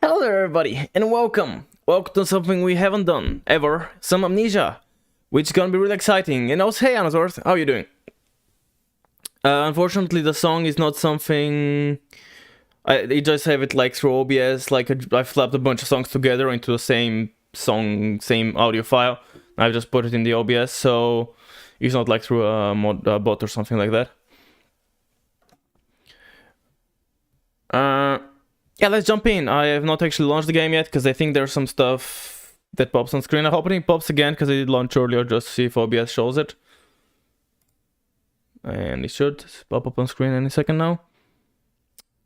Hello there everybody, and welcome! Welcome to something we haven't done, ever, some Amnesia, which is gonna be really exciting. And also, hey Anasworth, how are you doing? Unfortunately the song is not something... I just have it like through OBS, like I slapped a bunch of songs together into the same song, same audio file. I've just put it in the OBS, so it's not like through a bot or something like that. Yeah, let's jump in. I have not actually launched the game yet, because I think there's some stuff that pops on screen. I hope it pops again, because I did launch earlier just to see if OBS shows it. And it should pop up on screen any second now.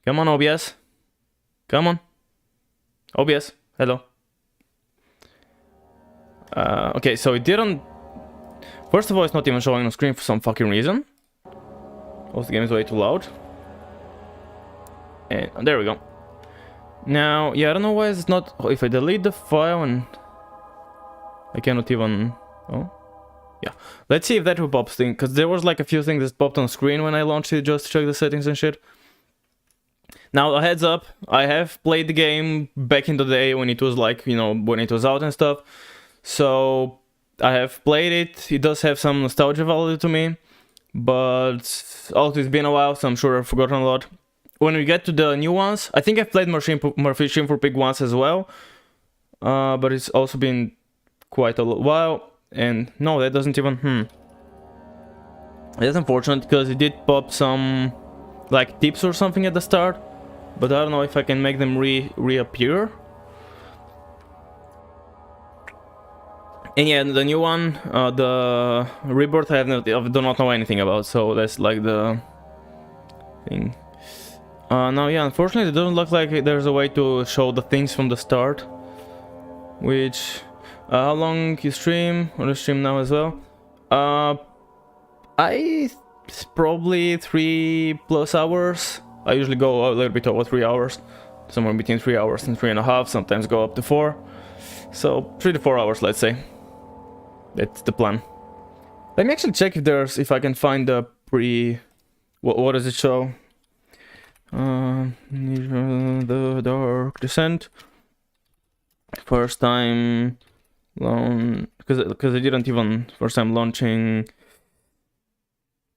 Come on, OBS. Come on. OBS, hello. Okay, so it didn't... First of all, it's not even showing on screen for some fucking reason. Also, the game is way too loud. And there we go. Now, yeah, I don't know why it's not... If I delete the file and... I cannot even... Oh. Yeah. Let's see if that will pop thing. Because there was like a few things that popped on screen when I launched it just to check the settings and shit. Now, a heads up. I have played the game back in the day when it was like, you know, when it was out and stuff. So, I have played it. It does have some nostalgia value to me. But also it's been a while, so I'm sure I've forgotten a lot. When we get to the new ones, I think I've played Machine for Pig once as well, but it's also been quite a while, and no, that doesn't even, That's unfortunate, because it did pop some, like, tips or something at the start, but I don't know if I can make them reappear. And yeah, the new one, the Rebirth, I do not know anything about, so that's like the thing. Now, yeah, unfortunately, it doesn't look like there's a way to show the things from the start. Which, how long you stream? Or you stream now as well? Probably 3+ hours. I usually go a little bit over 3 hours. Somewhere between 3 hours and 3.5, sometimes go up to 4. So, 3 to 4 hours, let's say. That's the plan. Let me actually check if I can find the what does it show? The Dark Descent. First time because I didn't even first time launching.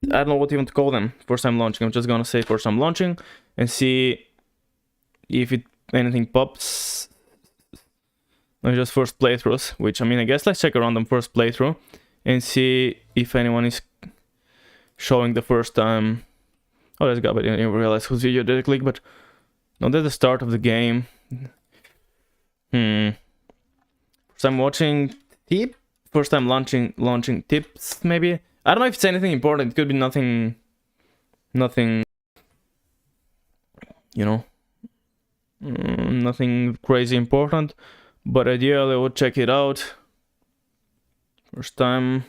I don't know what even to call them. First time launching. I'm just gonna say first time launching and see if anything pops. No, just first playthroughs. Which I mean, I guess let's check a random first playthrough and see if anyone is showing the first time. Oh, that's good, but I didn't even realize whose video did I click, but... No, that's the start of the game. First time watching tip? First time launching tips, maybe? I don't know if it's anything important, it could be nothing... You know? Nothing crazy important, but ideally I would check it out. First time...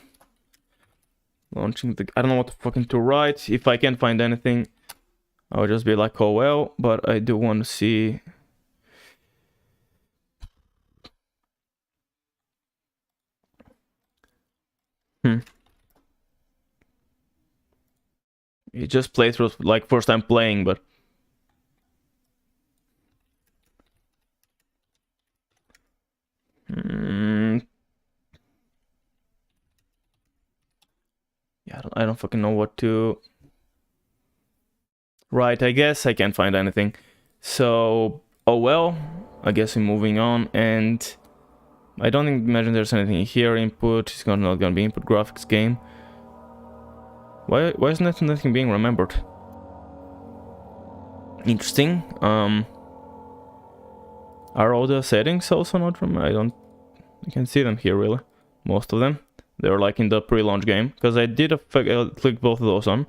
launching the... I don't know what fucking to write. If I can't find anything, I'll just be like, oh well. But I do want to see... It just playthrough like first time playing, but... Yeah, I don't fucking know what to write. I guess I can't find anything. So, oh well. I guess I'm moving on, and I don't imagine there's anything here. Input. It's not gonna be input graphics game. Why isn't nothing being remembered? Interesting. Are all the settings also not from? I can see them here really. Most of them. They're like in the pre-launch game, because I did click both of those on.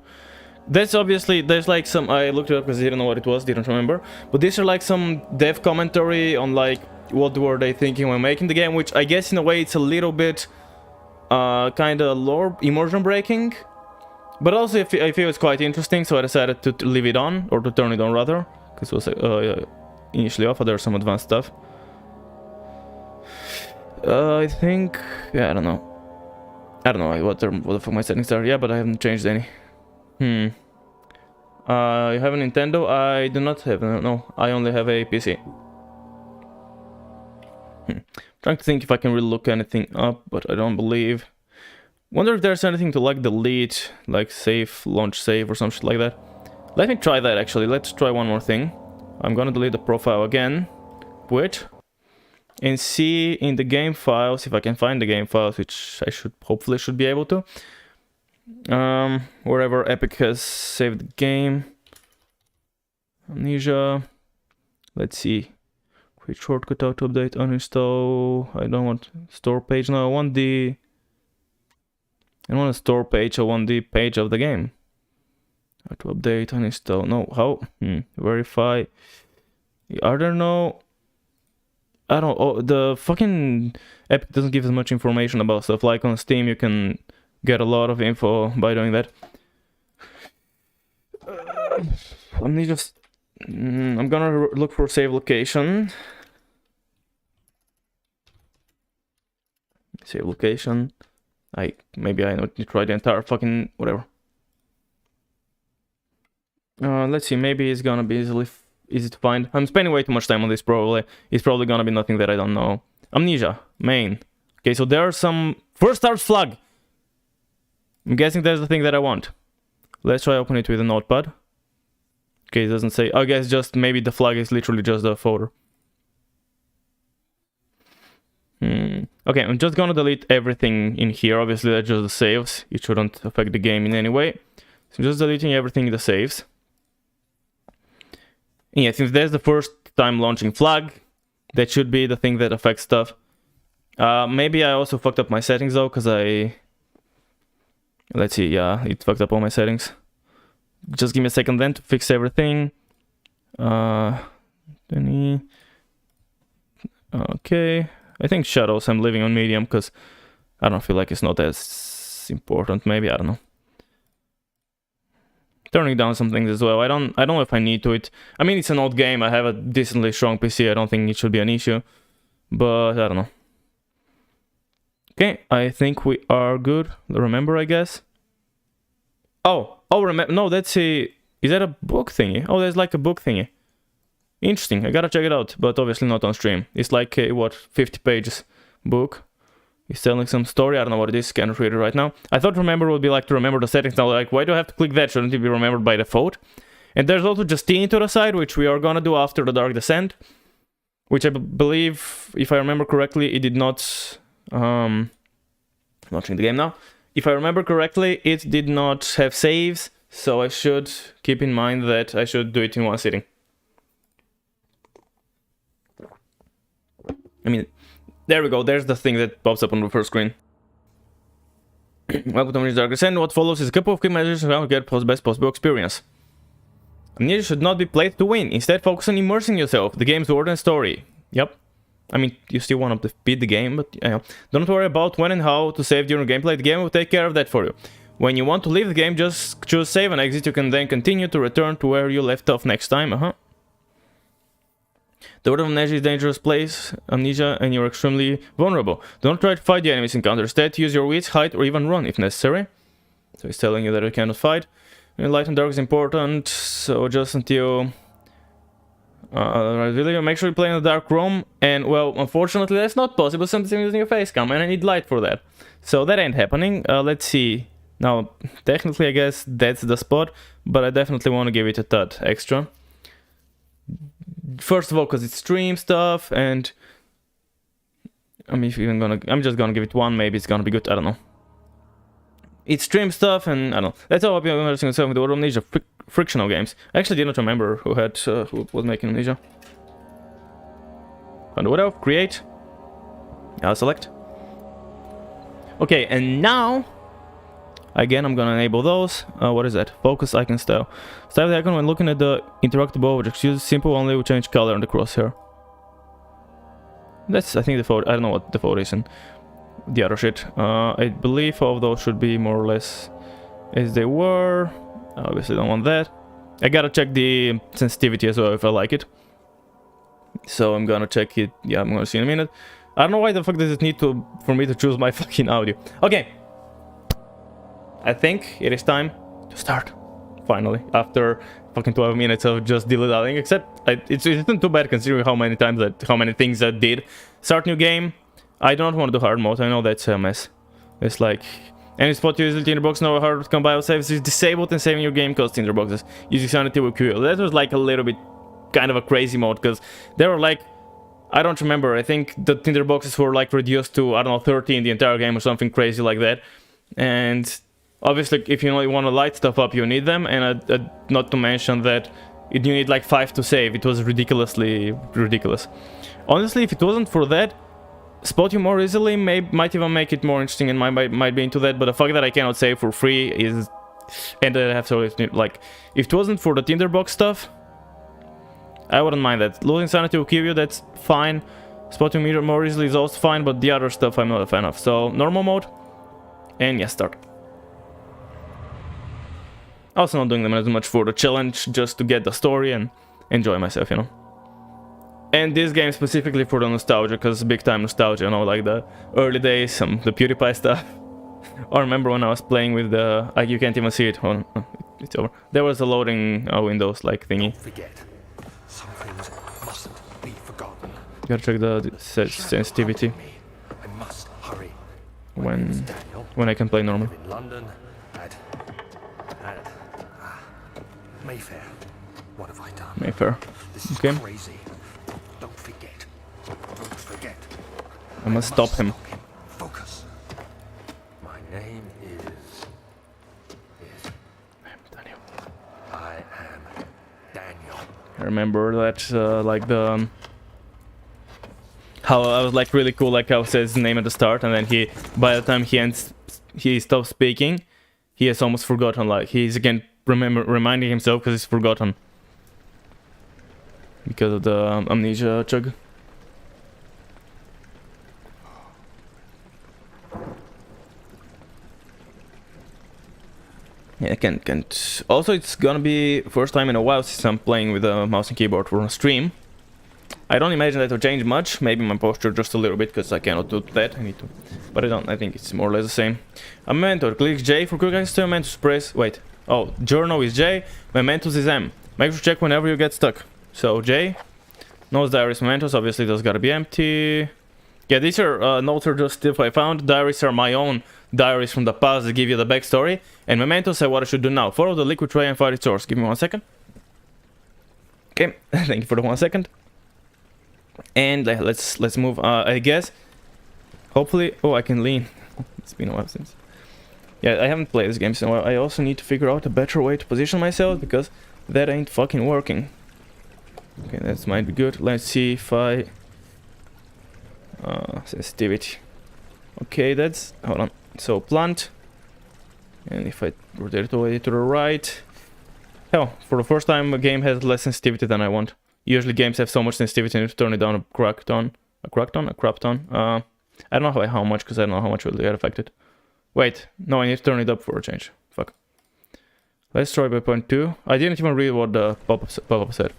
That's obviously, there's like some, I looked it up because I didn't know what it was, didn't remember. But these are like some dev commentary on like, what were they thinking when making the game, which I guess in a way it's a little bit kind of lore immersion breaking. But also I feel it's quite interesting, so I decided to leave it on, or to turn it on rather, because it was initially off, but there's some advanced stuff. I think, yeah, I don't know what the fuck my settings are. Yeah, but I haven't changed any. You have a Nintendo? I do not have. No, I only have a PC. Trying to think if I can really look anything up, but I don't believe. Wonder if there's anything to like delete, like save, launch save or some shit like that. Let me try that actually. Let's try one more thing. I'm gonna delete the profile again. Quit. And see in the game files, if I can find the game files, which I hopefully should be able to. Wherever Epic has saved the game. Amnesia. Let's see. Quick shortcut out to update, uninstall. I don't want store page now. I want a store page. I want the page of the game. How to update, uninstall. No, how? Verify. Are there no... I don't... Oh, the fucking Epic doesn't give as much information about stuff. Like on Steam, you can get a lot of info by doing that. Amnesia... I'm gonna look for save location. Save location. Maybe I need to try the entire fucking whatever. Let's see. Maybe it's gonna be easy to find. I'm spending way too much time on this. Probably it's probably gonna be nothing that I don't know. Amnesia main. Okay, so there are some first start flag. I'm guessing that's the thing that I want. Let's try open it with a notepad. Okay, it doesn't say. I guess just maybe the flag is literally just the folder. Okay, I'm just gonna delete everything in here. Obviously, that's just the saves. It shouldn't affect the game in any way. So I'm just deleting everything in the saves. And yeah, since there's the first time launching flag, that should be the thing that affects stuff. Maybe I also fucked up my settings though, because let's see, yeah, it fucked up all my settings. Just give me a second then to fix everything. Okay. I think shadows I'm leaving on medium because I don't feel like it's not as important. Maybe, I don't know. Turning down some things as well. I don't know if I need to it. I mean, it's an old game. I have a decently strong PC. I don't think it should be an issue. But I don't know. Okay, I think we are good. Remember, I guess. Oh, remember. No, that's a... Is that a book thingy? Oh, there's like a book thingy. Interesting. I gotta check it out, but obviously not on stream. It's like a, what, 50 pages book. He's telling some story. I don't know what it is. Cannot read it right now. I thought remember would be like to remember the settings. Now, like, why do I have to click that? Shouldn't it be remembered by default? And there's also Justine to the side, which we are gonna do after the Dark Descent. Which I believe, if I remember correctly, it did not... Launching the game now. If I remember correctly, it did not have saves. So I should keep in mind that I should do it in one sitting. I mean, there we go. There's the thing that pops up on the first screen. Welcome to Amnesia Dark Descent. What follows is a couple of quick measures to get the best possible experience. Amnesia should not be played to win. Instead, focus on immersing yourself. The game's world and story. Yep. I mean, you still want to beat the game, but don't worry about when and how to save during gameplay. The game will take care of that for you. When you want to leave the game, just choose save and exit. You can then continue to return to where you left off next time. The world of Amnesia is a dangerous place, Amnesia, and you're extremely vulnerable. Do not try to fight the enemies encountered. Instead, use your wits, hide, or even run if necessary. So he's telling you that you cannot fight. And light and dark is important, so just until... really make sure you play in the dark room. And, well, unfortunately, that's not possible. Something using your face cam, and I need light for that. So that ain't happening. Let's see. Now, technically, I guess that's the spot, but I definitely want to give it a tad extra. First of all, because it's stream stuff, and I'm just gonna give it one. Maybe it's gonna be good. I don't know. It's stream stuff, and I don't know. That's all I'll be immersing myself in the world of Amnesia frictional games. I actually did not remember who was making Amnesia. GifanTheWoodElf, create. I'll select. Okay, and now. Again, I'm gonna enable those. What is that? Focus icon style. Style the icon when looking at the interactable objects. Use simple only will change color on the crosshair. That's, I think, the photo. I don't know what the photo is in the other shit. I believe all of those should be more or less as they were. I obviously don't want that. I gotta check the sensitivity as well if I like it. So I'm gonna check it. Yeah, I'm gonna see in a minute. I don't know why the fuck does it need for me to choose my fucking audio. Okay. I think it is time to start, finally, after fucking 12 minutes of just dilly-dallying, except it isn't too bad considering how many things I did. Start new game. I don't want to do hard mode, I know that's a mess. It's like, any spot you use the tinderbox, no hard come by saves is disabled and saving your game costs tinderboxes. Using sanity will kill you. That was like a little bit kind of a crazy mode, because there were like, I don't remember, I think the tinderboxes were like reduced to, I don't know, 30 in the entire game or something crazy like that. And obviously, if you only want to light stuff up, you need them, and not to mention that you need like 5 to save. It was ridiculously ridiculous. Honestly, if it wasn't for that, spot you more easily might even make it more interesting, and might be into that. But the fact that I cannot save for free is, and I have to like, if it wasn't for the tinderbox stuff, I wouldn't mind that. Losing sanity will kill you, that's fine. Spotting me more easily is also fine, but the other stuff I'm not a fan of. So normal mode, and yes, start. Also not doing them as much for the challenge, just to get the story and enjoy myself, you know. And this game specifically for the nostalgia, because big time nostalgia, you know, like the early days, the PewDiePie stuff. I remember when I was playing with the, like, you can't even see it, oh, it's over. There was a loading Windows like thingy. Don't forget, some things mustn't be forgotten. Gotta check the sensitivity. I must hurry. When I can play normal. In London at Mayfair. What have I done? Mayfair. This is Okay. crazy. Don't forget. Don't forget. I must stop him. Focus. My name is I'm Daniel. I am Daniel. I remember that, like the how I was like really cool, like I said his name at the start, and then by the time he stops speaking, he has almost forgotten. Like he's again reminding himself because he's forgotten because of the amnesia chug. Yeah, I can't. Also, it's gonna be first time in a while since I'm playing with a mouse and keyboard for a stream. I don't imagine that will change much. Maybe my posture just a little bit, because I cannot do that. I need to, but I don't. I think it's more or less the same. A mentor. Click J for quick access to Mementos. Press. Wait. Oh, journal is J. Mementos is M. Make sure to check whenever you get stuck. So J. Notes, diaries, mementos. Obviously, those gotta be empty. Yeah, these are notes are just stuff I found. Diaries are my own diaries from the past that give you the backstory. And mementos are what I should do now. Follow the liquid tray and find its source. Give me 1 second. Okay, thank you for the 1 second. And let's move. I guess. Hopefully, oh, I can lean. It's been a while since. Yeah, I haven't played this game so I also need to figure out a better way to position myself, because that ain't fucking working. Okay, that might be good. Let's see if I sensitivity. Okay, that's, hold on. So plant, and if I rotate it away to the right. Hell, for the first time a game has less sensitivity than I want. Usually games have so much sensitivity and you turn it down a crap ton. I don't know how much, because I don't know how much will get affected. Wait, no, I need to turn it up for a change. Fuck. Let's try by 0.2. I didn't even read what the pop-up said.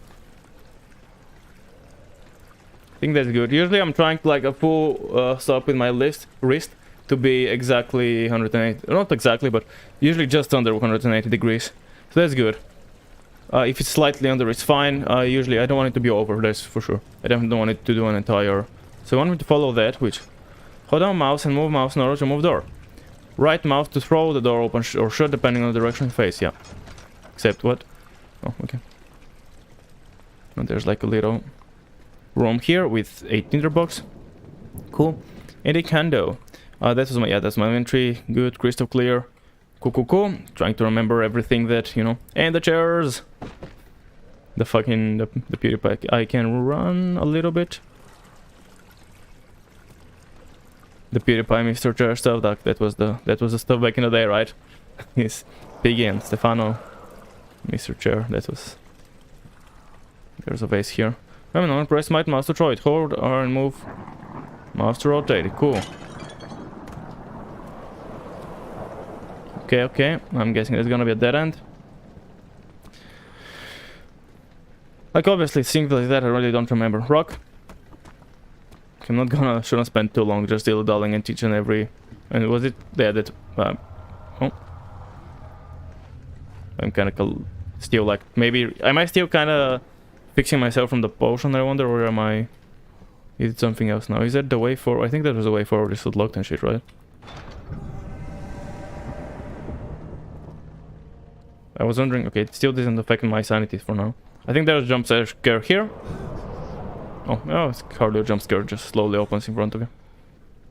I think that's good. Usually I'm trying to like a full stop with my wrist to be exactly 180. Not exactly, but usually just under 180 degrees. So that's good. If it's slightly under, it's fine. Usually I don't want it to be over, that's for sure. I don't want it to do an entire... So I want me to follow that, which... Hold down mouse and move mouse in order to move door. Right mouse to throw the door open or shut depending on the direction face, yeah. Except what? Oh, okay. And there's like a little room here with a tinderbox. Cool. And a candle. That's my inventory. Good, crystal clear. Cool. Trying to remember everything that, you know. And the chairs. The fucking the PewDiePie. I can run a little bit. The PewDiePie Mr. Chair stuff. That was the stuff back in the day, right? Yes. Piggy and Stefano. Mr. Chair. That was. There's a vase here. No, press might mouse to throw it. Hold R and move. Mouse to rotate it. Cool. Okay. I'm guessing there's gonna be a dead end. Like obviously things like that I really don't remember. Rock. I'm not gonna shouldn't spend too long just dilly-dallying and teaching every. And was it? Yeah, that. Oh. Mechanical still like maybe am I still kind of fixing myself from the potion? I wonder, or am I? Is it something else now? Is that the way forward? I think that was the way forward. It's locked and shit, right? I was wondering. Okay, it still doesn't affect my sanity for now. I think there's a jump scare here. Oh, no, it's hardly a jump scare. Just slowly opens in front of you,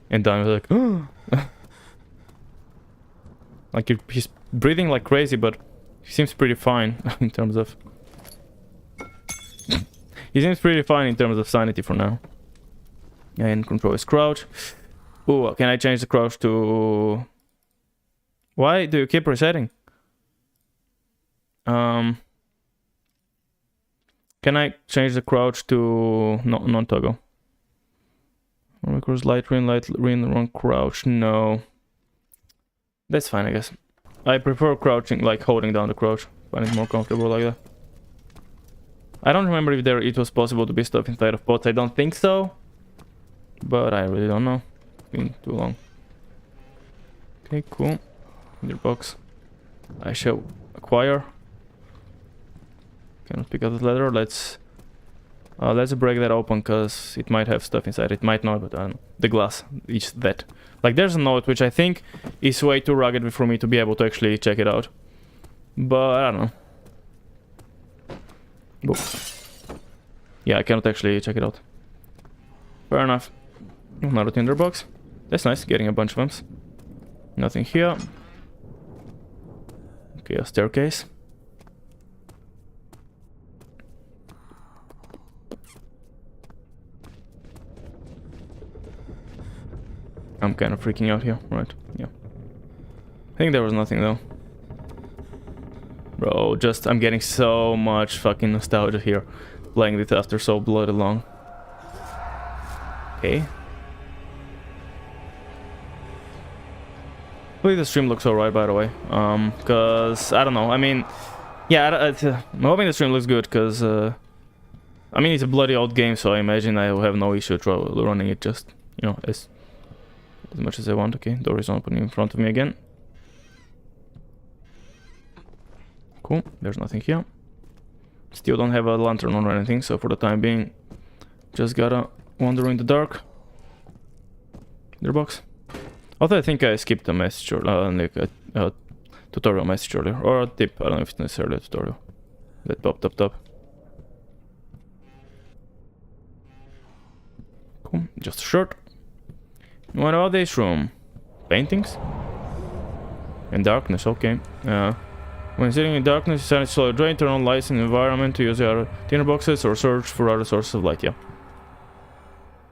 and then like, like he's breathing like crazy, but he seems pretty fine in terms of. He seems pretty fine in terms of sanity for now. And control his crouch. Ooh, can I change the crouch to... Why do you keep resetting? Can I change the crouch to non-toggle? Because light ring, run crouch. No. That's fine, I guess. I prefer crouching, like holding down the crouch. Find it more comfortable like that. I don't remember if it was possible to be stuff inside of pots. I don't think so. But I really don't know. It's been too long. Okay, cool. Your box. I shall acquire. Cannot pick up the letter. Let's break that open, because it might have stuff inside. It might not, but I don't know. The glass is that. Like, there's a note which I think is way too rugged for me to be able to actually check it out. But I don't know. Boop. Yeah, I cannot actually check it out. Fair enough. Another tinderbox. That's nice, getting a bunch of them. Nothing here. Okay, a staircase. I'm kind of freaking out here, right? Yeah. I think there was nothing though. Bro, just I'm getting so much fucking nostalgia here, playing this after so bloody long. Okay. Hopefully the stream looks alright, by the way. Cause I don't know. I mean, yeah, I'm hoping the stream looks good, cause I mean it's a bloody old game, so I imagine I will have no issue running it just, you know, as much as I want. Okay, door is opening in front of me again. Cool, there's nothing here. Still don't have a lantern on or anything, so for the time being, just gotta wander in the dark. Their box. Although I think I skipped a message or like a tutorial message earlier, or a tip. I don't know if it's necessarily a tutorial that popped up top. Cool, just a shirt. What about this room? Paintings? In darkness, okay. When sitting in darkness, you silence slow drain, turn on lights in the environment to use your tinderboxes or search for other sources of light, yeah.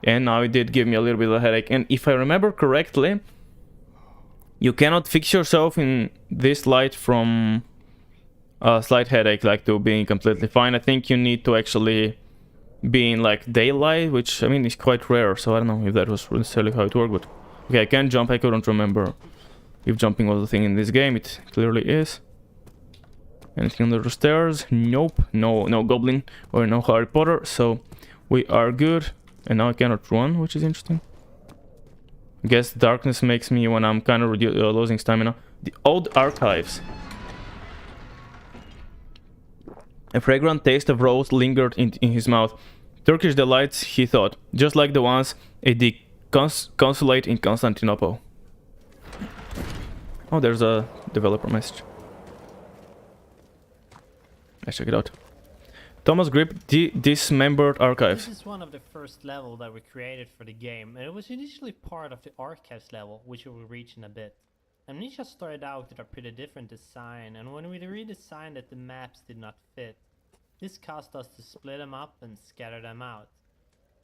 And now it did give me a little bit of a headache. And if I remember correctly, you cannot fix yourself in this light from a slight headache, like to being completely fine. I think you need to actually be in like daylight, which I mean is quite rare, so I don't know if that was necessarily how it worked, but okay, I can jump. I couldn't remember if jumping was a thing in this game. It clearly is. Anything under the stairs? Nope. No goblin or no Harry Potter, so we are good. And now I cannot run, which is interesting. I guess darkness makes me when I'm kind of losing stamina. The old archives. A fragrant taste of rose lingered in his mouth. Turkish delights, he thought, just like the ones at the consulate in Constantinople. Oh, there's a developer message. Let's check it out. Thomas Grip, Dismembered Archives. This is one of the first levels that we created for the game, and it was initially part of the Archives level, which we will reach in a bit. Amnesia started out with a pretty different design, and when we redesigned it, the maps did not fit. This caused us to split them up and scatter them out.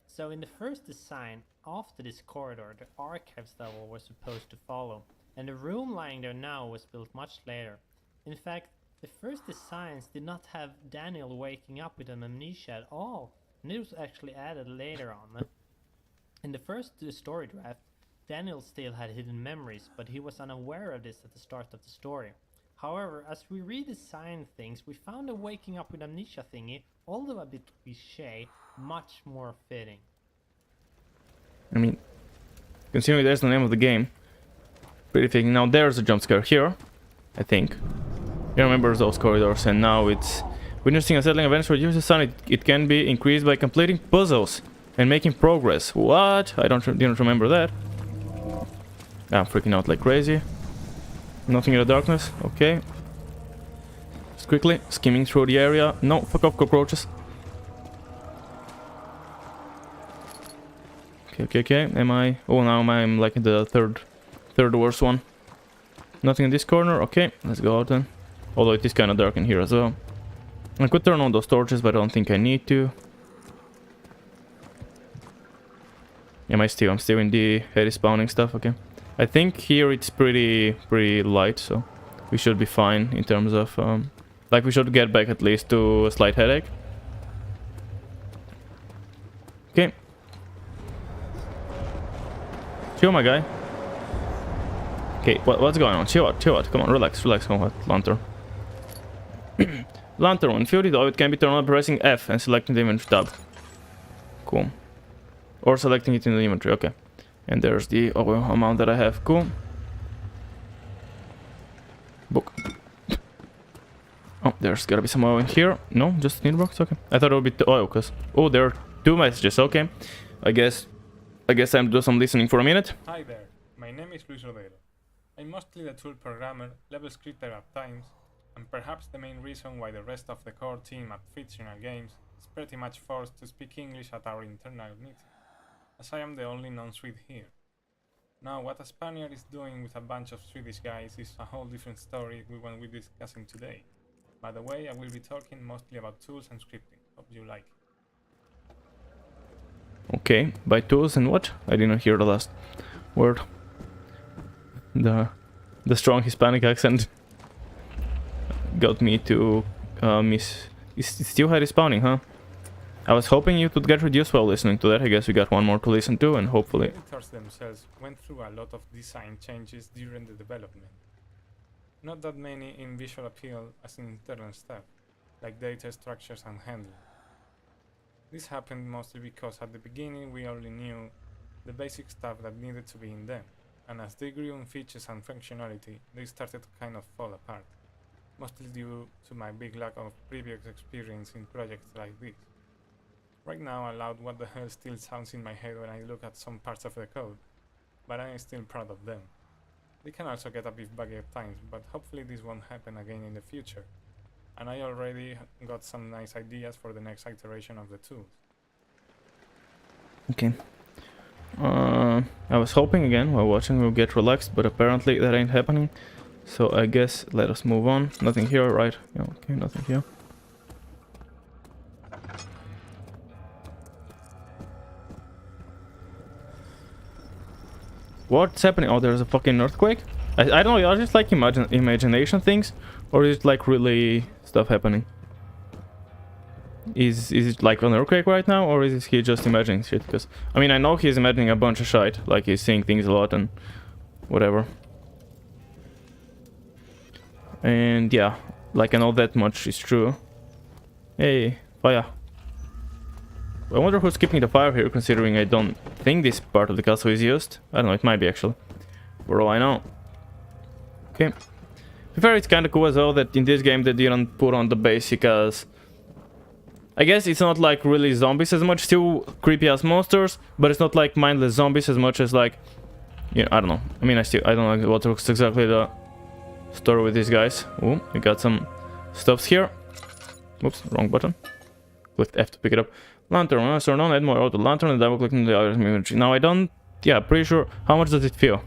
So in the first design, after this corridor, the Archives level was supposed to follow, and the room lying there now was built much later. In fact, the first designs did not have Daniel waking up with an amnesia at all, and it was actually added later on. In the first story draft, Daniel still had hidden memories, but he was unaware of this at the start of the story. However, as we redesigned things, we found the waking up with amnesia thingy, although a bit cliché, much more fitting. I mean, considering that's the name of the game, pretty fitting. Now there's a jump scare here, I think. You remember those corridors, and now it's witnessing a settling events reduces the sun. It can be increased by completing puzzles and making progress. What? I didn't remember that. I'm freaking out like crazy. Nothing in the darkness. Okay. Just quickly skimming through the area. No, fuck off, cockroaches. Okay. Am I? Oh, now I'm like in the third worst one. Nothing in this corner. Okay, let's go out then. Although it is kind of dark in here as well. I could turn on those torches, but I don't think I need to. I'm still in the heavy spawning stuff. Okay. I think here it's pretty light, so we should be fine in terms of like we should get back at least to a slight headache. Okay. Chill, my guy. Okay, what's going on? Chill out. Come on, relax. Come on, Lantern. Lantern, when filled it can be turned on by pressing F and selecting the inventory tab. Cool. Or selecting it in the inventory, okay. And there's the amount that I have. Cool. Book. Oh, there's gotta be some oil in here. No, just need box. Okay. I thought it would be oil, cause there are 2 messages. Okay. I guess I'm do some listening for a minute. Hi there. My name is Luis Rodero. I'm mostly the tool programmer, level scripter at times, and perhaps the main reason why the rest of the core team at Fictional Games is pretty much forced to speak English at our internal meeting, as I am the only non-Swede here. Now, what a Spaniard is doing with a bunch of Swedish guys is a whole different story we won't be discussing today. By the way, I will be talking mostly about tools and scripting. Hope you like it. Okay, by tools and what? I didn't hear the last word. The strong Hispanic accent got me to miss. It still had spawning, huh? I was hoping you could get reduced while listening to that. I guess we got one more to listen to, and hopefully... The editors themselves went through a lot of design changes during the development. Not that many in visual appeal as in internal stuff, like data structures and handling. This happened mostly because at the beginning we only knew the basic stuff that needed to be in them, and as they grew in features and functionality, they started to kind of fall apart, mostly due to my big lack of previous experience in projects like this. Right now, aloud, what the hell still sounds in my head when I look at some parts of the code, but I'm still proud of them. They can also get a bit buggy at times, but hopefully this won't happen again in the future, and I already got some nice ideas for the next iteration of the tools. Okay. I was hoping again while watching we'll get relaxed, but apparently that ain't happening. So I guess let us move on. Nothing here, right? Yeah, okay, nothing here. What's happening? Oh, there's a fucking earthquake? I don't know, I just like imagination things, or is it like really stuff happening? Is it like an earthquake right now, or is he just imagining shit? Because, I mean, I know he's imagining a bunch of shit, like he's seeing things a lot and whatever. And yeah, like I know that much is true. Hey, fire. I wonder who's keeping the fire here, considering I don't think this part of the castle is used. I don't know, it might be actually. For all I know. Okay. To be fair, it's kinda cool as well that in this game they didn't put on the basic as... I guess it's not like really zombies as much, still creepy ass monsters, but it's not like mindless zombies as much as like... You know, I don't know. I mean, I don't know what's exactly the story with these guys. Ooh, we got some stuffs here. Oops, wrong button. Clicked F to pick it up. Lantern, when I turn on, add more auto lantern, and double clicking the other image. Now I don't... Yeah, pretty sure... How much does it feel?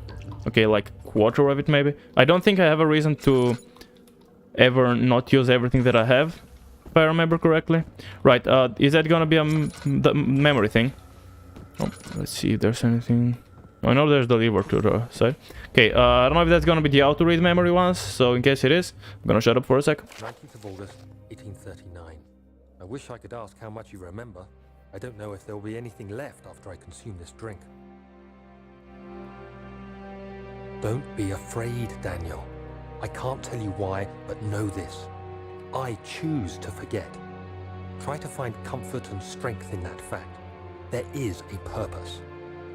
Okay, like quarter of it maybe? I don't think I have a reason to ever not use everything that I have, if I remember correctly. Right, is that gonna be the memory thing? Oh, let's see if there's anything... I know there's the lever to the side. Okay, I don't know if that's gonna be the auto-read memory ones, so in case it is, I'm gonna shut up for a sec. 19th of August, 1839. I wish I could ask how much you remember. I don't know if there will be anything left after I consume this drink. Don't be afraid, Daniel. I can't tell you why, but know this. I choose to forget. Try to find comfort and strength in that fact. There is a purpose.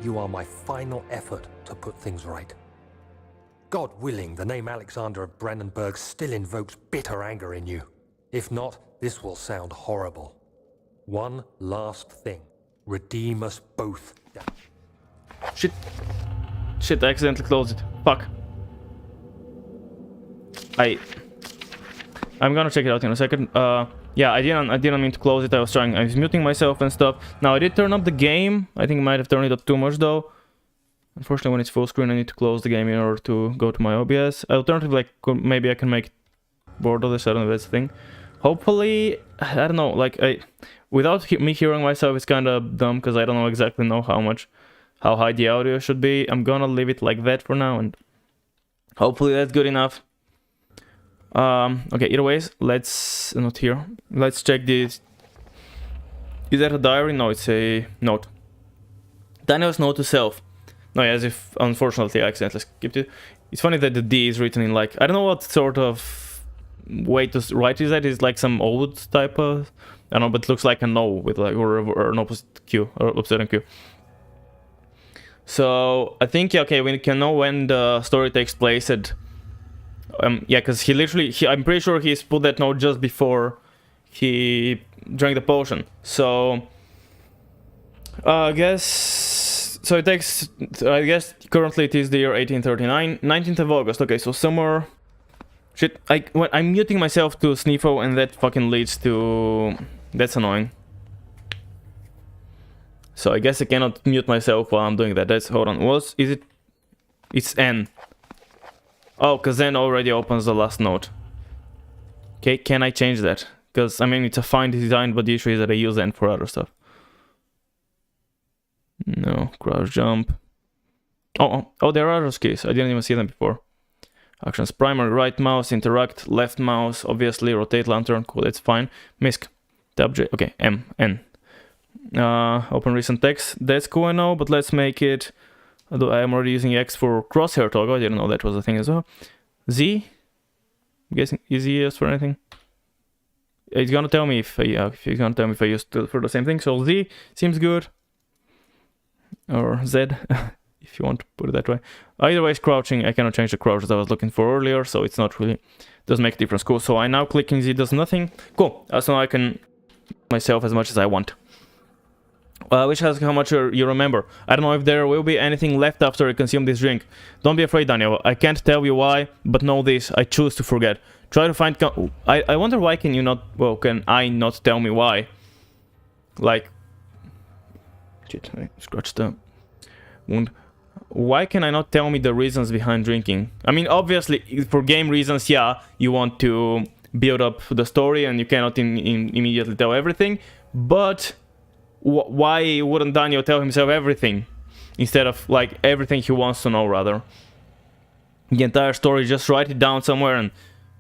You are my final effort to put things right. God willing, the name Alexander of Brandenburg still invokes bitter anger in you. If not, this will sound horrible. One last thing. Redeem us both. Shit. Shit, I accidentally closed it. Fuck. I'm gonna check it out in a second. Yeah, I didn't mean to close it. I was muting myself and stuff. Now I did turn up the game. I think I might have turned it up too much though. Unfortunately, when it's full screen, I need to close the game in order to go to my OBS. Alternatively, like, maybe I can make board of this. I don't know if that's the thing. Hopefully, I don't know. Like, without me hearing myself, it's kind of dumb because I don't know exactly how high the audio should be. I'm gonna leave it like that for now, and hopefully that's good enough. Okay. Either ways, let's not here. Let's check this. Is that a diary? No, it's a note. Daniel's note to self. No, yeah, as if, unfortunately, I accidentally skipped it. It's funny that the D is written in, like, I don't know what sort of way to write is that. It's like some old type of, I don't know, but it looks like a no with like, or an opposite Q, or upside Q. So, I think, yeah, okay, we can know when the story takes place at, yeah, because I'm pretty sure he's put that note just before he drank the potion. So, I guess... So it takes, I guess, currently it is the year 1839, 19th of August. Okay, so somewhere... Shit, I'm muting myself to Sniffo and that fucking leads to... That's annoying. So I guess I cannot mute myself while I'm doing that. Hold on, is it? It's N. Oh, because N already opens the last note. Okay, can I change that? Because, I mean, it's a fine design, but the issue is that I use N for other stuff. No, crouch jump. Oh, there are those keys. I didn't even see them before. Actions: primary right mouse, interact, left mouse, obviously, rotate lantern. Cool, that's fine. Misc. Tab J. Okay, M, N. Open recent text. That's cool, I know, but let's make it. Although I am already using X for crosshair toggle. I didn't know that was a thing as well. Z. I'm guessing, is he used for anything? It's gonna tell me if he's gonna tell me if I used it for the same thing. So Z seems good. Or Z, if you want to put it that way. Either way, it's crouching. I cannot change the crouch that I was looking for earlier, so it's not really, doesn't make a difference. Cool, so I now clicking Z does nothing. Cool, so now I can myself as much as I want. Which has how much you remember. I don't know if there will be anything left after you consume this drink. Don't be afraid, Daniel. I can't tell you why, but know this, I choose to forget. Try to find... I wonder why can you not... Well, can I not tell me why? Like... Shit, I scratched the wound. Why can I not tell me the reasons behind drinking? I mean, obviously, for game reasons, yeah, you want to build up the story and you cannot immediately tell everything. But why wouldn't Daniel tell himself everything? Instead of, like, everything he wants to know, rather. The entire story, just write it down somewhere and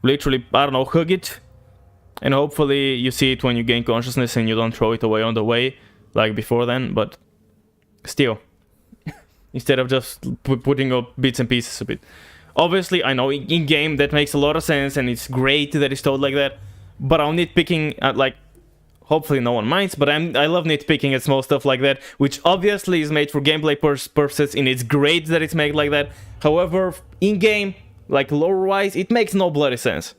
literally, I don't know, hug it. And hopefully you see it when you gain consciousness and you don't throw it away on the way. Like before then, but still, instead of just putting up bits and pieces of it. Obviously, I know in game that makes a lot of sense and it's great that it's told like that, but I'm nitpicking at, like, hopefully no one minds, but I love nitpicking at small stuff like that, which obviously is made for gameplay purposes, and it's great that it's made like that. However, in game, like lore-wise, it makes no bloody sense.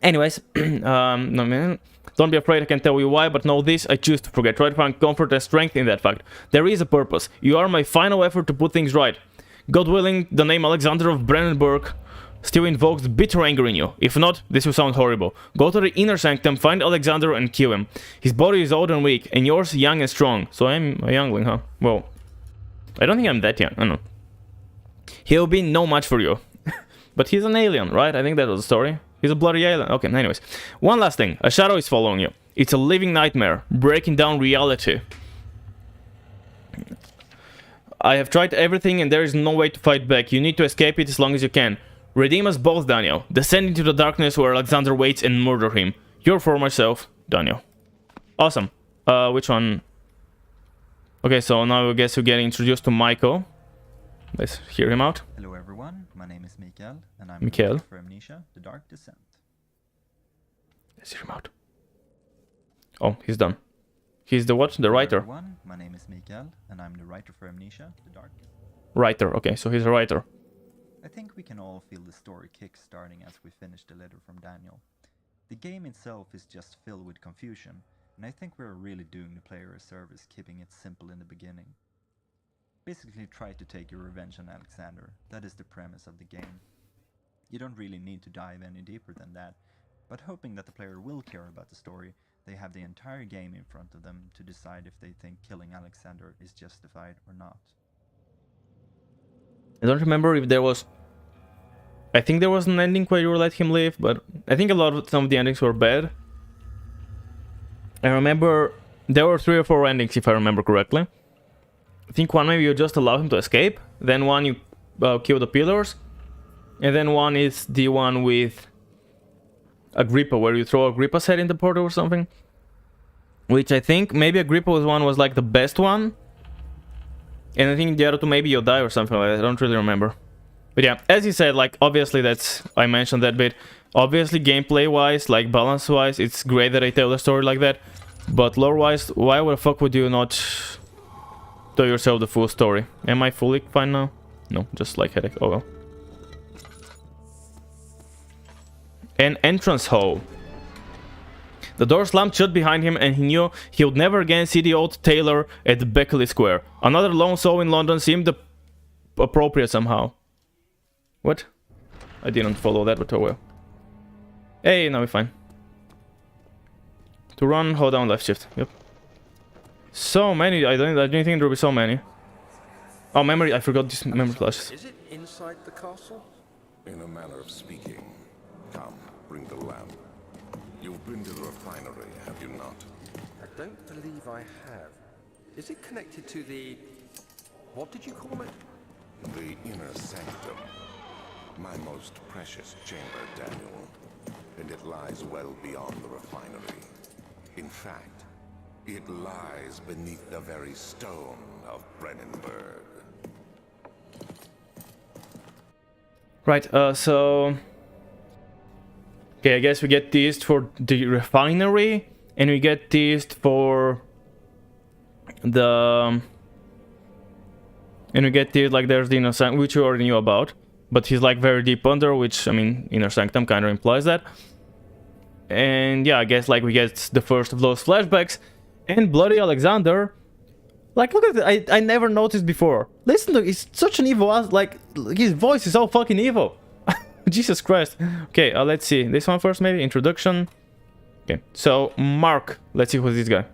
Anyways, no man. Don't be afraid, I can tell you why, but know this, I choose to forget. Try to find comfort and strength in that fact. There is a purpose. You are my final effort to put things right. God willing, the name Alexander of Brandenburg still invokes bitter anger in you. If not, this will sound horrible. Go to the inner sanctum, find Alexander and kill him. His body is old and weak, and yours young and strong. So I'm a youngling, huh? Well, I don't think I'm that young, I don't know. He'll be no match for you. But he's an alien, right? I think that was the story. He's a bloody alien. Okay, anyways. One last thing. A shadow is following you. It's a living nightmare, breaking down reality. I have tried everything and there is no way to fight back. You need to escape it as long as you can. Redeem us both, Daniel. Descend into the darkness where Alexander waits and murder him. Your former self, Daniel. Awesome. Which one? Okay, so now I guess we're getting introduced to Michael. Let's hear him out. Hello everyone, my name is Mikael, and I'm Mikael. for Amnesia, The Dark Descent. Let's hear him out. Oh, he's done. He's the what? The writer. Hello everyone, my name is Mikael, and I'm the writer for Amnesia, The Dark Descent. Writer, okay, so he's a writer. I think we can all feel the story kick-starting as we finish the letter from Daniel. The game itself is just filled with confusion, and I think we're really doing the player a service keeping it simple in the beginning. Basically try to take your revenge on Alexander. That is the premise of the game. You don't really need to dive any deeper than that, but hoping that the player will care about the story, they have the entire game in front of them to decide if they think killing Alexander is justified or not. I don't remember if there was... I think there was an ending where you let him live, but I think some of the endings were bad. I remember there were 3 or 4 endings, if I remember correctly. I think one maybe you just allow him to escape, then one you kill the pillars, and then one is the one with Agrippa, where you throw Agrippa's head in the portal or something. Which I think maybe Agrippa's one was like the best one. And I think the other two maybe you die or something like that. I don't really remember. But yeah, as you said, like obviously I mentioned that bit. Obviously gameplay wise, like balance wise, it's great that I tell the story like that. But lore wise, why the fuck would you not tell yourself the full story? Am I fully fine now? No, just like headache. Oh well. An entrance hall. The door slammed shut behind him and he knew he would never again see the old tailor at Beckley Square. Another lone soul in London seemed appropriate somehow. What? I didn't follow that, but oh well. Hey, now we're fine. To run, hold down left shift. Yep. So many, I didn't think there would be so many. Oh, memory, I forgot these memory flashes. Is it inside the castle? In a manner of speaking. Come, bring the lamp. You've been to the refinery, have you not? I don't believe I have. Is it connected to the... what did you call it? The inner sanctum. My most precious chamber, Daniel. And it lies well beyond the refinery. In fact, it lies beneath the very stone of Brennenburg. Right, so... Okay, I guess we get teased for the refinery, and we get teased for the... And we get teased like there's the inner sanctum, which we already knew about. But he's like very deep under, which, I mean, inner sanctum kind of implies that. And yeah, I guess like we get the first of those flashbacks. And Bloody Alexander... Like, look at it, I never noticed before. Listen to, he's such an evil ass, like, his voice is so fucking evil. Jesus Christ. Okay, let's see. This one first, maybe? Introduction. Okay, so, Mark. Let's see who's this guy.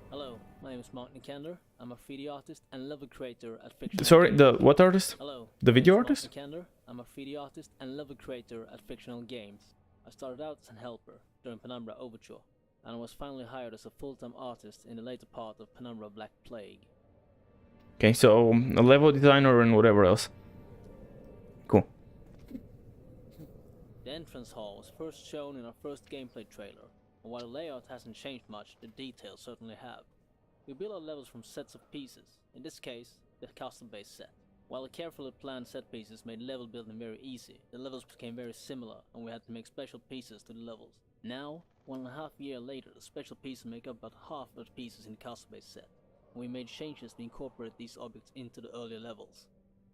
Hello, my name is Mark Nikander. I'm a 3D artist and level creator at Fictional Sorry, Games. the what artist? Hello, The video my name is artist? Mark Nikander. I'm a 3D artist and level creator at Fictional Games. I started out as a helper during Penumbra Overture, and I was finally hired as a full-time artist in the later part of Penumbra Black Plague. Okay, so, a level designer and whatever else. Cool. The entrance hall was first shown in our first gameplay trailer, and while the layout hasn't changed much, the details certainly have. We build our levels from sets of pieces, in this case, the custom-based set. While the carefully planned set pieces made level building very easy, the levels became very similar, and we had to make special pieces to the levels. Now, 1.5 years later, the special pieces make up about half of the pieces in the custom-based set, and we made changes to incorporate these objects into the earlier levels.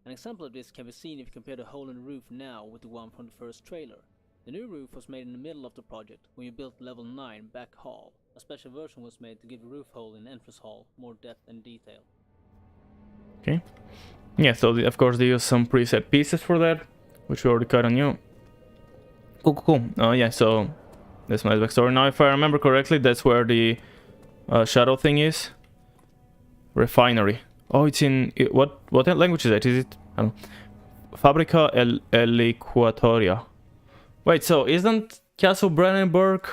An example of this can be seen if you compare the hole in the roof now with the one from the first trailer. The new roof was made in the middle of the project when we built level 9 back hall. A special version was made to give the roof hole in the entrance hall more depth and detail. Okay. Yeah, so of course they use some preset pieces for that, which we already cut on you. Cool. Oh yeah, so that's my backstory. Now if I remember correctly, that's where the shadow thing is. Refinery. Oh, it's in... What language is that? Is it... I don't know. Fabrica Eliquatoria. Wait, so isn't Castle Brennenburg...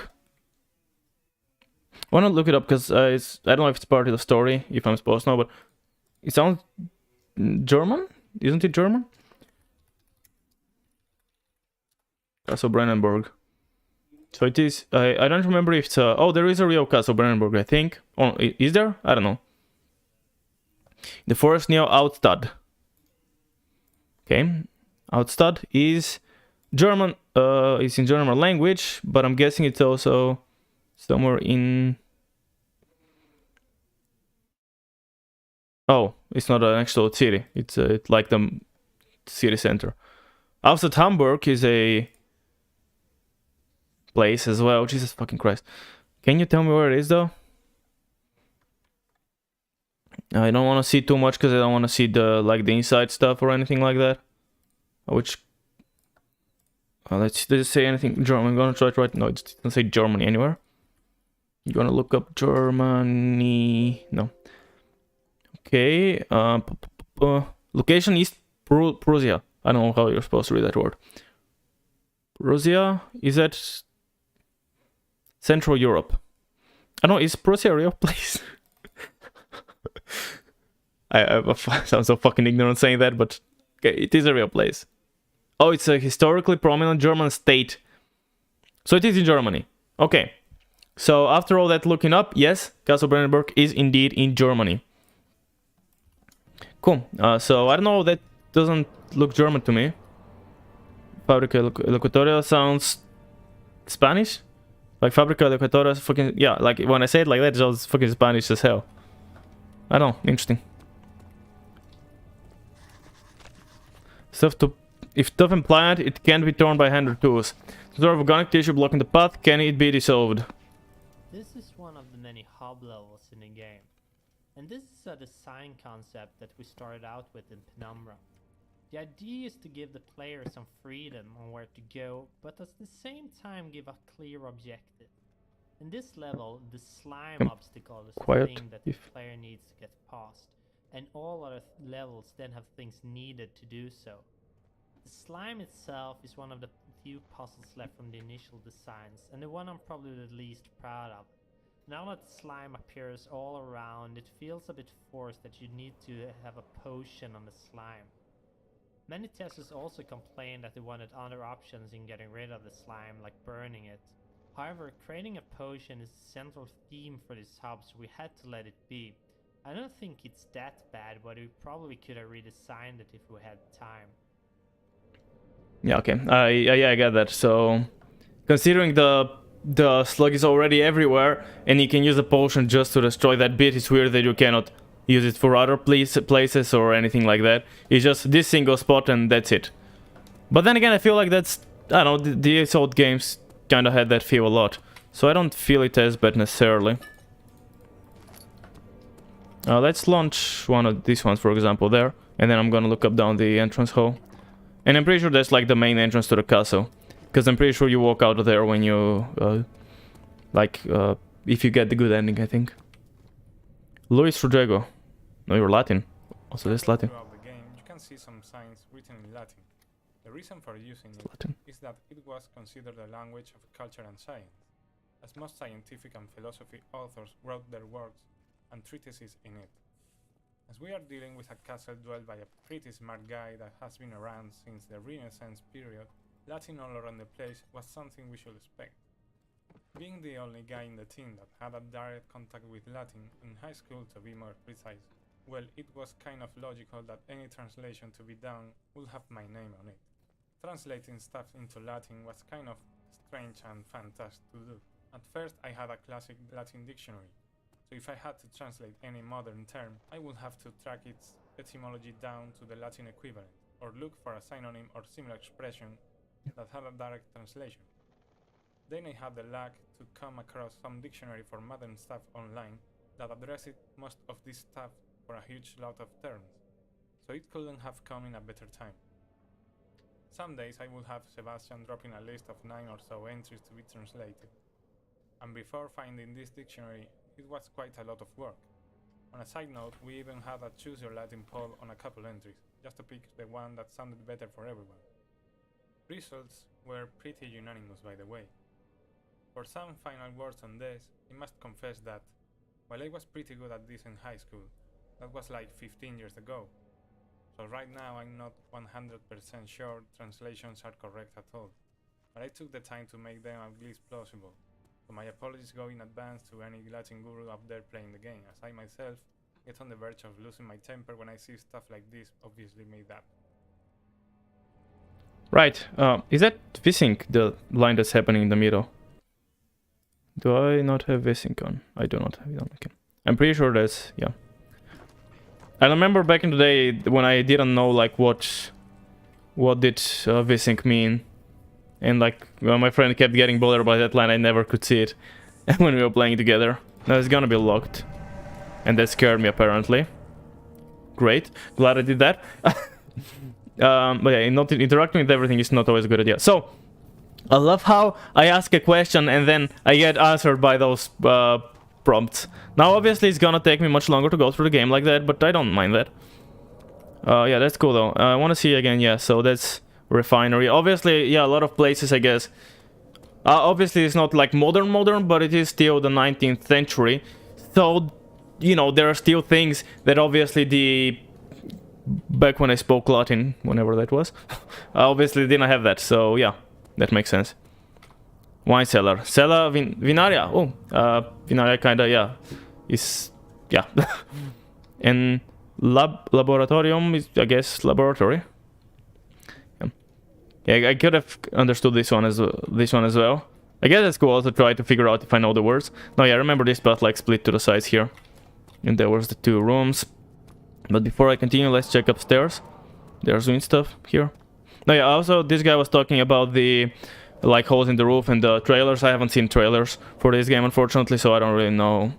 I want to look it up because I don't know if it's part of the story, if I'm supposed to know, but it sounds German? Isn't it German? Castle Brennenburg. So it is... I don't remember if it's... oh, there is a real Castle Brennenburg, I think. Oh, is there? I don't know. The forest near Outstad. Okay. Outstad is German. It's in German language, but I'm guessing it's also somewhere in... Oh, it's not an actual city. It's like the city center. Outside Hamburg is a place as well. Jesus fucking Christ. Can you tell me where it is though? I don't want to see too much because I don't want to see the the inside stuff or anything like that. Which let's does it say anything German? I'm gonna try to write. No, it doesn't say Germany anywhere. You're gonna look up Germany. No. Okay. Location East Prussia. I don't know how you're supposed to read that word. Prussia? Is that Central Europe? I don't know. Is Prussia a real place? I sound so fucking ignorant saying that, but okay, it is a real place. Oh, it's a historically prominent German state. So it is in Germany. Okay. So after all that looking up, yes, Castle Brandenburg is indeed in Germany. Cool. So I don't know, that doesn't look German to me. Fabrica Locutoria sounds Spanish? Like Fabrica Locutoria is fucking... Yeah, like when I say it like that, it's all fucking Spanish as hell. I don't know, interesting. If tough and pliant, it can't be torn by hand or tools. Sort of organic tissue blocking the path, can it be dissolved? This is one of the many hub levels in the game. And this is a design concept that we started out with in Penumbra. The idea is to give the player some freedom on where to go, but at the same time give a clear objective. In this level, the slime obstacle is the thing that the player needs to get past, and all other levels then have things needed to do so. The slime itself is one of the few puzzles left from the initial designs, and the one I'm probably the least proud of. Now that slime appears all around, it feels a bit forced that you need to have a potion on the slime. Many testers also complained that they wanted other options in getting rid of the slime, like burning it. However, creating a potion is the central theme for this hub, so we had to let it be. I don't think it's that bad, but we probably could have redesigned it if we had time. Yeah, okay. I get that. So, considering the slug is already everywhere, and you can use a potion just to destroy that bit, it's weird that you cannot use it for other places or anything like that. It's just this single spot and that's it. But then again, I feel like that's... I don't know, the old games kind of had that feel a lot. So I don't feel it as bad necessarily. Let's launch one of these ones, for example, there. And then I'm gonna look up down the entrance hall. And I'm pretty sure that's like the main entrance to the castle. Because I'm pretty sure you walk out of there when you... if you get the good ending, I think. Luis Rodrigo. No, you're Latin. Also, that's Latin. Throughout the game, you can see some signs written in Latin. The reason for using it is that it was considered a language of culture and science, as most scientific and philosophy authors wrote their works and treatises in it. As we are dealing with a castle dwelled by a pretty smart guy that has been around since the Renaissance period, Latin all around the place was something we should expect. Being the only guy in the team that had a direct contact with Latin, in high school to be more precise, well, it was kind of logical that any translation to be done would have my name on it. Translating stuff into Latin was kind of strange and fantastic to do. At first I had a classic Latin dictionary, so if I had to translate any modern term, I would have to track its etymology down to the Latin equivalent, or look for a synonym or similar expression that had a direct translation. Then I had the luck to come across some dictionary for modern stuff online that addressed most of this stuff for a huge lot of terms, so it couldn't have come in a better time. Some days I would have Sebastian dropping a list of 9 or so entries to be translated, and before finding this dictionary, it was quite a lot of work. On a side note, we even had a choose your Latin poll on a couple entries, just to pick the one that sounded better for everyone. Results were pretty unanimous, by the way. For some final words on this, I must confess that, while I was pretty good at this in high school, that was like 15 years ago. So right now I'm not 100% sure translations are correct at all, but I took the time to make them at least plausible. So my apologies go in advance to any Latin guru up there playing the game, as I myself get on the verge of losing my temper when I see stuff like this obviously made up. Right, is that VSync, the line that's happening in the middle? Do I not have VSync on? I do not have it on, okay. I'm pretty sure that's, yeah. I remember back in the day when I didn't know like what what did VSync mean. And like, well, my friend kept getting bothered by that line, I never could see it when we were playing together. Now it's gonna be locked. And that scared me apparently. Great, glad I did that. But yeah, not interacting with everything is not always a good idea. So, I love how I ask a question and then I get answered by those prompts. Now obviously it's gonna take me much longer to go through the game like that, but I don't mind that. Yeah, that's cool though. I want to see again, yeah, so that's refinery. Obviously, yeah, a lot of places, I guess. Obviously it's not like modern, but it is still the 19th century. So, you know, there are still things that obviously the... Back when I spoke Latin, whenever that was, obviously didn't have that, so yeah, that makes sense. Wine cellar. Cella Vinaria. Oh, Vinaria kinda, yeah, is, yeah. And laboratorium is, I guess, laboratory. Yeah, I could have understood this one as well. I guess it's cool to try to figure out if I know the words. No, yeah, I remember this path like split to the sides here. And there was the 2 rooms. But before I continue, let's check upstairs. There's wind stuff here. No, yeah, also this guy was talking about the like holes in the roof and the trailers. I haven't seen trailers for this game, unfortunately, so I don't really know.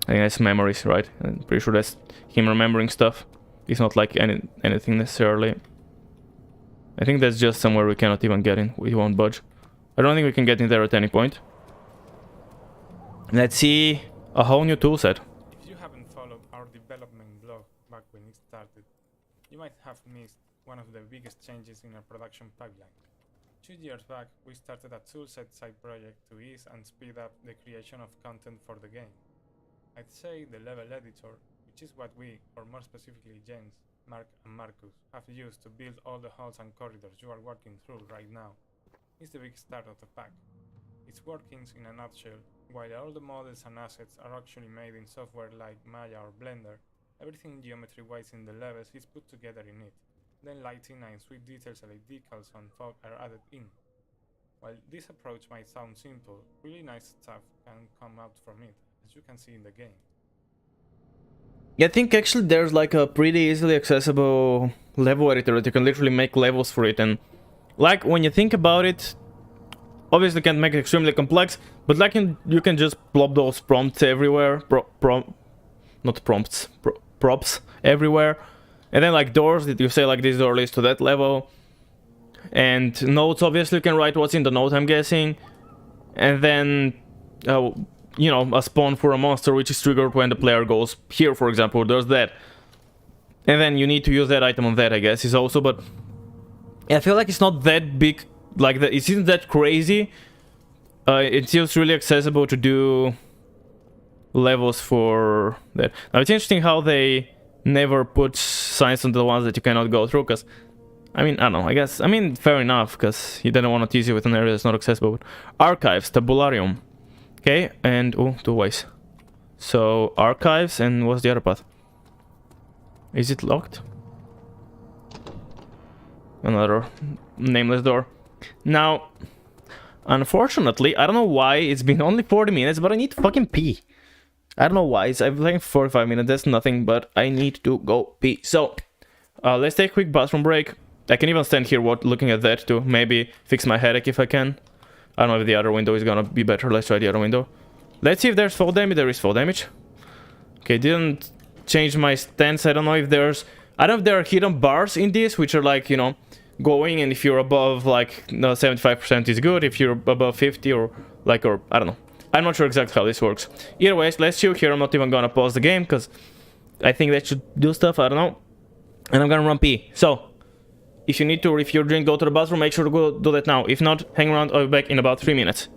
I think that's memories, right? I'm pretty sure that's him remembering stuff. It's not like anything necessarily. I think that's just somewhere we cannot even get in. We won't budge. I don't think we can get in there at any point. Let's see a whole new toolset. If you haven't followed our development blog back when it started, you might have missed one of the biggest changes in our production pipeline. 2 years back, we started a toolset side project to ease and speed up the creation of content for the game. I'd say the level editor, which is what we, or more specifically James, Mark and Marcus, have used to build all the halls and corridors you are walking through right now, is the big start of the pack. Its workings in a nutshell, while all the models and assets are actually made in software like Maya or Blender, everything geometry-wise in the levels is put together in it. Then lighting and sweet details like decals and fog are added in. While this approach might sound simple, really nice stuff can come out from it, as you can see in the game. Yeah, I think actually there's like a pretty easily accessible level editor that you can literally make levels for it, and like when you think about it, obviously can't make it extremely complex, but like you can just plop those prompts everywhere, props everywhere, and then like doors that you say like this door leads to that level, and notes obviously you can write what's in the note, I'm guessing, and then you know, a spawn for a monster which is triggered when the player goes here, for example, there's that, and then you need to use that item on that, I guess, is also, but I feel like it's not that big. Like, it isn't that crazy. It feels really accessible to do levels for that. Now, it's interesting how they never put signs on the ones that you cannot go through, because, I mean, I don't know, I guess, I mean, fair enough, because you didn't want to tease you with an area that's not accessible. But archives, tabularium. Okay, and, oh, 2 ways. So, archives, and what's the other path? Is it locked? Another nameless door. Now, unfortunately, I don't know why it's been only 40 minutes, but I need to fucking pee. I don't know why. I've been playing for 45 minutes, that's nothing, but I need to go pee. So, let's take a quick bathroom break. I can even stand here looking at that to maybe fix my headache if I can. I don't know if the other window is gonna be better. Let's try the other window. Let's see if there's fall damage. There is fall damage. Okay, didn't change my stance. I don't know if there's... I don't know if there are hidden bars in this, which are like, you know, going, and if you're above like 75% is good, if you're above 50 or like, or I don't know. I'm not sure exactly how this works. Either way, let's chill here. I'm not even gonna pause the game because I think that should do stuff. I don't know. And I'm gonna run pee. So, if you need to, or if you're doing go to the bathroom, make sure to go do that now. If not, hang around. I'll be back in about 3 minutes.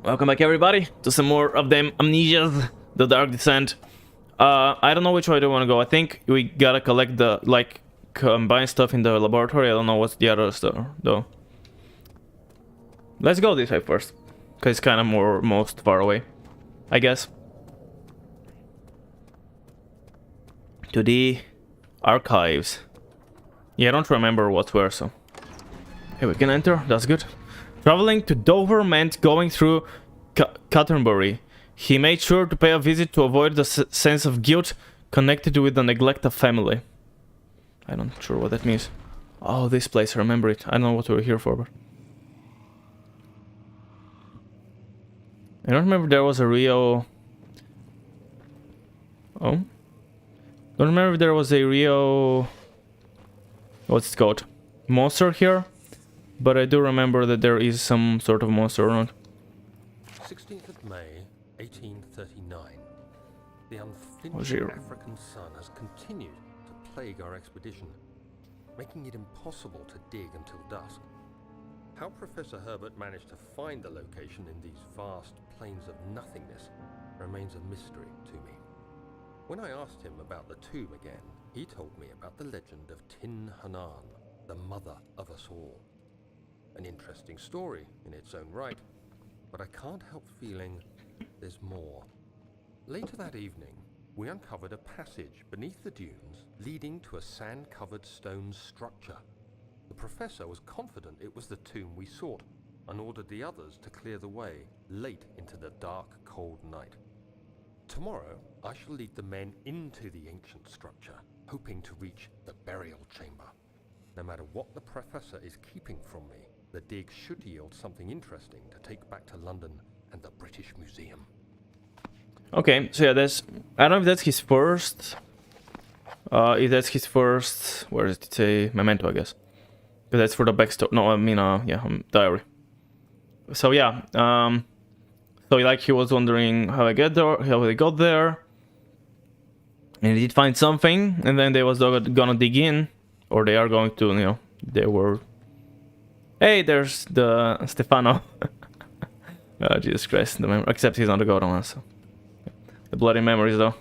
Welcome back, everybody, to some more of them Amnesias, the Dark Descent. I don't know which way I want to go. I think we gotta collect the, like, combine stuff in the laboratory. I don't know what's the other stuff, though. Let's go this way first, because it's kind of most far away, I guess. To the archives. Yeah, I don't remember what's where, so... Hey, we can enter, that's good. Traveling to Dover meant going through Canterbury. He made sure to pay a visit to avoid the sense of guilt connected with the neglect of family. I'm not sure what that means. Oh, this place, I remember it. I don't know what we were here for, but... I don't remember if there was a Rio... Oh? Don't remember if there was a Rio... What's it called? Monster here? But I do remember that there is some sort of monster around. 16th of May, 1839. The unflinching African sun has continued to plague our expedition, making it impossible to dig until dusk. How Professor Herbert managed to find the location in these vast plains of nothingness remains a mystery to me. When I asked him about the tomb again, he told me about the legend of Tin Hanan, the mother of us all. An interesting story in its own right, but I can't help feeling there's more. Later that evening, we uncovered a passage beneath the dunes leading to a sand-covered stone structure. The professor was confident it was the tomb we sought and ordered the others to clear the way late into the dark, cold night. Tomorrow, I shall lead the men into the ancient structure, hoping to reach the burial chamber. No matter what the professor is keeping from me, the dig should yield something interesting to take back to London and the British Museum. Okay, so yeah, that's... I don't know if that's his first... if that's his first... Where does it say? Memento, I guess. Because that's for the backstory. No, I mean, yeah, diary. So yeah, so like he was wondering how I get there, how they got there. And he did find something, and then they was gonna dig in. Or they are going to, you know, they were... Hey, there's the Stefano. Oh, Jesus Christ. Except he's not the golden one, so... The bloody memories, though.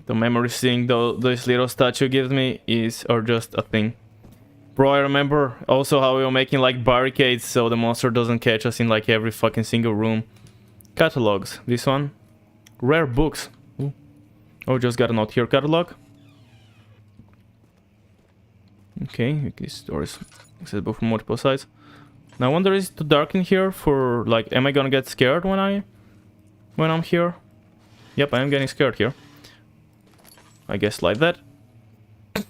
The memory seeing this little statue gives me are just a thing. Bro, I remember also how we were making, like, barricades so the monster doesn't catch us in, like, every fucking single room. Catalogs. This one. Rare books. Ooh. Oh, just got a note here. Catalog. Okay, these stories accessible from multiple sides. Now I wonder, is it too dark in here for, like, am I gonna get scared when I'm here? Yep, I am getting scared here. I guess like that. I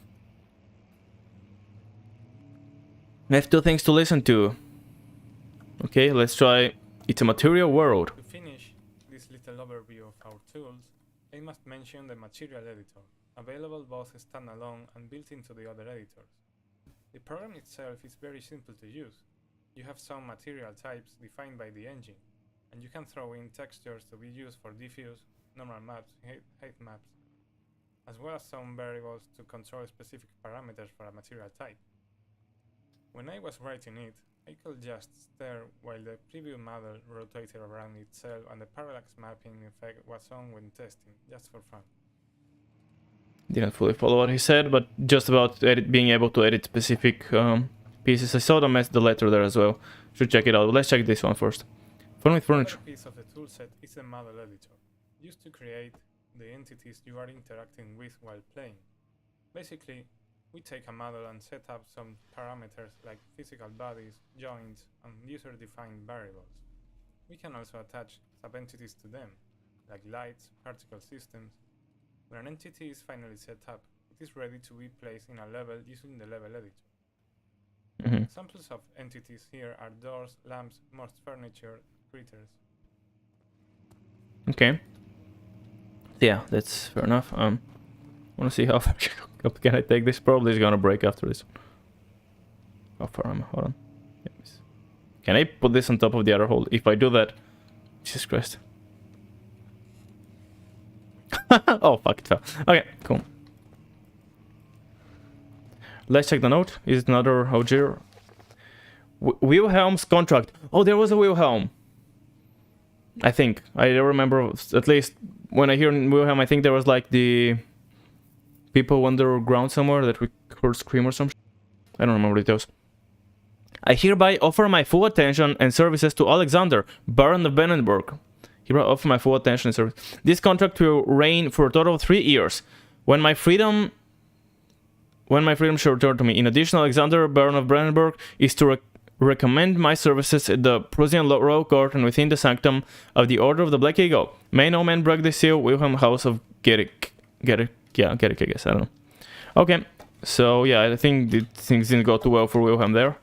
have two things to listen to. Okay, let's try It's a Material World. To finish this little overview of our tools, I must mention the Material Editor, available both standalone and built into the other editors. The program itself is very simple to use. You have some material types defined by the engine, and you can throw in textures to be used for diffuse, normal maps, height maps, as well as some variables to control specific parameters for a material type. When I was writing it, I could just stare while the preview model rotated around itself and the parallax mapping effect was on when testing, just for fun. Didn't fully follow what he said, but just about being able to edit specific pieces. I saw the letter there as well. Should check it out. Let's check this one first. Fun with furniture. Another piece of the toolset is the model editor, used to create the entities you are interacting with while playing. Basically, we take a model and set up some parameters like physical bodies, joints, and user-defined variables. We can also attach sub-entities to them, like lights, particle systems. When an entity is finally set up, it is ready to be placed in a level using the level editor. Examples of entities here are doors, lamps, most furniture, critters. Okay. Yeah, that's fair enough. Wanna see how far can I take this? Probably it's gonna break after this. How far am I? Hold on. Yes. Can I put this on top of the other hole? If I do that, Jesus Christ. Oh fuck, it fell. Okay, cool. Let's check the note. Is it another Ogier? Wilhelm's contract. Oh, there was a Wilhelm. I think. I remember, at least when I hear Wilhelm, I think there was like the people underground somewhere that we heard scream or something. I don't remember details. I hereby offer my full attention and services to Alexander, Baron of Brandenburg. Hereby offer my full attention and service. This contract will reign for a total of 3 years. When my freedom shall return to me. In addition, Alexander, Baron of Brandenburg, is to recommend my services at the Prussian Royal Court and within the sanctum of the Order of the Black Eagle. May no man break the seal. Wilhelm House of Gerich. Yeah, Gerich, I guess. I don't know. Okay, so yeah, I think things didn't go too well for Wilhelm there.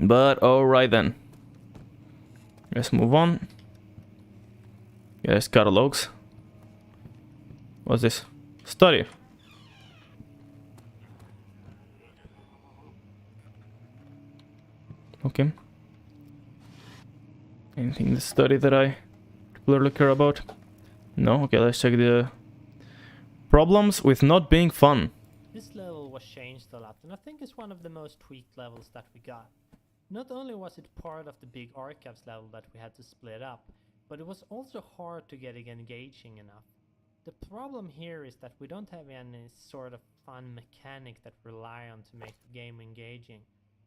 But alright then. Let's move on. Yes, catalogs. What's this? Study. Okay. Anything in the study that I particularly care about? No? Okay, let's check the problems with not being fun. This level was changed a lot, and I think it's one of the most tweaked levels that we got. Not only was it part of the big archives level that we had to split up, but it was also hard to get it engaging enough. The problem here is that we don't have any sort of fun mechanic that we rely on to make the game engaging.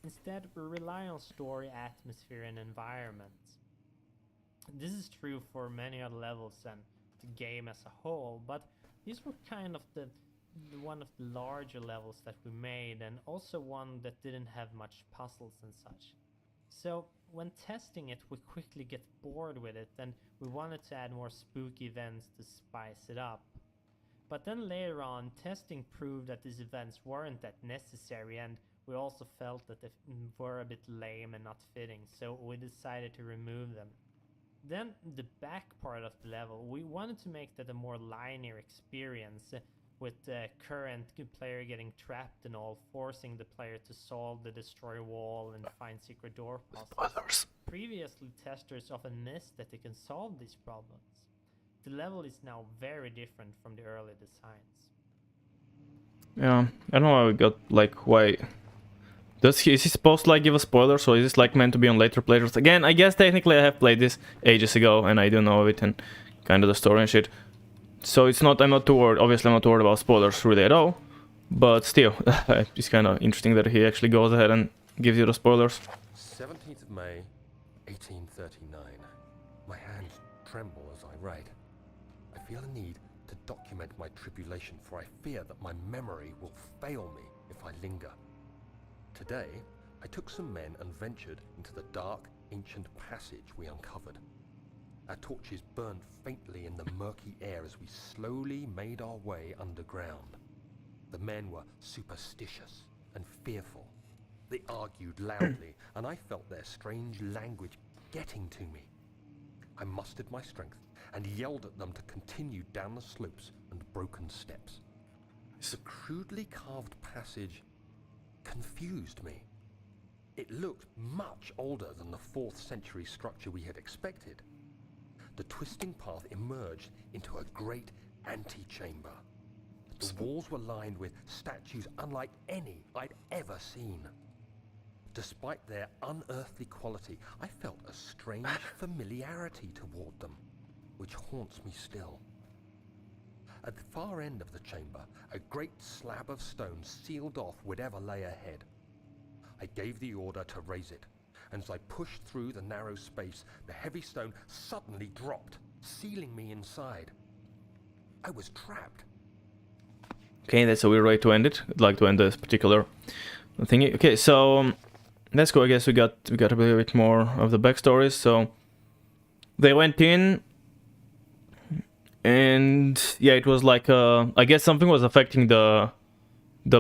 Instead, we rely on story, atmosphere, and environments. This is true for many other levels and the game as a whole, but these were kind of one of the larger levels that we made, and also one that didn't have much puzzles and such. So when testing it, we quickly get bored with it, and we wanted to add more spooky events to spice it up. But then later on, testing proved that these events weren't that necessary, and we also felt that they were a bit lame and not fitting, so we decided to remove them. Then the back part of the level, we wanted to make that a more linear experience, with the current player getting trapped and all, forcing the player to solve the destroy wall and find secret door puzzles. Previously, testers often missed that they can solve these problems. The level is now very different from the early designs. Yeah, I don't know why we got, like, why... is he supposed to, like, give us spoilers, or is this, like, meant to be on later playthroughs? Again, I guess technically I have played this ages ago, and I do know it, and kind of the story and shit. So it's not, I'm not too worried, obviously I'm not worried about spoilers really at all, but still, it's kind of interesting that he actually goes ahead and gives you the spoilers. 17th of May, 1839. My hands tremble as I write. I feel a need to document my tribulation, for I fear that my memory will fail me if I linger. Today, I took some men and ventured into the dark, ancient passage we uncovered. Our torches burned faintly in the murky air as we slowly made our way underground. The men were superstitious and fearful. They argued loudly, and I felt their strange language getting to me. I mustered my strength and yelled at them to continue down the slopes and broken steps. The crudely carved passage confused me. It looked much older than the 4th century structure we had expected. The twisting path emerged into a great antechamber. The walls were lined with statues unlike any I'd ever seen. Despite their unearthly quality, I felt a strange familiarity toward them, which haunts me still. At the far end of the chamber, a great slab of stone sealed off whatever lay ahead. I gave the order to raise it, and as I pushed through the narrow space, the heavy stone suddenly dropped, sealing me inside. I was trapped. Okay, that's a weird way to end it. I'd like to end this particular thingy. Okay, so let's go. I guess we got a bit more of the backstories. So they went in, and yeah, it was like I guess something was affecting the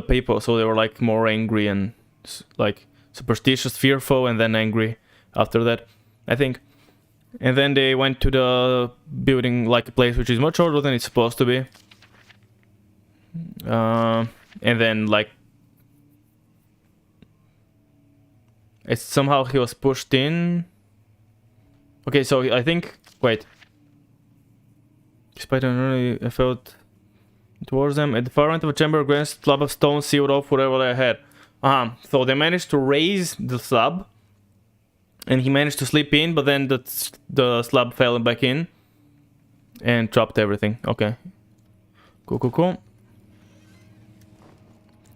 people, so they were like more angry and like superstitious, fearful, and then angry after that, I think. And then they went to the building, like a place which is much older than it's supposed to be. And then like it's somehow he was pushed in. Okay, so I think, wait. Despite an early effort towards them, at the far end of the chamber, a grand slab of stone sealed off whatever they had. So they managed to raise the slab, and he managed to slip in, but then the slab fell back in and dropped everything. Okay. Cool.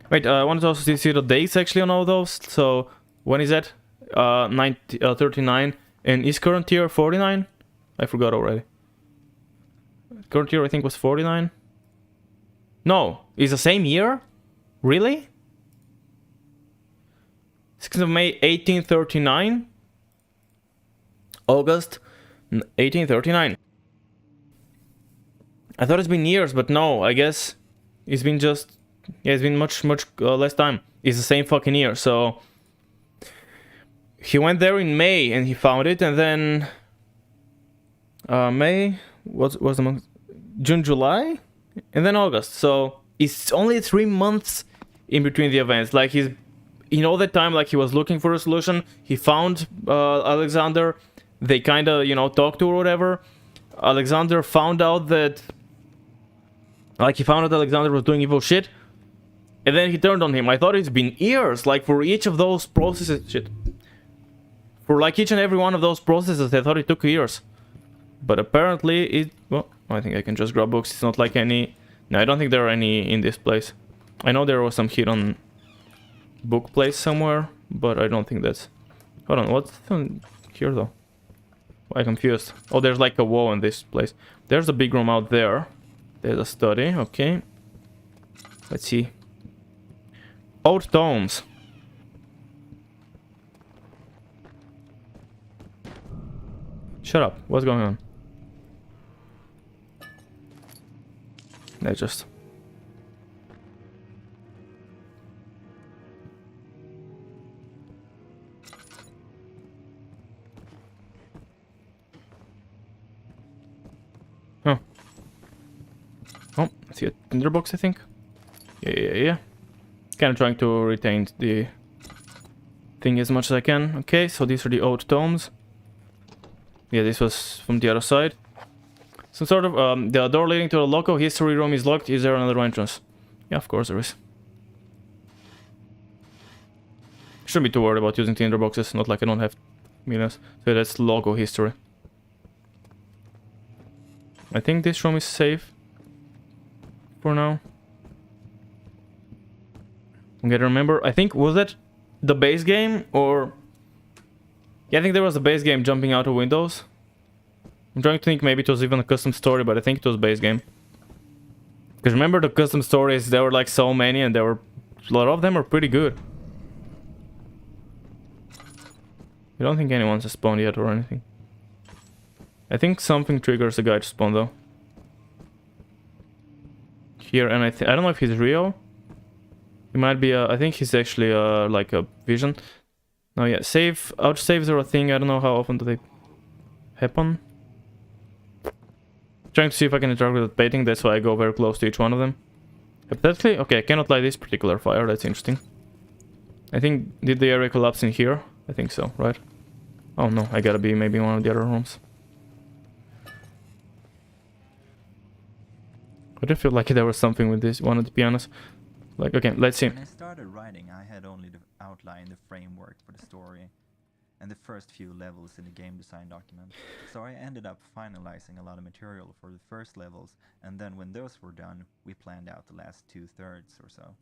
Wait, I wanted to also see the dates actually on all those. So when is that? 39, and is current year 49? I forgot already. Current year I think was 49. No, it's the same year? Really? 6th of May 1839? August 1839. I thought it's been years, but no, I guess it's been just... Yeah, it's been much less time. It's the same fucking year, so... He went there in May and he found it, and then... May? What's the month? June, July? And then August, so... It's only 3 months in between the events. Like, he's... In all that time, like, he was looking for a solution. He found Alexander. They kinda, you know, talked to or whatever. Alexander found out that... Like, he found out Alexander was doing evil shit. And then he turned on him. I thought it's been years. Like, for each of those processes... Shit. For, like, each and every one of those processes, I thought it took years. But apparently it... Well, I think I can just grab books. It's not like any... No, I don't think there are any in this place. I know there was some hidden book place somewhere, but I don't think that's... Hold on, what's here, though? I'm confused. Oh, there's like a wall in this place. There's a big room out there. There's a study, okay. Let's see. Old tomes. Shut up. What's going on? That's just... Oh. Oh, I see a tinderbox, I think. Yeah. Kind of trying to retain the thing as much as I can. Okay, so these are the old tomes. Yeah, this was from the other side. Some sort of, the door leading to the local history room is locked. Is there another entrance? Yeah, of course there is. Shouldn't be too worried about using tinderboxes. Not like I don't have millions. So that's local history. I think this room is safe for now. I'm gonna remember. I think, was that the base game or... Yeah, I think there was a base game jumping out of windows. I'm trying to think maybe it was even a custom story, but I think it was base game. Because remember the custom stories, there were like so many and there were... A lot of them are pretty good. I don't think anyone's spawned yet or anything. I think something triggers the guy to spawn though. Here, and I don't know if he's real. He might be I think he's actually like a vision. No, yeah, save, out-saves are a thing. I don't know how often do they happen. Trying to see if I can interact with the baiting, that's why I go very close to each one of them. Hypothetically, okay, I cannot light this particular fire, that's interesting. I think, did the area collapse in here? I think so, right? Oh no, I gotta be maybe in one of the other rooms. I do feel like there was something with this one of the pianos. Like, okay, let's see. When I started writing, I had only the outline, the framework for the story, and the first few levels in the game design document. So I ended up finalizing a lot of material for the first levels, and then when those were done, we planned out the last 2/3 or so.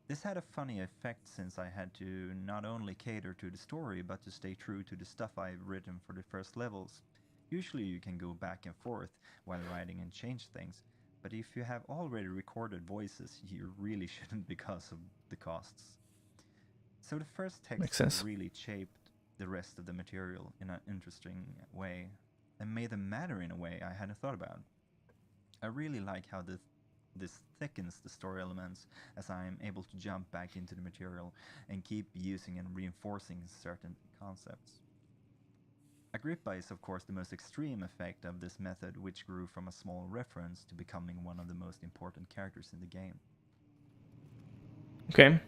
This had a funny effect since I had to not only cater to the story, but to stay true to the stuff I've written for the first levels. Usually you can go back and forth while writing and change things, but if you have already recorded voices, you really shouldn't because of the costs. So the first text really shaped the rest of the material in an interesting way, and made them matter in a way I hadn't thought about. I really like how this thickens the story elements, as I am able to jump back into the material and keep using and reinforcing certain concepts. Agrippa is of course the most extreme effect of this method, which grew from a small reference to becoming one of the most important characters in the game. Okay.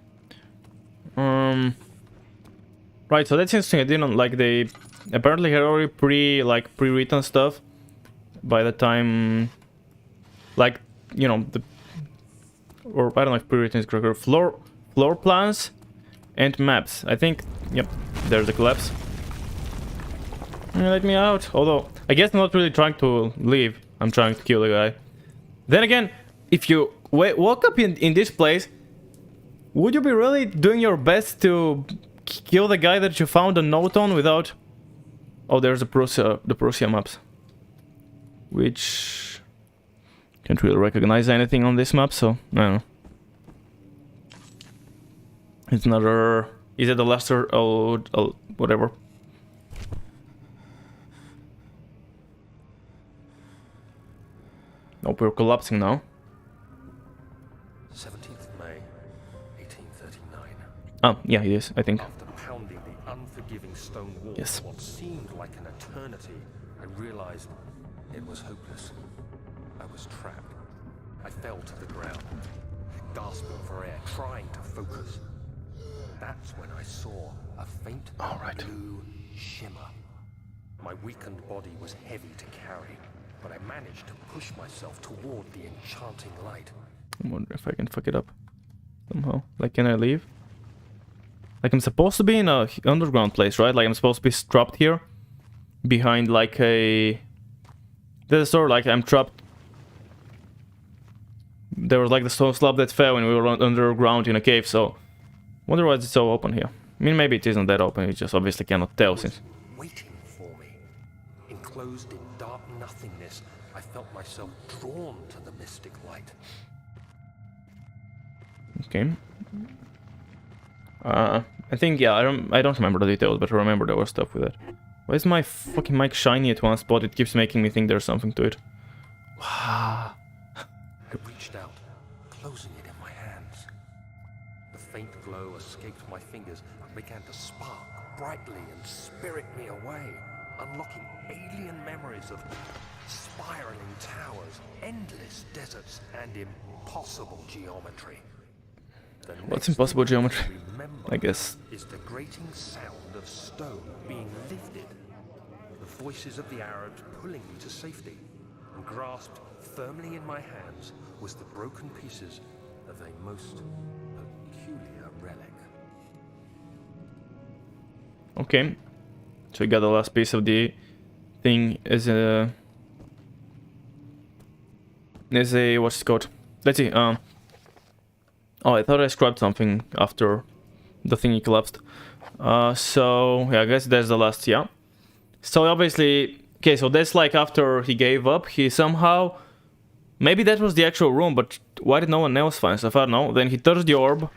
Right, so that's interesting. I didn't like they apparently had already pre-written stuff by the time, like, you know, the, or I don't know if pre-written is correct, or floor floor plans and maps. I think, yep, there's the collapse. Let me out. Although, I guess I'm not really trying to leave. I'm trying to kill the guy. Then again, if you walk up in this place, would you be really doing your best to kill the guy that you found a note on without... Oh, there's the Prussia maps. Which... Can't really recognize anything on this map, so... I don't know. It's another... Is it the Lester? Oh, whatever. Nope, we're collapsing now. 17th May, 1839. Oh, yeah, it is, I think. After pounding the unforgiving stone wall Yes. for what seemed like an eternity, I realized it was hopeless. I was trapped. I fell to the ground, gasping for air, trying to focus. That's when I saw a faint blue shimmer. My weakened body was heavy to carry, but I managed to push myself toward the enchanting light. I wonder if I can fuck it up somehow. Like, can I leave? Like, I'm supposed to be in a underground place, right? Like, I'm supposed to be trapped here behind like a... There's sort of like I'm trapped. There was like the stone slab that fell when we were underground in a cave, so... Wonder why it's so open here. I mean, maybe it isn't that open, you just obviously cannot tell since... Waiting for me. Enclosed in dark nothingness, I felt myself drawn to the mystic light. Okay. I think, yeah, I don't remember the details, but I remember there was stuff with it. Why is my fucking mic shiny at one spot? It keeps making me think there's something to it. Wow. I reached out, closing it in my hands. The faint glow escaped my fingers and began to spark brightly and spirit me away, unlocking alien memories of spiraling towers, endless deserts, and impossible geometry. The What's next impossible thing geometry? remember I guess. is the grating sound of stone being lifted, the voices of the Arabs pulling me to safety, and grasped firmly in my hands was the broken pieces of a most peculiar relic. Okay. So we got the last piece of the thing as a... what's it called? Let's see, Oh, I thought I scrapped something after the thingy collapsed. So, yeah, I guess that's the last, yeah. So, obviously... Okay, so that's like after he gave up, he somehow... Maybe that was the actual room, but why did no one else find stuff? I don't know. Then he touched the orb.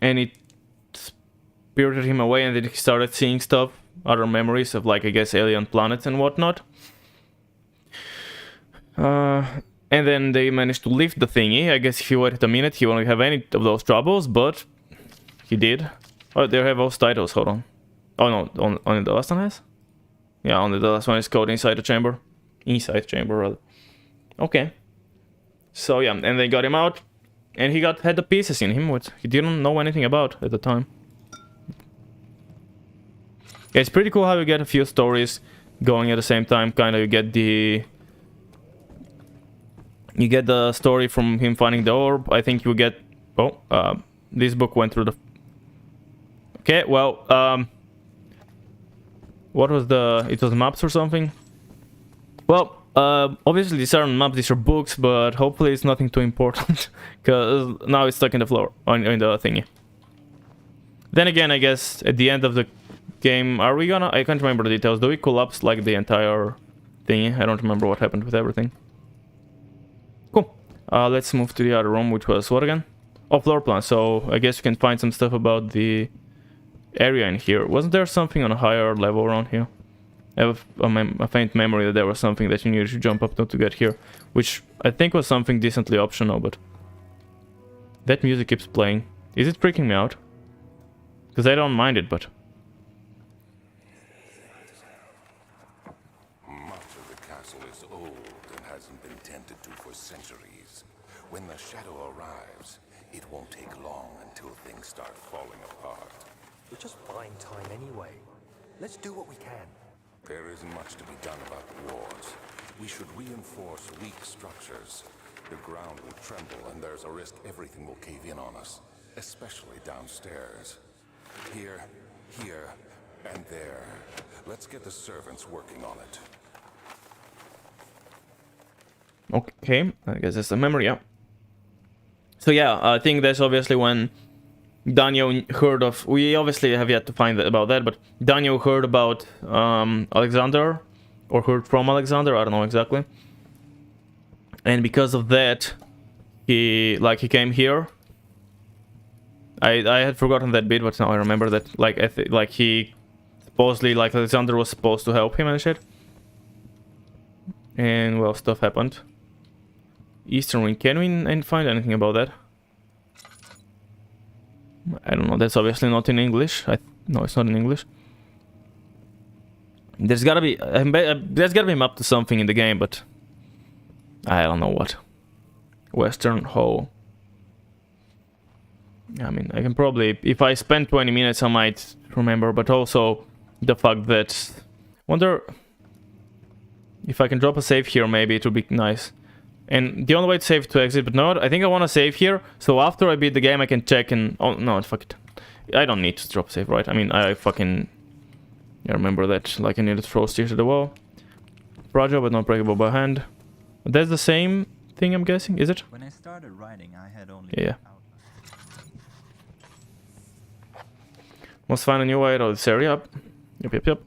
And it spirited him away, and then he started seeing stuff. Other memories of, like, I guess, alien planets and whatnot. And then they managed to lift the thingy. I guess if he waited a minute, he wouldn't have any of those troubles, but he did. Oh, they have those titles, hold on. Oh no, only the last one has? Yeah, only the last one is called Inside the Chamber. Inside Chamber, rather. Okay. So yeah, and they got him out, and he had the pieces in him, which he didn't know anything about at the time. Yeah, it's pretty cool how you get a few stories going at the same time. Kind of, you get the... You get the story from him finding the orb. I think you get... Oh, this book went through the... Okay, well, what was the... It was maps or something? Well, obviously these aren't maps, these are books, but hopefully it's nothing too important. Because now it's stuck in the floor, in the thingy. Then again, I guess, at the end of the game, are we gonna... I can't remember the details. Do we collapse, like, the entire thingy? I don't remember what happened with everything. Cool. Let's move to the other room, which was what again? Oh, floor plan. So I guess you can find some stuff about the area in here. Wasn't there something on a higher level around here? I have a faint memory that there was something that you needed to jump up to get here, which I think was something decently optional, but that music keeps playing. Is it freaking me out? Because I don't mind it, but... Much of the castle is old and hasn't been tended to for centuries. When the shadow arrives, it won't take long until things start falling apart. We're just buying time anyway. Let's do what we can. There isn't much to be done about the walls. We should reinforce weak structures. The ground will tremble, and there's a risk everything will cave in on us, especially downstairs. Here, and there. Let's get the servants working on it. Okay, I guess it's a memory, yeah. So yeah, I think that's obviously when Daniel heard of... We obviously have yet to find about that, but Daniel heard about Alexander, or heard from Alexander, I don't know exactly. And because of that, he came here. I had forgotten that bit, but now I remember that, like he supposedly, like, Alexander was supposed to help him and shit. And, well, stuff happened. Eastern Wing, can we find anything about that? I don't know, that's obviously not in English. No, it's not in English. There's gotta be a map to something in the game, but I don't know what. Western Hall. I mean, I can probably, if I spend 20 minutes, I might remember, but also the fact that... Wonder if I can drop a save here, maybe it would be nice. And the only way to save is to exit, but no, I think I want to save here, so after I beat the game I can check and... Oh, no, fuck it. I don't need to drop save, right? I mean, I fucking... I remember that, like, I need to throw stairs to the wall. Fragile but not breakable by hand. That's the same thing, I'm guessing, is it? When I started writing, I had only... Yeah. Must find a new way out of this area. Yep.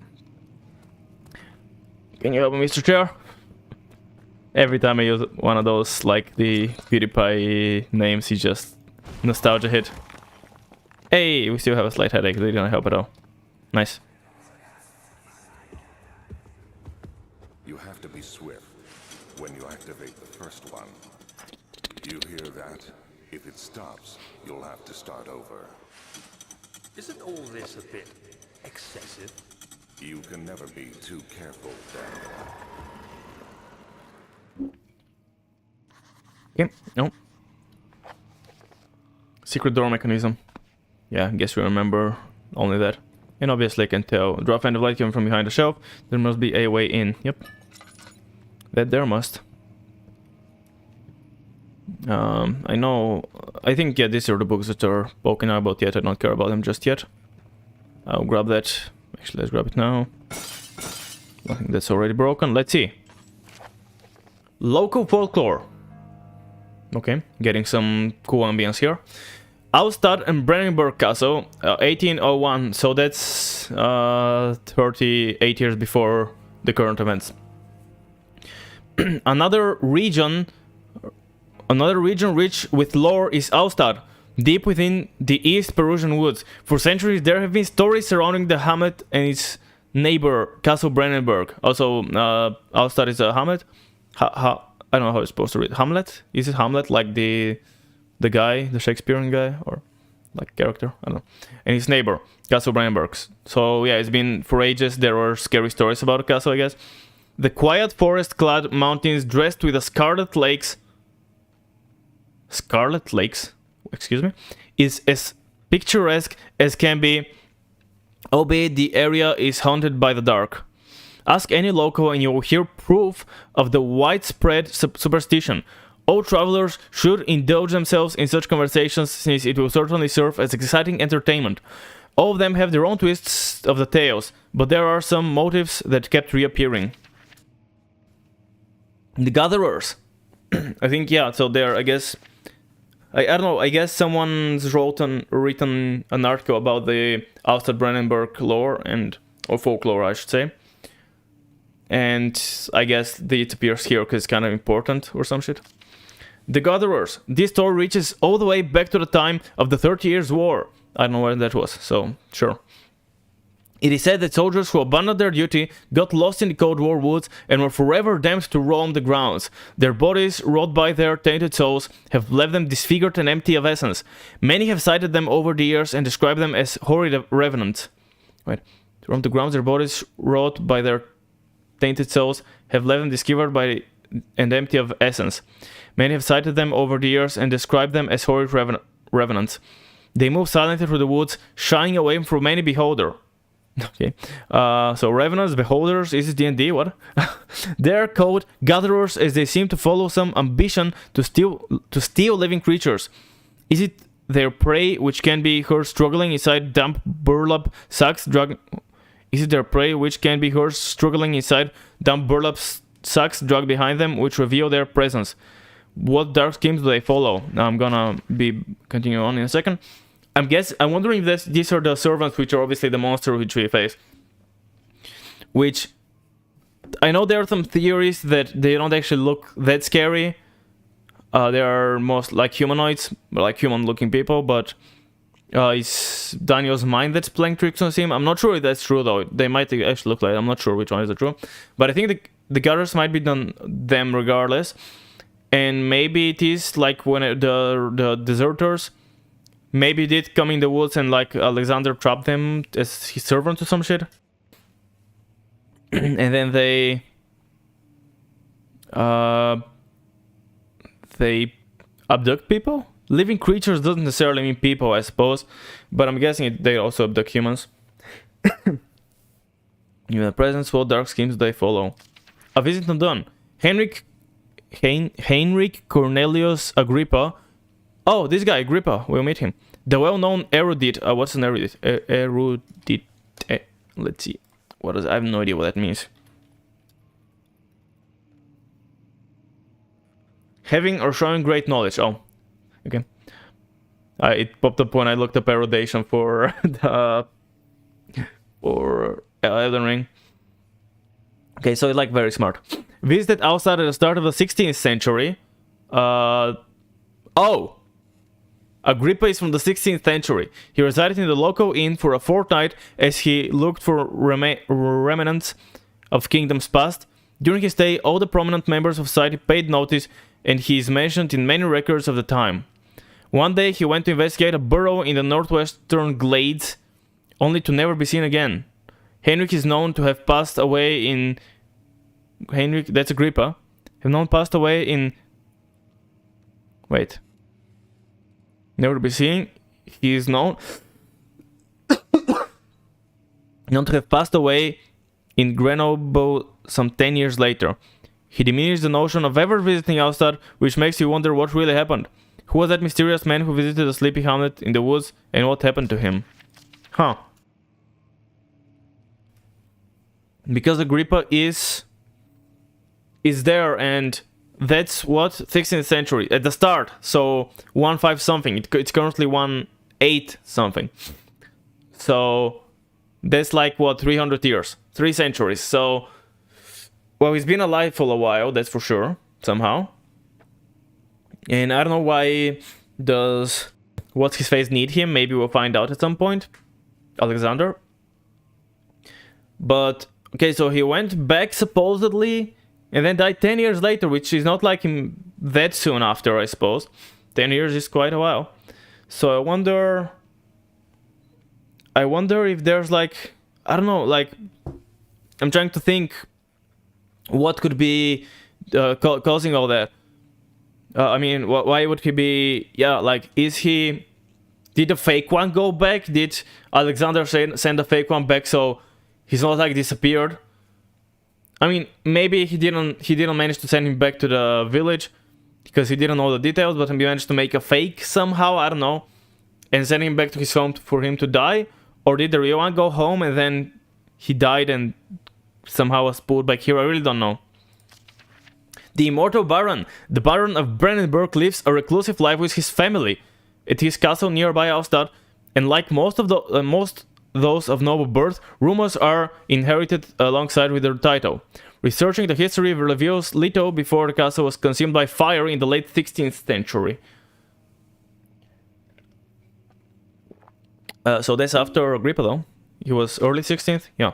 Can you help me, Mr. Chair? Every time I use one of those, like the PewDiePie names, he just... Nostalgia hit. Hey, we still have a slight headache. They didn't help at all. Nice. You have to be swift when you activate the first one. You hear that? If it stops, you'll have to start over. Isn't all this a bit excessive? You can never be too careful, Daniel. Okay, no. Secret door mechanism. Yeah, I guess we remember only that. And obviously I can tell. Drop end of light coming from behind the shelf. There must be a way in. Yep. That there must. I know... I think, yeah, these are the books that are spoken about yet. I don't care about them just yet. I'll grab that. Actually, let's grab it now. I think that's already broken. Let's see. Local folklore. Okay, getting some cool ambience here. Austadt and Brennenburg Castle, 1801, so that's 38 years before the current events. Another region rich with lore is Austadt, deep within the East Perusian woods. For centuries there have been stories surrounding the hamlet and its neighbor, Castle Brennenburg. Also, Austadt is a hamlet. I don't know how it's supposed to read. Hamlet? Is it Hamlet, like the guy, the Shakespearean guy, or like character? I don't know. And his neighbor, Castle Brennenburg. So yeah, it's been for ages. There were scary stories about the castle, I guess. The quiet forest-clad mountains dressed with a scarlet lakes, excuse me, is as picturesque as can be, albeit the area is haunted by the dark. Ask any local and you will hear proof of the widespread superstition. All travelers should indulge themselves in such conversations since it will certainly serve as exciting entertainment. All of them have their own twists of the tales, but there are some motifs that kept reappearing. The Gatherers. I think, yeah, so there, I guess... I don't know, I guess someone's written an article about the Austadt Brennenburg lore, or folklore, I should say. And I guess it appears here because it's kind of important or some shit. The Gatherers. This story reaches all the way back to the time of the 30 Years' War. I don't know when that was, so sure. It is said that soldiers who abandoned their duty got lost in the Cold War woods and were forever damned to roam the grounds. Their bodies, wrought by their tainted souls, have left them disfigured and empty of essence. Many have cited them over the years and described them as horrid revenants. Wait. To roam the grounds, their bodies, wrought by their tainted souls, have left them disfigured and empty of essence. Many have cited them over the years and described them as horrid revenants. They move silently through the woods, shying away from any beholder. Okay. So Revenants, Beholders, is it D&D? What? They're called Gatherers as they seem to follow some ambition to steal living creatures. Is it their prey which can be heard struggling inside damp burlap sacks Is it their prey which can be heard struggling inside damp burlap sacks dragged behind them, which reveal their presence? What dark schemes do they follow? Now I'm gonna be continuing on in a second. I'm wondering if these are the servants, which are obviously the monster which we face. Which, I know there are some theories that they don't actually look that scary. They are most like humanoids, like human-looking people, but it's Daniel's mind that's playing tricks on him. I'm not sure if that's true, though. They might actually look like it. I'm not sure which one is true. But I think the gatherers might be them regardless. And maybe it is like when the deserters maybe did come in the woods and like Alexander trapped them as his servants or some shit. And then they abduct people? Living creatures doesn't necessarily mean people, I suppose. But I'm guessing they also abduct humans. In the presence, what dark schemes do they follow? A visit not done. Heinrich Cornelius Agrippa. Oh, this guy, Agrippa. We'll meet him. The well-known erudite. What's an erudite? Erudite. Let's see. What is? I have no idea what that means. Having or showing great knowledge. Oh, okay. It popped up when I looked up erudition for Elden Ring. Okay, so it's like very smart. Visited outside at the start of the 16th century. Agrippa is from the 16th century. He resided in the local inn for a fortnight as he looked for remnants of kingdoms past. During his stay, all the prominent members of society paid notice, and he is mentioned in many records of the time. One day, he went to investigate a burrow in the northwestern glades, only to never be seen again. Heinrich is known to have passed away in... Heinrich, that's Agrippa. Have known passed away in... Wait. Never to be seen. He is known to have passed away in Grenoble some 10 years later. He diminished the notion of ever visiting Alstad, which makes you wonder what really happened. Who was that mysterious man who visited a sleepy hamlet in the woods, and what happened to him? Huh. Because Agrippa is there, and that's what 16th century at the start. So 15 something. It's currently 18 something. So that's like what, 300 years, 3 centuries. So well, he's been alive for a while, that's for sure, somehow. And I don't know why does what's his face need him. Maybe we'll find out at some point. Alexander. But okay, so he went back supposedly. And then died 10 years later, which is not like him that soon after, I suppose. 10 years is quite a while. So I wonder if there's like, I don't know, like, I'm trying to think what could be causing all that. I mean, why would he be, like, did the fake one go back? Did Alexander send the fake one back so he's not like disappeared? I mean, maybe he didn't manage to send him back to the village because he didn't know the details, but he managed to make a fake somehow, I don't know, and send him back to his home for him to die. Or did the real one go home and then he died and somehow was pulled back here? I really don't know. The immortal Baron. The Baron of Brandenburg lives a reclusive life with his family at his castle nearby Alstad, and like most those of noble birth, rumors are inherited alongside with their title. Researching the history reveals little before the castle was consumed by fire in the late 16th century. So that's after Agrippa, though. He was early 16th? Yeah.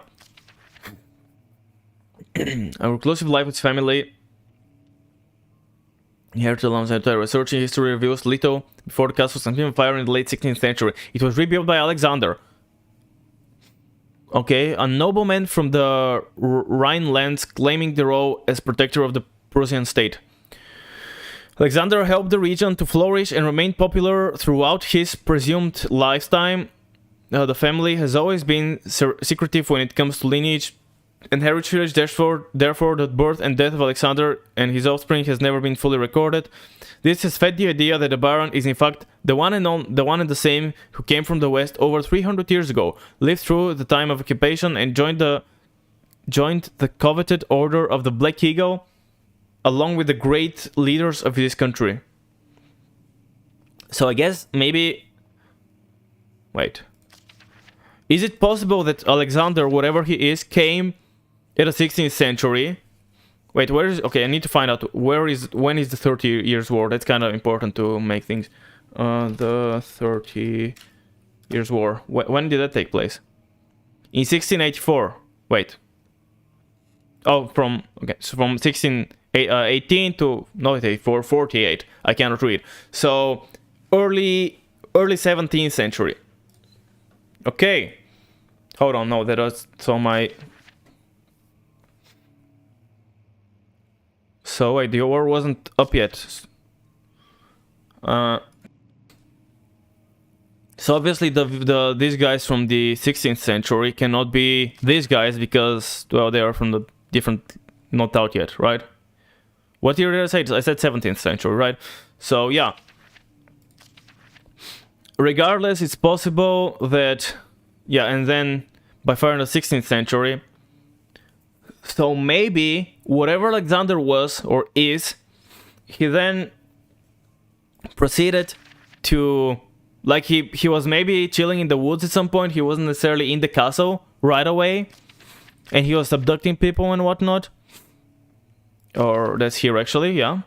A reclusive life with his family. Inherited alongside the researching history reveals little before the castle was consumed by fire in the late 16th century. It was rebuilt by Alexander. Okay, a nobleman from the Rhinelands claiming the role as protector of the Prussian state. Alexander helped the region to flourish and remain popular throughout his presumed lifetime. the family has always been secretive when it comes to lineage and heritage. Therefore, the birth and death of Alexander and his offspring has never been fully recorded. This has fed the idea that the Baron is in fact the one and the same who came from the west over 300 years ago, lived through the time of occupation, and joined the coveted Order of the Black Eagle, along with the great leaders of this country. So I guess maybe... Wait. Is it possible that Alexander, whatever he is, came in the 16th century? Wait, where is... Okay, I need to find out when is the 30 Years' War. That's kind of important to make things. The 30 Years' War. When did that take place? In 1684. Wait. Oh, from 1618 to... No, 48. I cannot read. So, early 17th century. Okay. Hold on, no, that was... So my... So wait, the war wasn't up yet. So obviously these guys from the 16th century cannot be these guys because, well, they are from the different... Not out yet, right? What year did I say? I said 17th century, right? So yeah. Regardless, it's possible that... Yeah, and then by far in the 16th century... So maybe whatever Alexander was or is, he then proceeded to, like he was maybe chilling in the woods at some point. He wasn't necessarily in the castle right away, and he was abducting people and whatnot. Or that's here actually, yeah.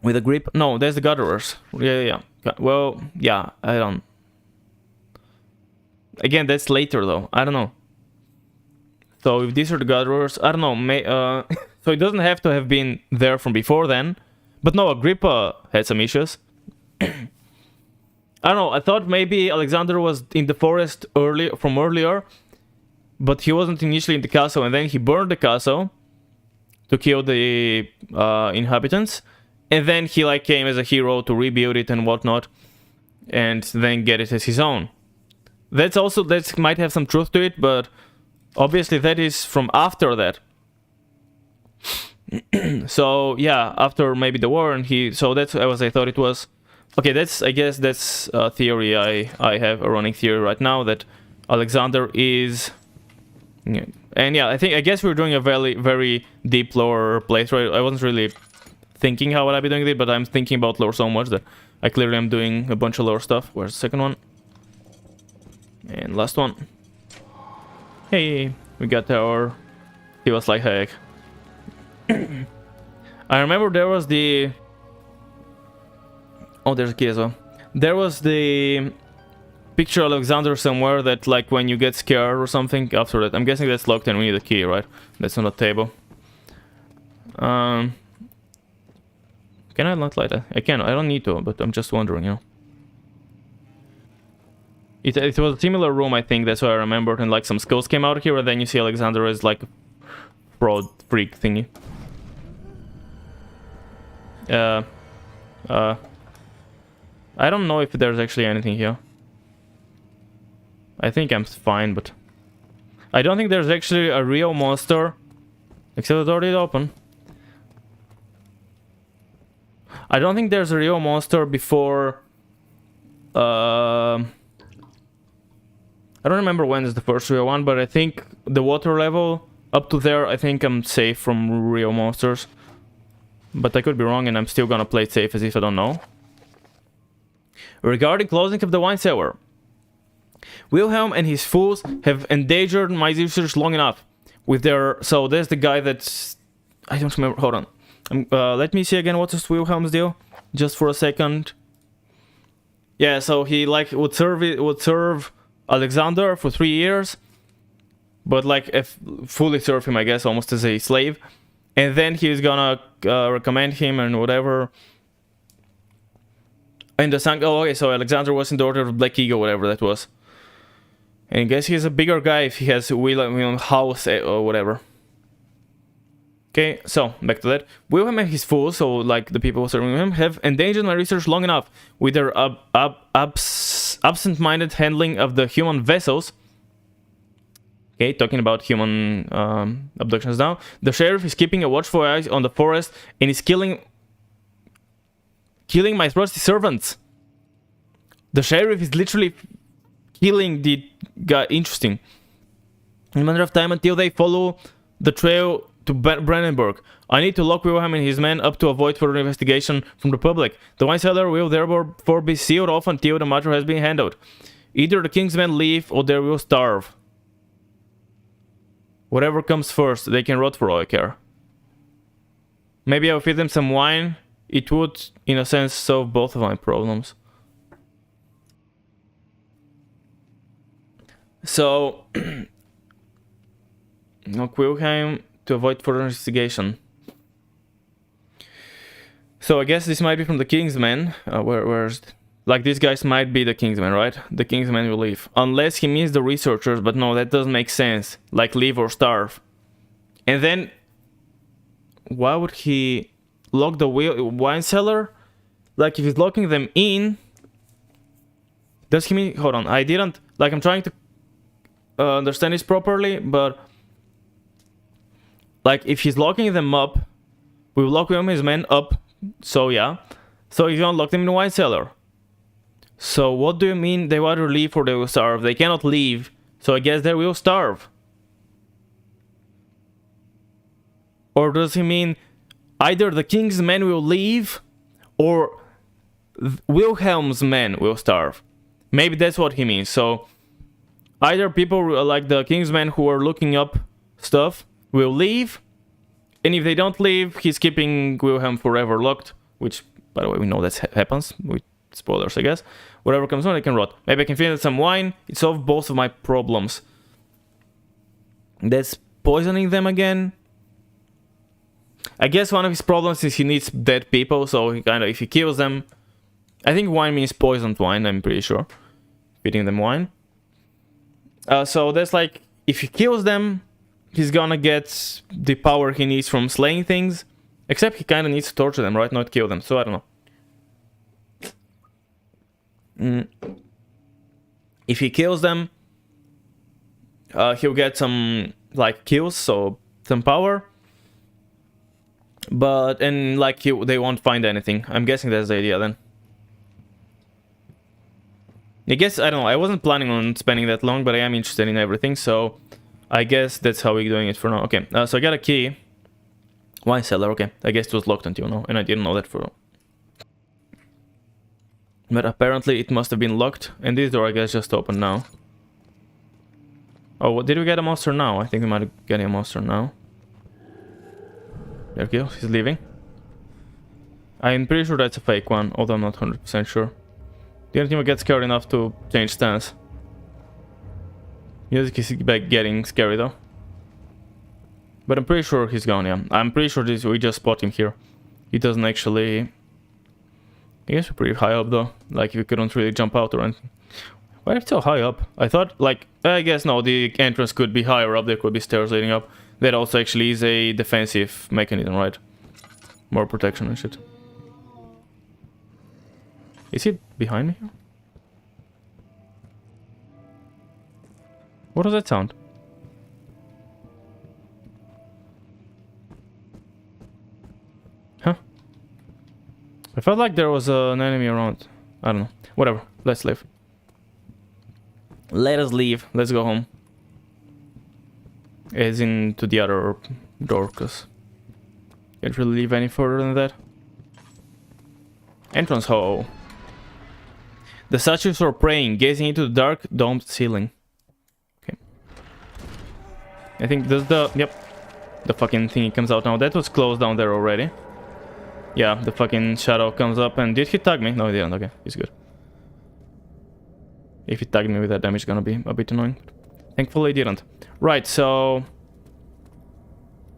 With a grip. No, there's the gatherers. Yeah. Well, yeah, I don't. Again, that's later though. I don't know. So if these are the gatherers, I don't know. So it doesn't have to have been there from before then. But no, Agrippa had some issues. I don't know. I thought maybe Alexander was in the forest earlier, but he wasn't initially in the castle, and then he burned the castle to kill the inhabitants, and then he like came as a hero to rebuild it and whatnot, and then get it as his own. That might have some truth to it, but obviously that is from after that. So yeah, after maybe the war, and so that's as I thought it was. Okay, I guess that's a theory I have, a running theory right now, that Alexander is... And yeah, I guess we're doing a very, very deep lore playthrough. I wasn't really thinking how would I be doing it, but I'm thinking about lore so much that I clearly am doing a bunch of lore stuff. Where's the second one? And last one. Hey, we got our... He was like, heck. I remember there was the... Oh, there's a key as well. There was the picture of Alexander somewhere that, like, when you get scared or something after that. I'm guessing that's locked and we need a key, right? That's on the table. Can I not light it? I can. I don't need to, but I'm just wondering, you know. It was a similar room, I think. That's what I remembered. And, like, some skulls came out here, and then you see Alexander as, like, a fraud freak thingy. I don't know if there's actually anything here. I think I'm fine, but... I don't think there's actually a real monster. Except the door did open. I don't think there's a real monster before... I don't remember when is the first real one, but I think the water level up to there, I think I'm safe from real monsters. But I could be wrong, and I'm still gonna play it safe as if I don't know. Regarding closing of the wine cellar, Wilhelm and his fools have endangered my users long enough with their... So there's the guy that's... I don't remember. Hold on. Let me see again what is Wilhelm's deal. Just for a second. Yeah, so he like would serve Alexander for 3 years, but like fully serve him, I guess, almost as a slave. And then he's gonna recommend him and whatever. And the sang... Oh, okay, so Alexander was in the Order of Black Eagle, whatever that was. And I guess he's a bigger guy if he has Wilhelm house or whatever. Okay, so back to that. Wilhelm and his fools, so like the people serving him, have endangered my research long enough with their absent-minded handling of the human vessels. Okay, talking about human abductions now. The sheriff is keeping a watchful eye on the forest and is killing my trusty servants. The sheriff is literally killing the guy. Interesting. In a matter of time until they follow the trail to Brandenburg. I need to lock Wilhelm and his men up to avoid further investigation from the public. The wine cellar will therefore be sealed off until the matter has been handled. Either the king's men leave or they will starve. Whatever comes first, they can rot for all I care. Maybe I'll feed them some wine. It would, in a sense, solve both of my problems. So, knock Wilhelm to avoid further investigation. So I guess this might be from the king's men. Where's... Like, these guys might be the Kingsmen, right? The Kingsmen will leave. Unless he means the researchers, but no, that doesn't make sense. Like, leave or starve. And then... Why would he lock the wine cellar? Like, if he's locking them in... Does he mean... Hold on, I didn't... Like, I'm trying to understand this properly, but... Like, if he's locking them up... We will lock him his men up. So, yeah. So, he's gonna lock them in the wine cellar. So what do you mean they either leave or they will starve? They cannot leave, so I guess they will starve. Or does he mean either the king's men will leave or Wilhelm's men will starve? Maybe that's what he means. So either people like the king's men who are looking up stuff will leave, and if they don't leave, he's keeping Wilhelm forever locked, which, by the way, we know that happens. Spoilers, I guess. Whatever comes on, I can rot. Maybe I can feed it some wine. It solves both of my problems. That's poisoning them again. I guess one of his problems is he needs dead people, so he kind of, if he kills them... I think wine means poisoned wine, I'm pretty sure. Feeding them wine. So that's like, if he kills them, he's gonna get the power he needs from slaying things. Except he kind of needs to torture them, right? Not kill them, so I don't know. If he kills them, he'll get some like kills, so some power. But and like they won't find anything. I'm guessing that's the idea then. I guess I don't know. I wasn't planning on spending that long, but I am interested in everything, so I guess that's how we're doing it for now. Okay, so I got a key. Wine cellar. Okay, I guess it was locked until now, and I didn't know that for. But apparently it must have been locked. And this door, I guess, just opened now. Oh, did we get a monster now? I think we might have getting a monster now. There we go, he's leaving. I'm pretty sure that's a fake one, although I'm not 100% sure. Didn't even get scared enough to change stance. Music is back getting scary though. But I'm pretty sure he's gone, yeah. I'm pretty sure we just spot him here. He doesn't actually... I guess we're pretty high up though, like you couldn't really jump out or anything. Why are you so high up? I thought, like, I guess no, the entrance could be higher up, there could be stairs leading up. That also actually is a defensive mechanism, right? More protection and shit. Is he behind me here? What does that sound? Huh? I felt like there was an enemy around. I don't know. Whatever. Let's leave. Let us leave. Let's go home. As in to the other door, because can't really leave any further than that. Entrance hall. The statues were praying, gazing into the dark domed ceiling. Okay. I think this the the fucking thingy comes out now. That was closed down there already. Yeah, the fucking shadow comes up and did he tag me? No, he didn't. Okay, he's good. If he tagged me with that damage, it's gonna be a bit annoying. Thankfully, he didn't. Right, so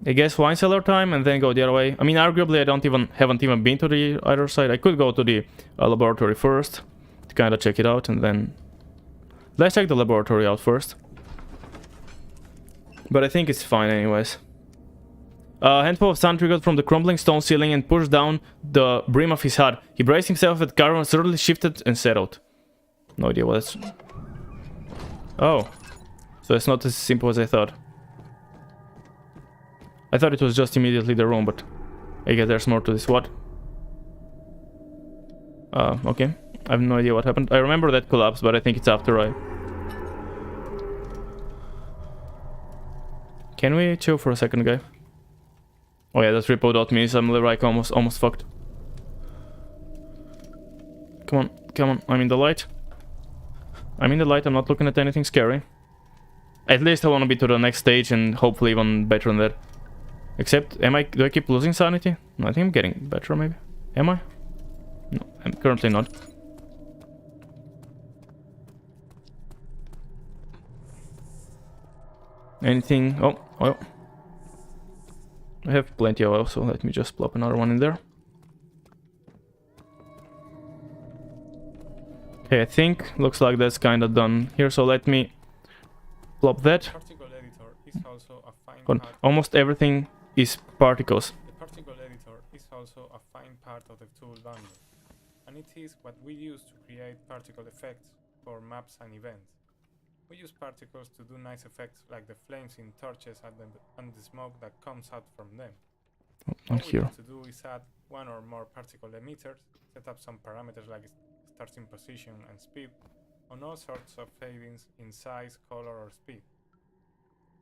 I guess wine cellar time and then go the other way. I mean, arguably, I haven't even been to the other side. I could go to the laboratory first to kind of check it out, and then let's check the laboratory out first. But I think it's fine, anyways. A handful of sun trickled from the crumbling stone ceiling and pushed down the brim of his hat. He braced himself at the car and suddenly shifted and settled. No idea what it's... Oh. So it's not as simple as I thought. I thought it was just immediately the room, but I guess there's more to this. What? Okay. I have no idea what happened. I remember that collapse, but I think it's after I... Can we chill for a second, guy? Oh yeah, that's repo.me, so I'm like almost fucked. Come on, come on, I'm in the light. I'm in the light, I'm not looking at anything scary. At least I want to be to the next stage and hopefully even better than that. Except, do I keep losing sanity? No, I think I'm getting better maybe. Am I? No, I'm currently not. Anything? Oh, oil. I have plenty of oil, so let me just plop another one in there. Okay, I think looks like that's kind of done here, so let me plop that. Particle editor is also a fine But part. almost everything is particles. The particle editor is also a fine part of the tool bundle, and it is what we use to create particle effects for maps and events. We use particles to do nice effects like the flames in torches and the smoke that comes out from them. Not All we here. need to do is add one or more particle emitters, set up some parameters like starting position and speed, on all sorts of fadings in size, color or speed.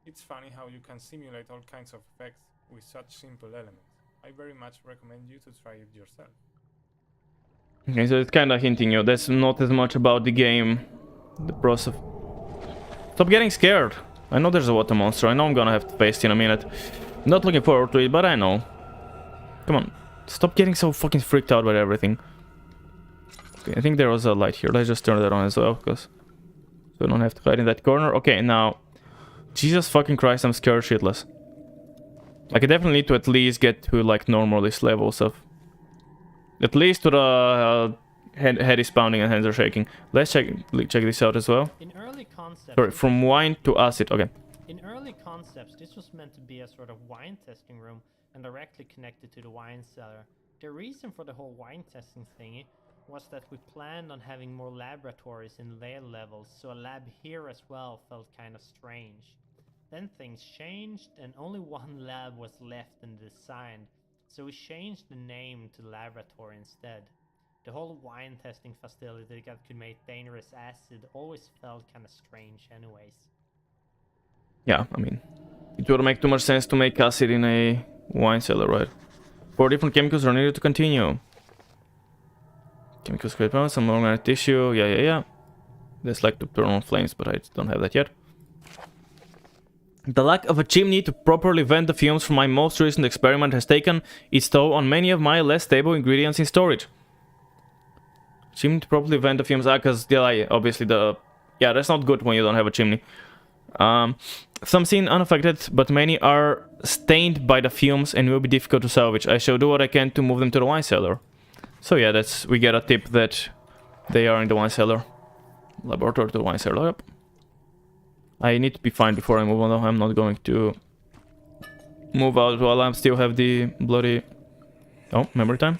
It's funny how you can simulate all kinds of effects with such simple elements. I very much recommend you to try it yourself. Okay, so it's kind of hinting you. That's not as much about the game. The process. Stop getting scared. I know there's a water monster. I know I'm gonna have to face it in a minute. Not looking forward to it, but I know. Come on. Stop getting so fucking freaked out by everything. Okay, I think there was a light here. Let's just turn that on as well, because we don't have to hide in that corner. Okay, now. Jesus fucking Christ, I'm scared shitless. Like, I definitely need to at least get to, like, normalist levels of... At least to the head is pounding and hands are shaking. Let's check this out as well. In early concepts, Sorry, from wine to acid. Okay. In early concepts, this was meant to be a sort of wine testing room and directly connected to the wine cellar. The reason for the whole wine testing thingy was that we planned on having more laboratories in later levels, so a lab here as well felt kind of strange. Then things changed and only one lab was left in the design, so we changed the name to laboratory instead. The whole wine testing facility that could make dangerous acid always felt kind of strange anyways. Yeah, I mean, it would make too much sense to make acid in a wine cellar, right? 4 different chemicals are needed to continue. Chemicals create power, some organic tissue, yeah. There's like to turn on flames, but I don't have that yet. The lack of a chimney to properly vent the fumes from my most recent experiment has taken its toll on many of my less stable ingredients in storage. Chimney to properly vent the fumes, because obviously yeah, that's not good when you don't have a chimney. Some seem unaffected, but many are stained by the fumes and will be difficult to salvage. I shall do what I can to move them to the wine cellar. So yeah, we get a tip that they are in the wine cellar. Laboratory to the wine cellar, yep. I need to be fine before I move on though. I'm not going to move out while I still have the bloody... Oh, memory time?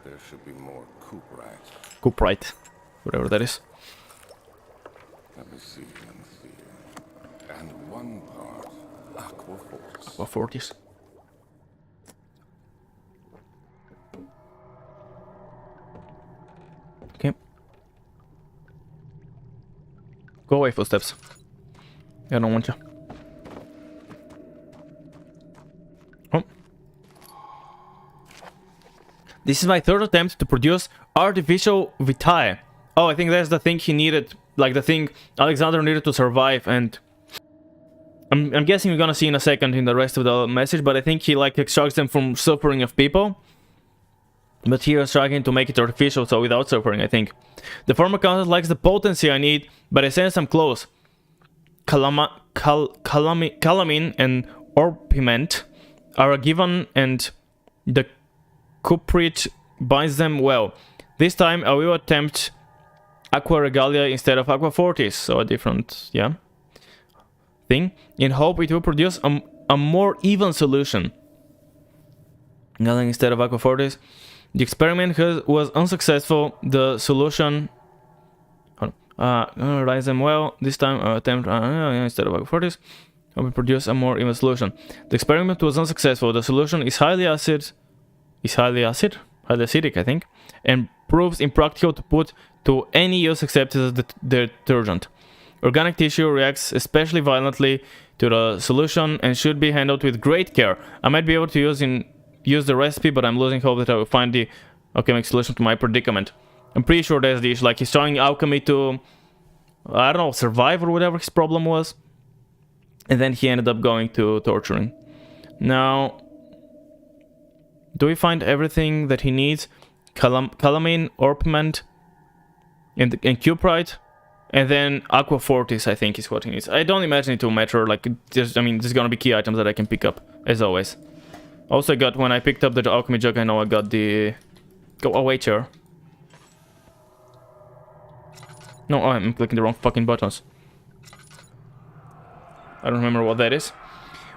There should be more cuprite. Cuprite. Whatever that is. Let me see. And 1 part aquafortis. Aquafortis. Okay. Go away, footsteps. I don't want you. Oh. This is my 3rd attempt to produce artificial vitae. Oh, I think that's the thing he needed. Like the thing Alexander needed to survive, and... I'm guessing we're gonna see in a second in the rest of the message, but I think he like extracts them from suffering of people. But here is trying to make it artificial, so without suffering, I think. The former content lacks the potency I need, but I sense I'm close. Calamine and orpiment are a given, and the cuprite binds them well. This time I will attempt Aqua Regalia instead of Aquafortis, so a different, thing, in hope it will produce a more even solution. Nothing instead of Aquafortis. The experiment was unsuccessful. The solution... analyze them well. This time attempt instead of 40s. I will produce a more even solution. The experiment was unsuccessful. The solution is highly acidic, I think, and proves impractical to put to any use except as a detergent. Organic tissue reacts especially violently to the solution and should be handled with great care. I might be able to use the recipe, but I'm losing hope that I will find the alchemic solution to my predicament. I'm pretty sure that's the issue. Like, he's trying alchemy to, I don't know, survive or whatever his problem was. And then he ended up going to torturing. Now, do we find everything that he needs? Calamine, orpiment, and cuprite, and then aqua fortis, I think, is what he needs. I don't imagine it will matter. Like, just, I mean, there's gonna be key items that I can pick up, as always. Also, I got, when I picked up the alchemy jug, I know I got the... Oh, wait here. No, oh, I'm clicking the wrong fucking buttons. I don't remember what that is.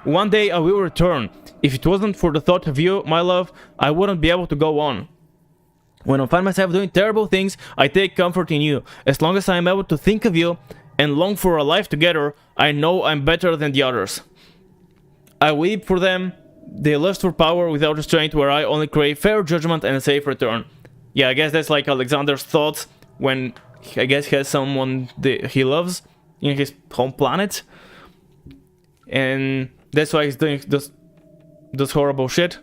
One day I will return. If it wasn't for the thought of you, my love, I wouldn't be able to go on. When I find myself doing terrible things, I take comfort in you. As long as I am able to think of you and long for a life together, I know I'm better than the others. I weep for them. They lust for power without restraint, where I only crave fair judgment and a safe return. Yeah, I guess that's like Alexander's thoughts when, I guess, he has someone that he loves in his home planet. And that's why he's doing this horrible shit.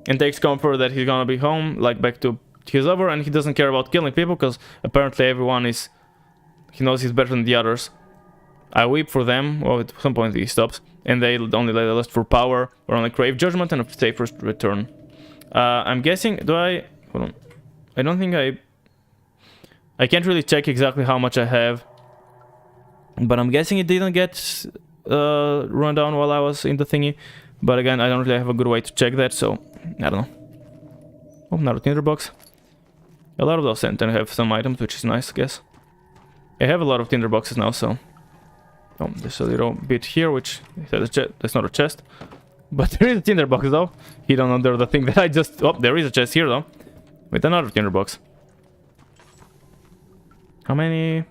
And takes comfort that he's gonna be home, like back to his lover, and he doesn't care about killing people, because apparently everyone is... He knows he's better than the others. I weep for them. Well, at some point he stops. And they only lust for power, or only crave judgment and a safe return. I'm guessing... Do I... Hold on. I don't think I can't really check exactly how much I have. But I'm guessing it didn't get run down while I was in the thingy. But again, I don't really have a good way to check that, so... I don't know. Oh, another tinderbox. A lot of those and then I have some items, which is nice, I guess. I have a lot of tinderboxes now, so... Oh, there's a little bit here, which... That's not a chest. But there is a tinderbox, though. Hidden under the thing that I just... Oh, there is a chest here, though. With another tinderbox. How many?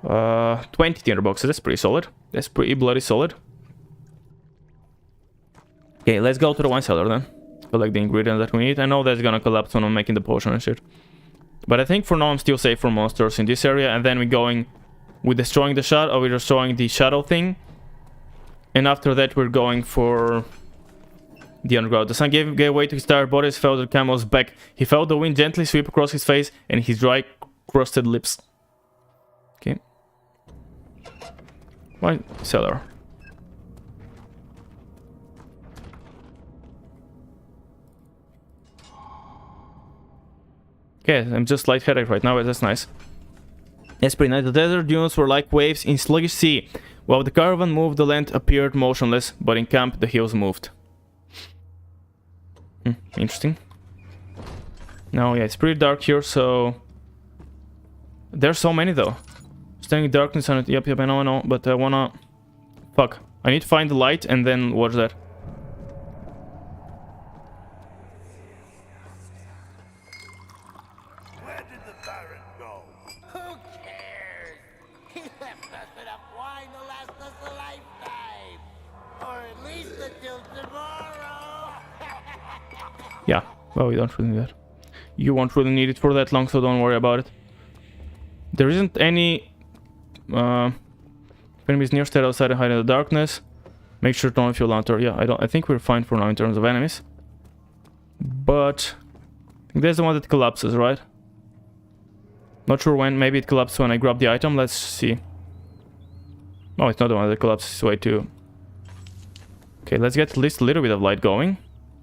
20 tinderboxes. That's pretty solid. That's pretty bloody solid. Okay, let's go to the wine cellar then. Collect the ingredients that we need. I know that's gonna collapse when I'm making the potion and shit. But I think for now I'm still safe from monsters in this area. And then we're going... We're destroying the shadow... Or we're destroying the shadow thing. And after that we're going for... The underground. The sun gave way to his tired body, felt the camel's back. He felt the wind gently sweep across his face and his dry, crusted lips. Okay. Wine cellar. Okay, I'm just lightheaded right now, but that's nice. That's pretty nice. The desert dunes were like waves in sluggish sea. While the caravan moved, the land appeared motionless, but in camp the hills moved. Interesting. Now, yeah, it's pretty dark here, so... There's so many, though. Standing in darkness on it. Yep, I know, but I wanna... Fuck. I need to find the light and then watch that. Where did the Baron go? Who cares? He left us enough wine to last us a lifetime. Or at least until tomorrow. Yeah, well, we don't really need that. You won't really need it for that long, so don't worry about it. There isn't any enemies near, stay outside and hide in the darkness. Make sure to turn off your lantern. Yeah, I think we're fine for now in terms of enemies. But I think that's the one that collapses, right? Not sure when. Maybe it collapses when I grab the item. Let's see. Oh, it's not the one that collapses. It's way too... Okay, let's get at least a little bit of light going.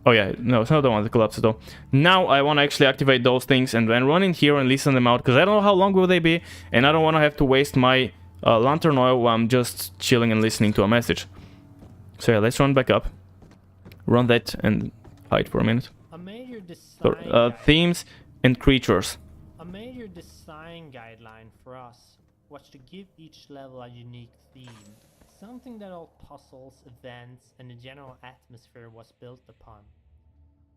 Oh yeah, no, it's not the one that collapses though. Now I want to actually activate those things and then run in here and listen them out, because I don't know how long will they be, and I don't want to have to waste my lantern oil while I'm just chilling and listening to a message. So yeah, let's run back up. Run that and hide for a minute. A major design So, themes and creatures. A major design guideline for us was to give each level a unique theme. Something that all puzzles, events, and the general atmosphere was built upon.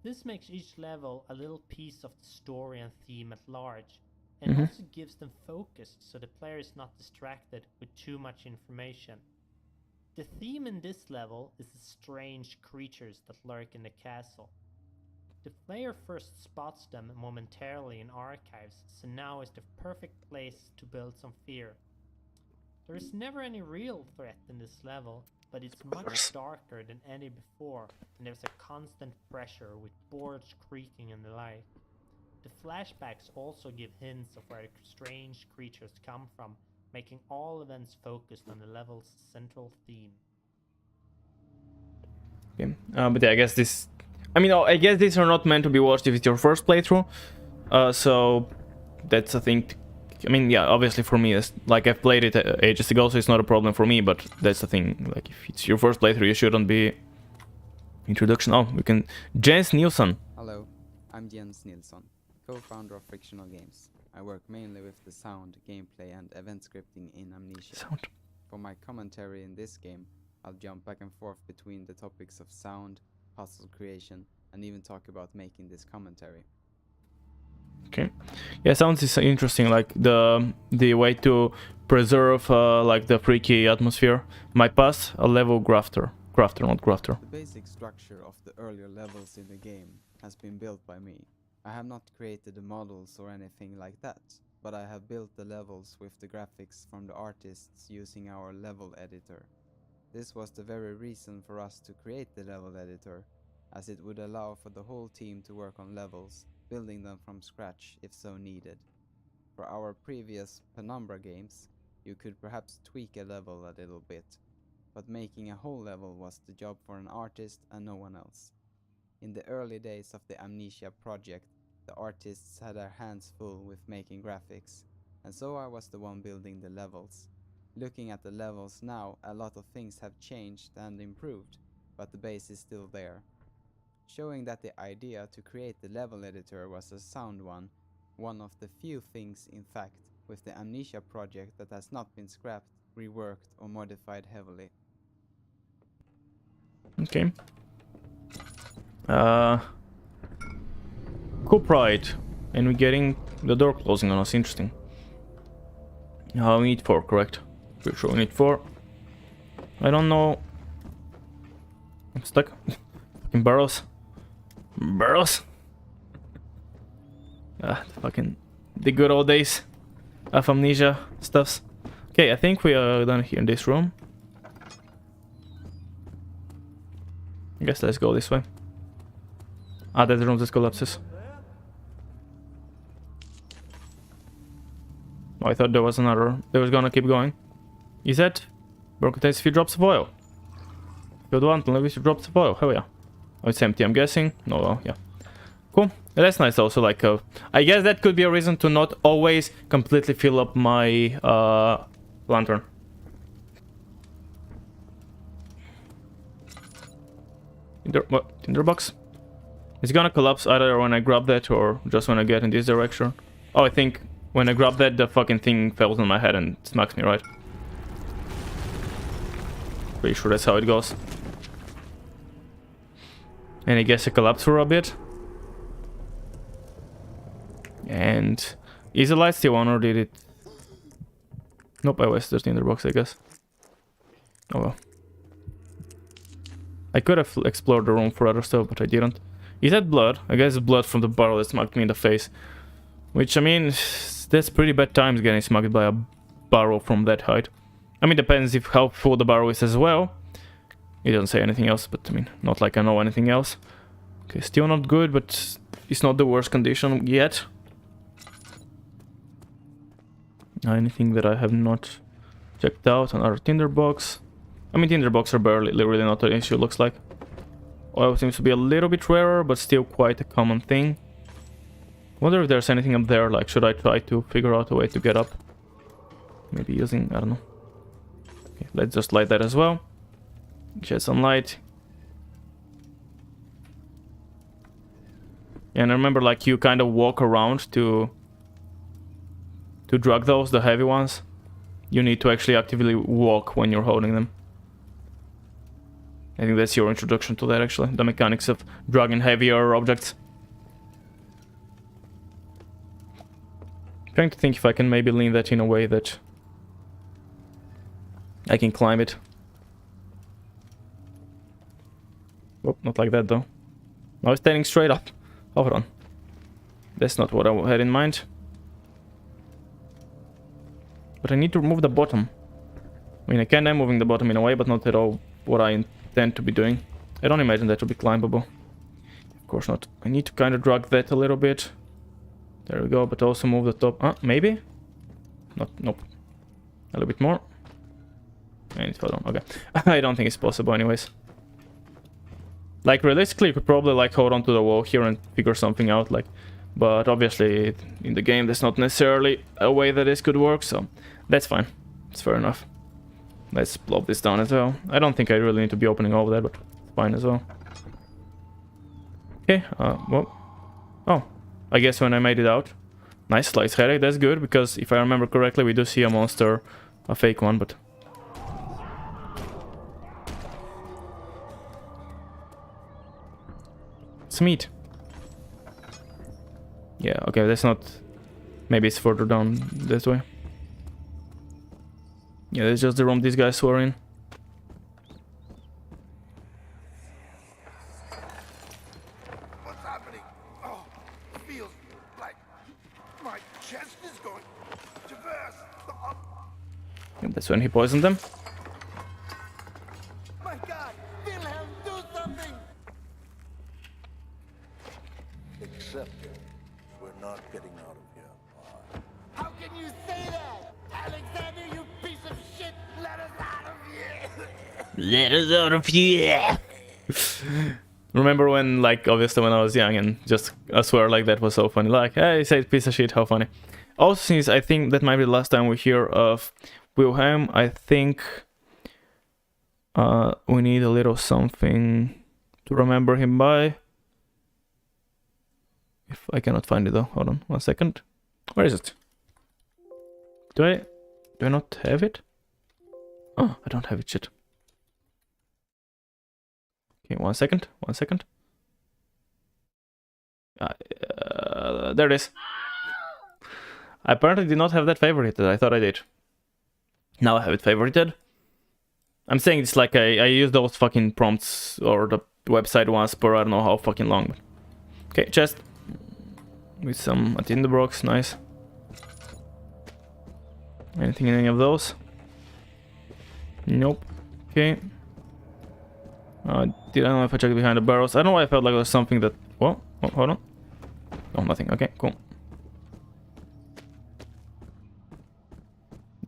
This makes each level a little piece of the story and theme at large, and also gives them focus so the player is not distracted with too much information. The theme in this level is the strange creatures that lurk in the castle. The player first spots them momentarily in archives, so now is the perfect place to build some fear. There is never any real threat in this level, but it's much darker than any before, and there's a constant pressure with boards creaking and the like. The flashbacks also give hints of where the strange creatures come from, making all events focused on the level's central theme. Okay. But yeah, I guess this... I mean, I guess these are not meant to be watched if it's your first playthrough. So that's a thing. I mean, yeah, obviously for me, it's like I've played it ages ago, so it's not a problem for me. But that's the thing. Like, if it's your first playthrough, you shouldn't be... Introduction. Oh, we can... Jens Nilsson. Hello, I'm Jens Nilsson, co-founder of Frictional Games. I work mainly with the sound, gameplay and event scripting in Amnesia. Sound. For my commentary in this game, I'll jump back and forth between the topics of sound, puzzle creation, and even talk about making this commentary. Okay. Yeah, sounds is interesting, like the way to preserve like the freaky atmosphere. My past, a level crafter, not grafter. The basic structure of the earlier levels in the game has been built by me. I have not created the models or anything like that, but I have built the levels with the graphics from the artists using our level editor. This was the very reason for us to create the level editor, as it would allow for the whole team to work on levels, building them from scratch if so needed. For our previous Penumbra games, you could perhaps tweak a level a little bit, but making a whole level was the job for an artist and no one else. In the early days of the Amnesia project, the artists had their hands full with making graphics, and so I was the one building the levels. Looking at the levels now, a lot of things have changed and improved, but the base is still there. Showing that the idea to create the level editor was a sound one of the few things, in fact, with the Amnesia project that has not been scrapped, reworked or modified heavily. Okay. Cool pride. And we're getting the door closing on us. Interesting. We need 4, correct? Pretty sure we need 4. I don't know. I'm stuck. Fucking barrels. Barrels. The good old days of Amnesia stuffs. Okay, I think we are done here in this room. I guess let's go this way. Ah, that room just collapses. Oh, I thought there was another. They was gonna keep going. Is that? Burn contains a few drops of oil. Good one, maybe a few drops of oil. Hell yeah. Oh, it's empty, I'm guessing. No, well, yeah. Cool. That's nice also, like, I guess that could be a reason to not always completely fill up my, lantern. What? Tinderbox? It's gonna collapse either when I grab that or just when I get in this direction. Oh, I think when I grab that, the fucking thing falls on my head and smacks me, right? Pretty sure that's how it goes. And I guess it collapsed for a bit. And is the light still on or did it? Nope, I wasted the tinderbox, I guess. Oh well. I could have explored the room for other stuff, but I didn't. Is that blood? I guess it's blood from the barrel that smacked me in the face. Which, I mean, that's pretty bad times getting smacked by a barrel from that height. I mean, depends if how full the barrel is as well. It doesn't say anything else, but I mean, not like I know anything else. Okay, still not good, but it's not the worst condition yet. Anything that I have not checked out? Another tinderbox. I mean, tinderbox are barely really not an issue, looks like. Oil seems to be a little bit rarer, but still quite a common thing. Wonder if there's anything up there, like, should I try to figure out a way to get up? Maybe using, I don't know. Okay, let's just light that as well. Shed some light. And remember, like, you kind of walk around to drag those, the heavy ones. You need to actually actively walk when you're holding them. I think that's your introduction to that, actually. The mechanics of dragging heavier objects. Trying to think if I can maybe lean that in a way that I can climb it. Oh, not like that though. I was standing straight up. Oh, hold on. That's not what I had in mind. But I need to remove the bottom. I mean, I can am moving the bottom in a way, but not at all what I intend to be doing. I don't imagine that to be climbable. Of course not. I need to kind of drag that a little bit. There we go, but also move the top. Maybe? Not, nope. A little bit more. And it fell down. Okay. I don't think it's possible anyways. Like, realistically, you could probably, like, hold on to the wall here and figure something out, like... But obviously, in the game, that's not necessarily a way that this could work, so... That's fine. It's fair enough. Let's plop this down as well. I don't think I really need to be opening all of that, but it's fine as well. Okay, well... Oh, I guess when I made it out. Nice slice headache, that's good, because if I remember correctly, we do see a monster, a fake one, but... It's meat. Yeah, okay, that's not... Maybe it's further down this way. Yeah, that's just the room these guys were in. What's happening? Oh, it feels like my chest is going to burst. And that's when he poisoned them. My God, Wilhelm, do something! Except we're not getting out of here. How can you say that? Alexander, you piece of shit! Let us out of here! Let us out of here! Remember when, like, obviously when I was young and just, I swear, like, that was so funny. Like, hey, say piece of shit, how funny. Also, since I think that might be the last time we hear of Wilhelm, I think we need a little something to remember him by. If I cannot find it though, hold on 1 second. Where is it? Do I not have it? Oh, I don't have it yet. Okay, 1 second, 1 second. There it is. I apparently did not have that favorited. I thought I did. Now I have it favorited. I'm saying it's like I use those fucking prompts or the website once per I don't know how fucking long. Okay, chest. With some Tinderbox, nice. Anything in any of those? Nope. Okay. I don't know if I checked behind the barrels. I don't know why I felt like there was something that... Whoa, oh, hold on. Oh, nothing. Okay, cool.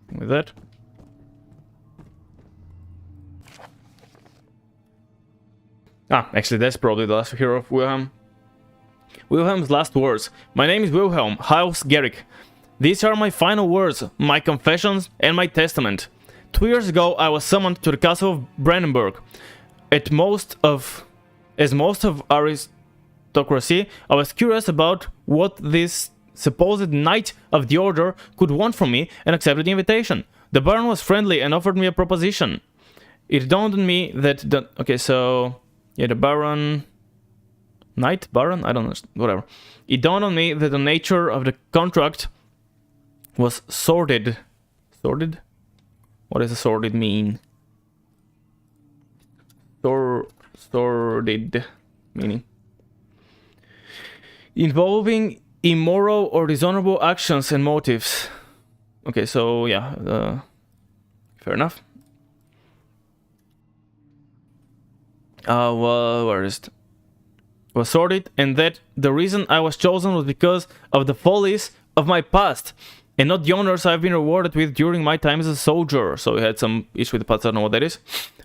Nothing with that. Actually, that's probably the last hero of Wilhelm. Wilhelm's last words. My name is Wilhelm, House Garrick. These are my final words, my confessions, and my testament. 2 years ago, I was summoned to the castle of Brandenburg. As most of aristocracy, I was curious about what this supposed knight of the order could want from me and accepted the invitation. The Baron was friendly and offered me a proposition. It dawned on me that the... Okay, so... Yeah, the Baron... Knight? Baron? I don't know, whatever. It dawned on me that the nature of the contract was sordid. Sordid? What does a sordid mean? Sordid meaning. Involving immoral or dishonorable actions and motives. Okay, so yeah, fair enough. Well, where is it? Was sordid, and that the reason I was chosen was because of the follies of my past, and not the honors I've been rewarded with during my time as a soldier. So he had some issue with the past, I don't know what that is.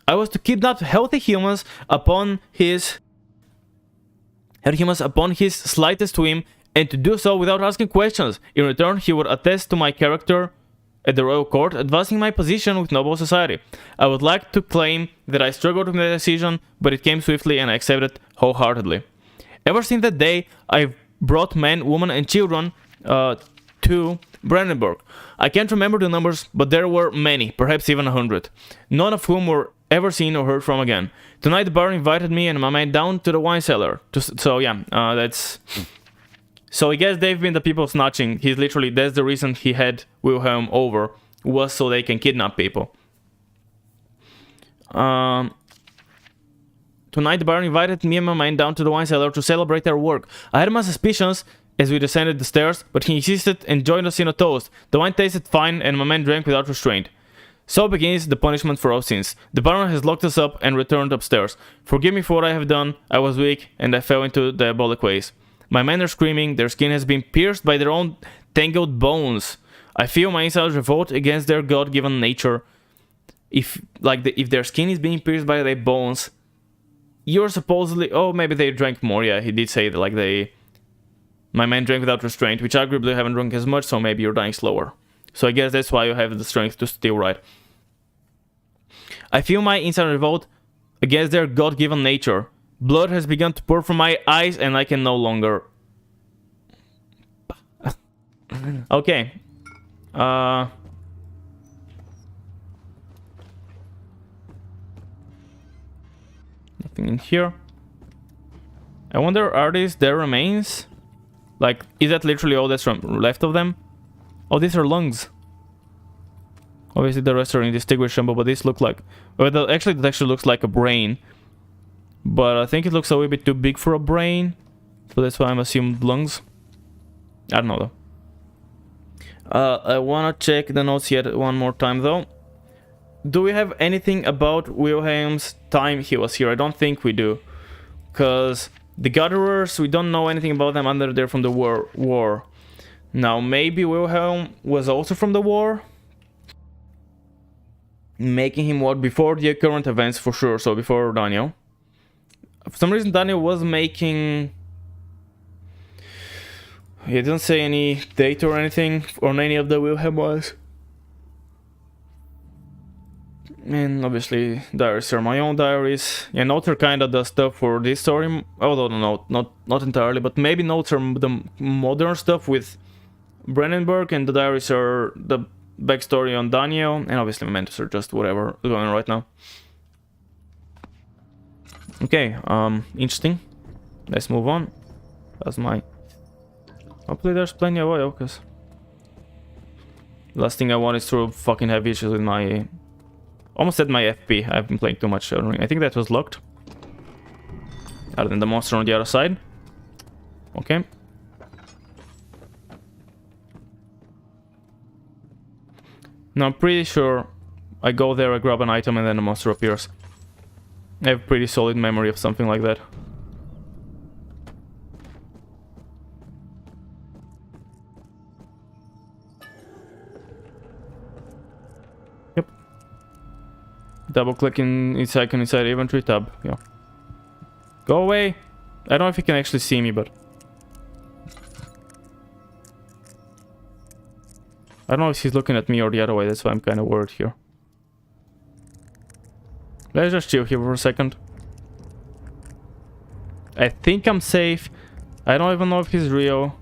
I was to kidnap healthy humans upon his slightest whim, and to do so without asking questions. In return, he would attest to my character at the royal court, advancing my position with noble society. I would like to claim that I struggled with my decision, but it came swiftly and I accepted it wholeheartedly. Ever since that day, I've brought men, women, and children to Brandenburg. I can't remember the numbers, but there were many, perhaps even 100, none of whom were ever seen or heard from again. Tonight the Baron invited me and my man down to the wine cellar. So I guess they've been the people snatching. He's literally, that's the reason he had Wilhelm over, was so they can kidnap people. Tonight the Baron invited me and my man down to the wine cellar to celebrate our work. I had my suspicions as we descended the stairs, but he insisted and joined us in a toast. The wine tasted fine and my man drank without restraint. So begins the punishment for our sins. The Baron has locked us up and returned upstairs. Forgive me for what I have done. I was weak and I fell into diabolic ways. My men are screaming. Their skin has been pierced by their own tangled bones. I feel my insides revolt against their God-given nature. If their skin is being pierced by their bones, you're supposedly... Oh, maybe they drank more. Yeah, he did say that, like, my men drank without restraint, which arguably haven't drunk as much, so maybe you're dying slower. So I guess that's why you have the strength to steal, right? I feel my inside revolt against their God-given nature. Blood has begun to pour from my eyes and I can no longer... Okay. Nothing in here. I wonder, are these their remains? Like, is that literally all that's left of them? Oh, these are lungs. Obviously the rest are indistinguishable, but these look like... Well, actually, that actually looks like a brain. But I think it looks a little bit too big for a brain. So that's why I'm assuming lungs. I don't know, though. I wanna check the notes yet one more time, though. Do we have anything about Wilhelm's time he was here? I don't think we do. Because the Gatherers, we don't know anything about them under there from the war. Now, maybe Wilhelm was also from the war, making him what before the current events for sure, so before Daniel. For some reason Daniel was making... He didn't say any date or anything on any of the Wilhelm ones. And obviously diaries are my own diaries. Yeah, notes are kinda the stuff for this story, although no, not entirely, but maybe notes are the modern stuff with Brandenburg, and the diaries are the backstory on Daniel, and obviously mementos are just whatever is going on right now. Okay, interesting. Let's move on. That's my... Hopefully there's plenty of oil, because... Last thing I want is to fucking have issues with my... Almost at my FP. I've been playing too much Elden Ring. I think that was locked. Other than the monster on the other side. Okay. Now I'm pretty sure I go there, I grab an item, and then the monster appears. I have pretty solid memory of something like that. Yep. Double clicking its icon inside inventory tab. Yeah. Go away! I don't know if you can actually see me, but... I don't know if he's looking at me or the other way, that's why I'm kind of worried here. Let's just chill here for a second. I think I'm safe. I don't even know if he's real.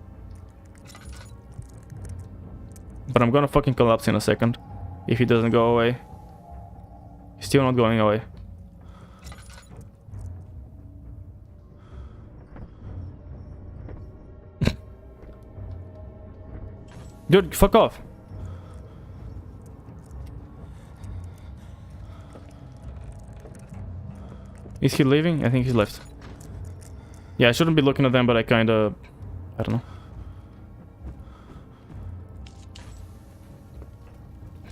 But I'm gonna fucking collapse in a second. If he doesn't go away. He's still not going away. Dude, fuck off. Is he leaving? I think he's left. Yeah, I shouldn't be looking at them, but I kinda... I don't know.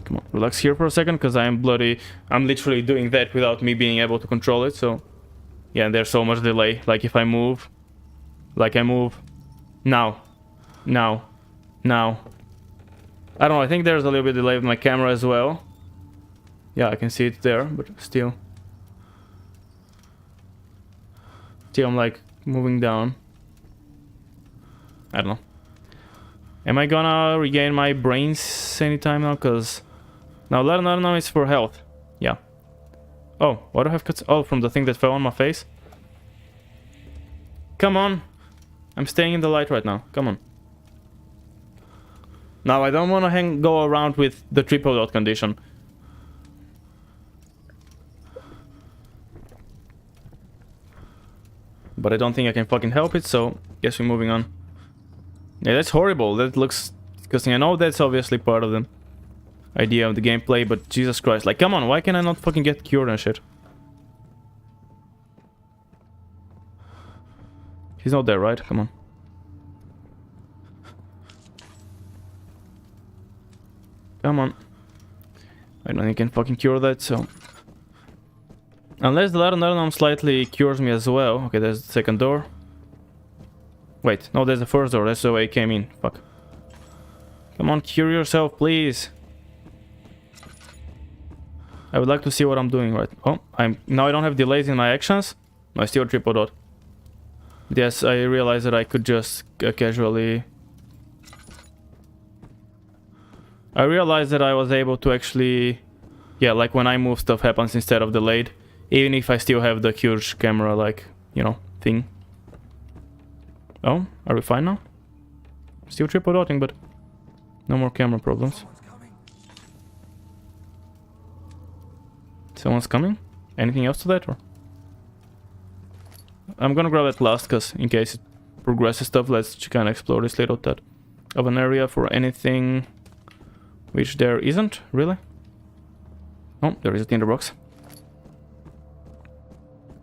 Come on, relax here for a second, because I am bloody... I'm literally doing that without me being able to control it, so... Yeah, and there's so much delay. Like, if I move... Like, I move... Now. Now. Now. I don't know, I think there's a little bit of delay with my camera as well. Yeah, I can see it there, but still... Still, I'm like moving down. I don't know. Am I gonna regain my brains anytime now? Cause now Lerner is for health. Yeah. Oh, why do I have cuts? Oh, from the thing that fell on my face. Come on. I'm staying in the light right now. Come on. Now I don't want to go around with the triple dot condition. But I don't think I can fucking help it, so guess we're moving on. Yeah, that's horrible. That looks disgusting. I know that's obviously part of the idea of the gameplay, but Jesus Christ. Like, come on, why can I not fucking get cured and shit? He's not there, right? Come on. Come on. I don't think I can fucking cure that, so... Unless the Laranarnam slightly cures me as well. Okay, there's the second door. Wait, no, there's the first door. That's the way I came in. Fuck. Come on, cure yourself, please. I would like to see what I'm doing right. Oh, now I don't have delays in my actions. No, I still triple dot. Yes, I realized that I could just casually... I realized that I was able to actually... Yeah, like when I move, stuff happens instead of delayed. Even if I still have the huge camera, like, you know, thing. Oh, are we fine now? Still triple dotting, but no more camera problems. Someone's coming? Anything else to that, or? I'm gonna grab it last, cause in case it progresses stuff, let's kind of explore this little bit of an area for anything which there isn't, really. Oh, there is a tinderbox.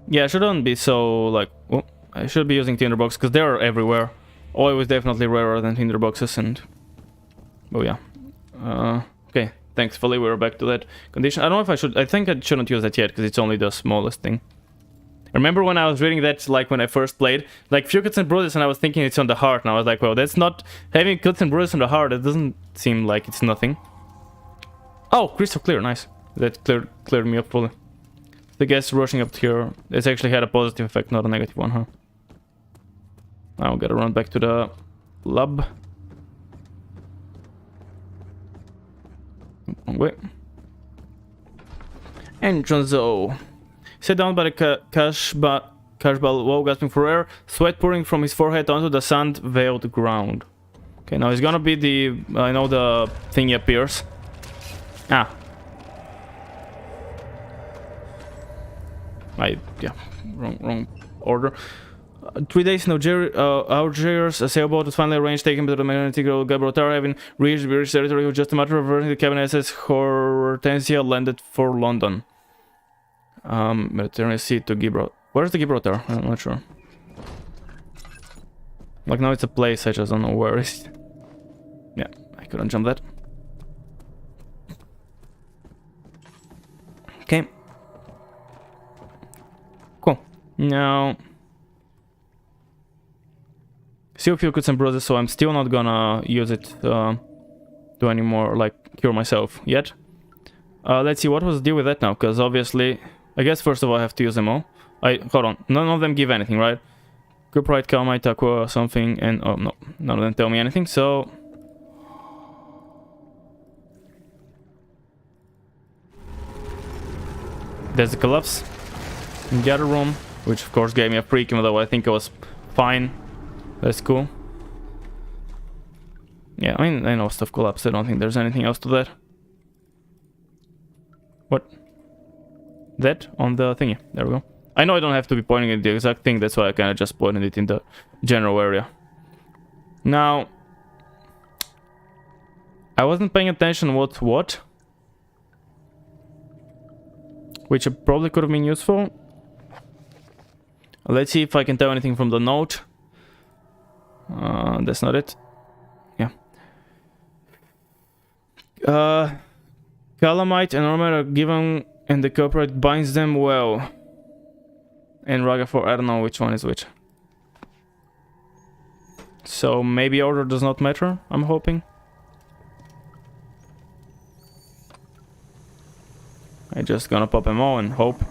Yeah, I shouldn't be so, like... Oh, I should be using tinderbox, because they're everywhere. Oil is definitely rarer than tinderboxes, and... Oh, yeah. Okay, thankfully we're back to that condition. I don't know if I should... I think I shouldn't use that yet, because it's only the smallest thing. Remember when I was reading that, like, when I first played? Like, few cuts and bruises, and I was thinking it's on the heart, and I was like, well, that's not... Having cuts and bruises on the heart, it doesn't seem like it's nothing. Oh, crystal clear, nice. That cleared me up fully. The gas rushing up here, it's actually had a positive effect, not a negative one, huh? Now we gotta run back to the lab. Wait. Entrance though. Sat down by the cash ball, gasping for air, sweat pouring from his forehead onto the sand-veiled ground. Okay, now it's gonna be the... I know the thingy appears. Ah. Yeah, wrong order. 3 days in Algiers, a sailboat was finally arranged, taken to the magnetic Gibraltar, having reached British territory with just a matter of reversing the cabin SS Hortensia landed for London. Mediterranean Sea to Gibraltar. Where's the Gibraltar? I'm not sure. Like now it's a place, I just don't know where it is. Yeah, I couldn't jump that. Okay. Cool. Now... Still a few cuts and bruises, so I'm still not gonna use it to anymore, like, cure myself yet. Let's see, what was the deal with that now? Because obviously... I guess first of all I have to use them all. Hold on, none of them give anything, right? Cuprite, Calmite, Aqua, something, and... Oh, no, none of them tell me anything, so... There's the collapse in the other room, which of course gave me a freak, even though I think I was fine. That's cool. Yeah, I mean, I know stuff collapsed. I don't think there's anything else to that. What? That on the thingy. There we go. I know I don't have to be pointing at the exact thing, that's why I kind of just pointed it in the general area. Now... I wasn't paying attention what? Which probably could have been useful. Let's see if I can tell anything from the note. That's not it. Yeah. Calamite and armor are given and the corporate binds them well. And Raga for I don't know which one is which. So maybe order does not matter, I'm hoping. I'm just gonna pop them all and hope.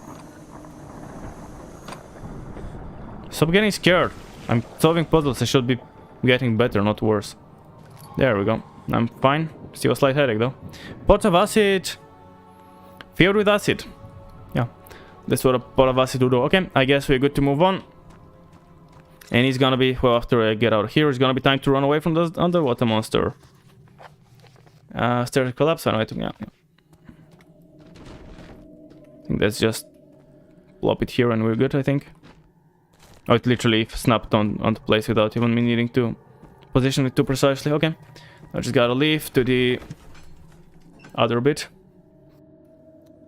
Stop getting scared. I'm solving puzzles, I should be getting better, not worse. There we go. I'm fine. Still a slight headache though. Pot of acid. Filled with acid. Yeah. That's what a pot of acid will do. Okay, I guess we're good to move on. And it's gonna be, well, after I get out of here, it's gonna be time to run away from the underwater monster. Stairs collapse. I think, yeah. I think that's just plop it here and we're good, I think. Oh, it literally snapped onto place without even me needing to position it too precisely. Okay. I just gotta leave to the other bit.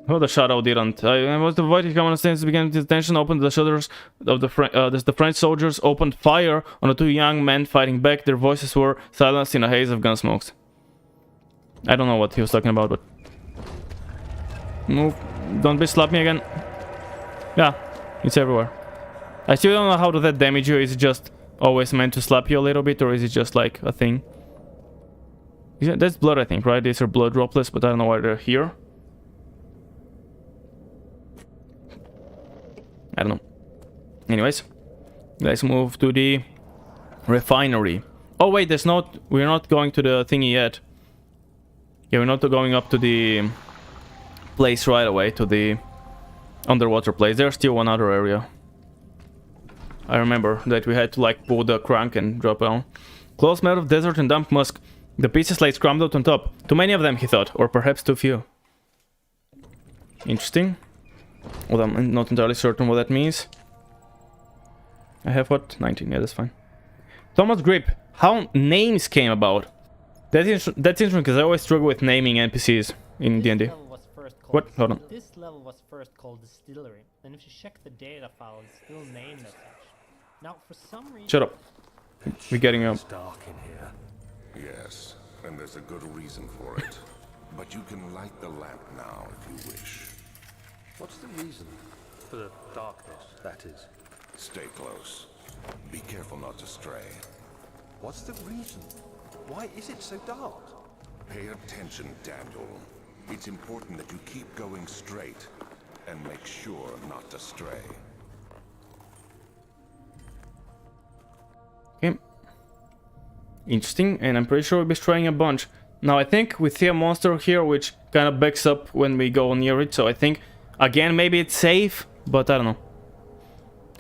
Oh, the shadow didn't. I was the void common since the beginning of the tension, opened the shutters of the French soldiers opened fire on the two young men fighting back. Their voices were silenced in a haze of gun smokes. I don't know what he was talking about, but... Move. Don't bitch slap me again. Yeah, it's everywhere. I still don't know how does that damage you. Is it just always meant to slap you a little bit, or is it just like a thing? Yeah, that's blood, I think, right? These are blood droplets, but I don't know why they're here. I don't know. Anyways, let's move to the refinery. Oh wait, there's not. We're not going to the thingy yet. Yeah, we're not going up to the place right away, to the underwater place. There's still one other area. I remember that we had to like pull the crank and drop down. Close melt of desert and damp musk. The pieces lay scrambled out on top. Too many of them, he thought, or perhaps too few. Interesting. Well, I'm not entirely certain what that means. I have what? 19, yeah, that's fine. Thomas Grip. How names came about. That's interesting because I always struggle with naming NPCs in D&D. What? Hold on. This level was first called Distillery, and if you check the data file, it's still named as such. Now, for some reason... Shut up. We're getting up. It's dark in here. Yes, and there's a good reason for it. But you can light the lamp now if you wish. What's the reason for the darkness, that is? Stay close. Be careful not to stray. What's the reason? Why is it so dark? Pay attention, Daniel. It's important that you keep going straight and make sure not to stray. Okay. Interesting, and I'm pretty sure we'll be straying a bunch. Now I think we see a monster here which kind of backs up when we go near it, so I think, again, maybe it's safe, but I don't know.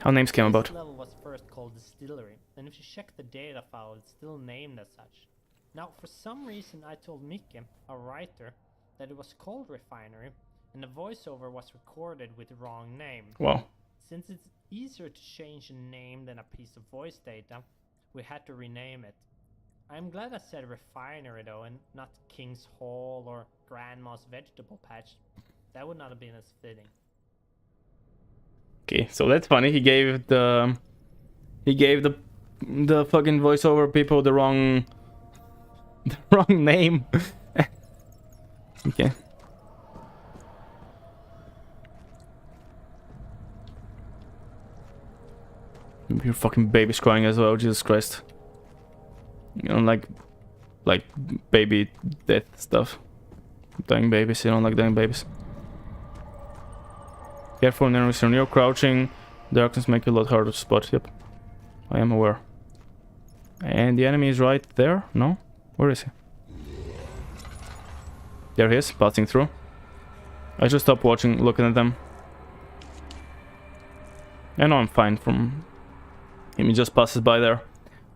How names came about. This level was first called Distillery, and if you check the data file, it's still named as such. Now, for some reason, I told Mikke, a writer, that it was called Refinery, and the voiceover was recorded with the wrong name. Wow. Since it's easier to change a name than a piece of voice data, we had to rename it. I'm glad I said Refinery though, and not King's Hall or Grandma's Vegetable Patch. That would not have been as fitting. Okay, so that's funny. He gave the fucking voiceover people the wrong name. Okay. Your fucking baby's crying as well, Jesus Christ. You don't like baby death stuff. Dying babies, you don't like dying babies. Careful, enemies are near, crouching. Darkness make it a lot harder to spot. Yep, I am aware. And the enemy is right there? No? Where is he? There he is, passing through. I just stopped watching, looking at them. I know I'm fine from him, he just passes by there.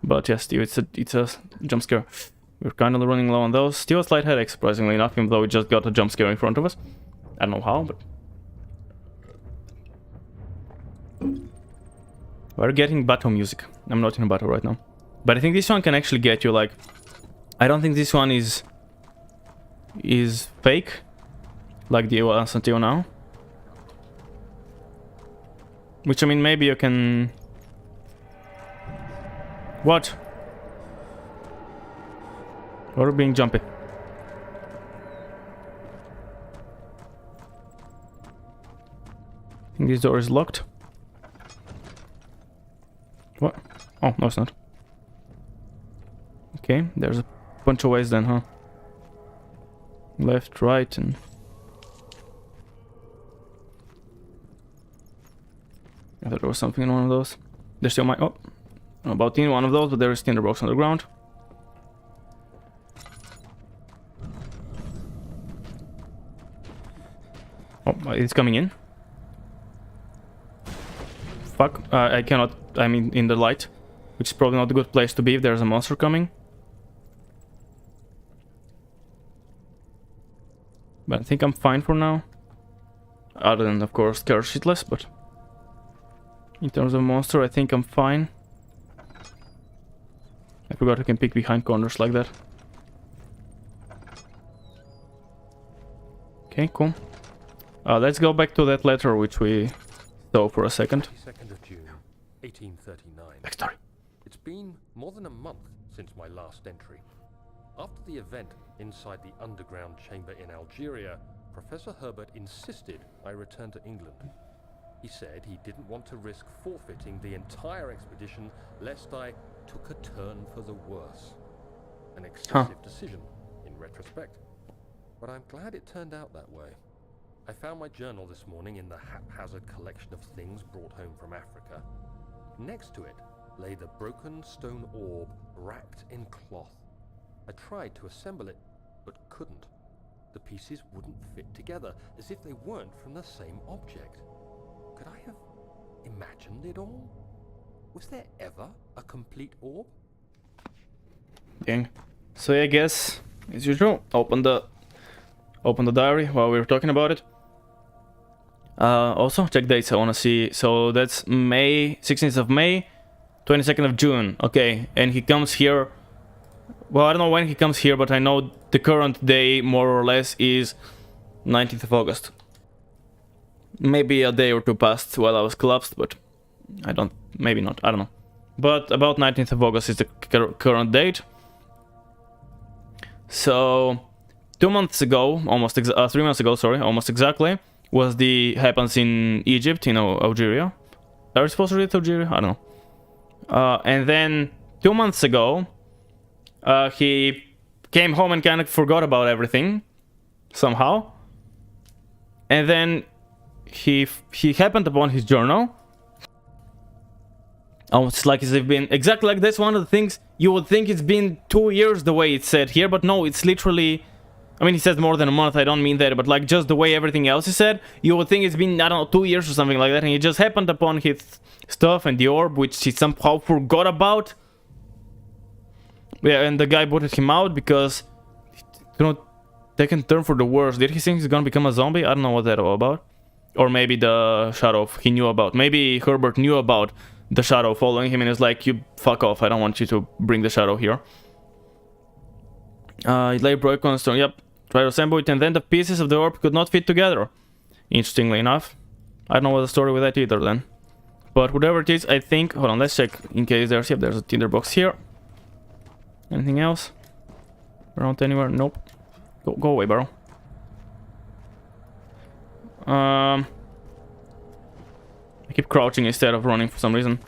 But yes, Steve, it's a jump scare. We're kind of running low on those. Still a slight headache, surprisingly enough, even though we just got a jump scare in front of us. I don't know how, but... We're getting battle music. I'm not in a battle right now. But I think this one can actually get you, like... I don't think this one is fake, like the ones until now. Which, I mean, maybe you can... What? Or being jumpy. I think this door is locked. What? Oh, no, it's not. Okay, there's a bunch of ways then, huh? Left, right, and... I thought there was something in one of those. There's still my... Oh! I'm about in one of those, but there is tinderbox on the ground. Oh, it's coming in. Fuck, I cannot... I'm in the light, which is probably not a good place to be if there's a monster coming. But I think I'm fine for now. Other than, of course, scared shitless, but... In terms of monster, I think I'm fine. I forgot I can peek behind corners like that. Okay, cool. Let's go back to that letter which we saw for a second. 22nd of June, 1839. Backstory. It's been more than a month since my last entry. After the event inside the underground chamber in Algeria, Professor Herbert insisted I return to England. He said he didn't want to risk forfeiting the entire expedition lest I took a turn for the worse. An excessive decision, in retrospect. But I'm glad it turned out that way. I found my journal this morning in the haphazard collection of things brought home from Africa. Next to it lay the broken stone orb wrapped in cloth. I tried to assemble it, but couldn't. The pieces wouldn't fit together, as if they weren't from the same object. Could I have imagined it all? Was there ever a complete orb? Dang. So yeah, I guess, as usual, open the diary while we were talking about it. Also, check dates, I wanna see. So that's May, 16th of May, 22nd of June. Okay, and he comes here. Well, I don't know when he comes here, but I know the current day, more or less, is 19th of August. Maybe a day or two passed while I was collapsed, but maybe not, I don't know. But about 19th of August is the current date. So, 2 months ago, 3 months ago, sorry, almost exactly, happens in Egypt, Algeria. Are we supposed to read it Algeria? I don't know. And then 2 months ago, he came home and kind of forgot about everything, somehow. And then he happened upon his journal. Oh, it's like as if been exactly like this. One of the things you would think it's been 2 years the way it's said here, but no, it's literally. I mean, he says more than a month. I don't mean that, but like just the way everything else is said, you would think it's been, I don't know, 2 years or something like that. And he just happened upon his stuff and the orb, which he somehow forgot about. Yeah, and the guy booted him out because they can turn for the worse. Did he think he's gonna become a zombie? I don't know what that's all about. Or maybe the shadow he knew about. Maybe Herbert knew about the shadow following him and is like, you fuck off, I don't want you to bring the shadow here. It lay broken on stone, yep. Try to assemble it and then the pieces of the orb could not fit together. Interestingly enough. I don't know what the story with that either then. But whatever it is, I think, hold on, let's check in case there's a tinderbox here. Anything else? Around anywhere? Nope. Go away, bro. I keep crouching instead of running for some reason.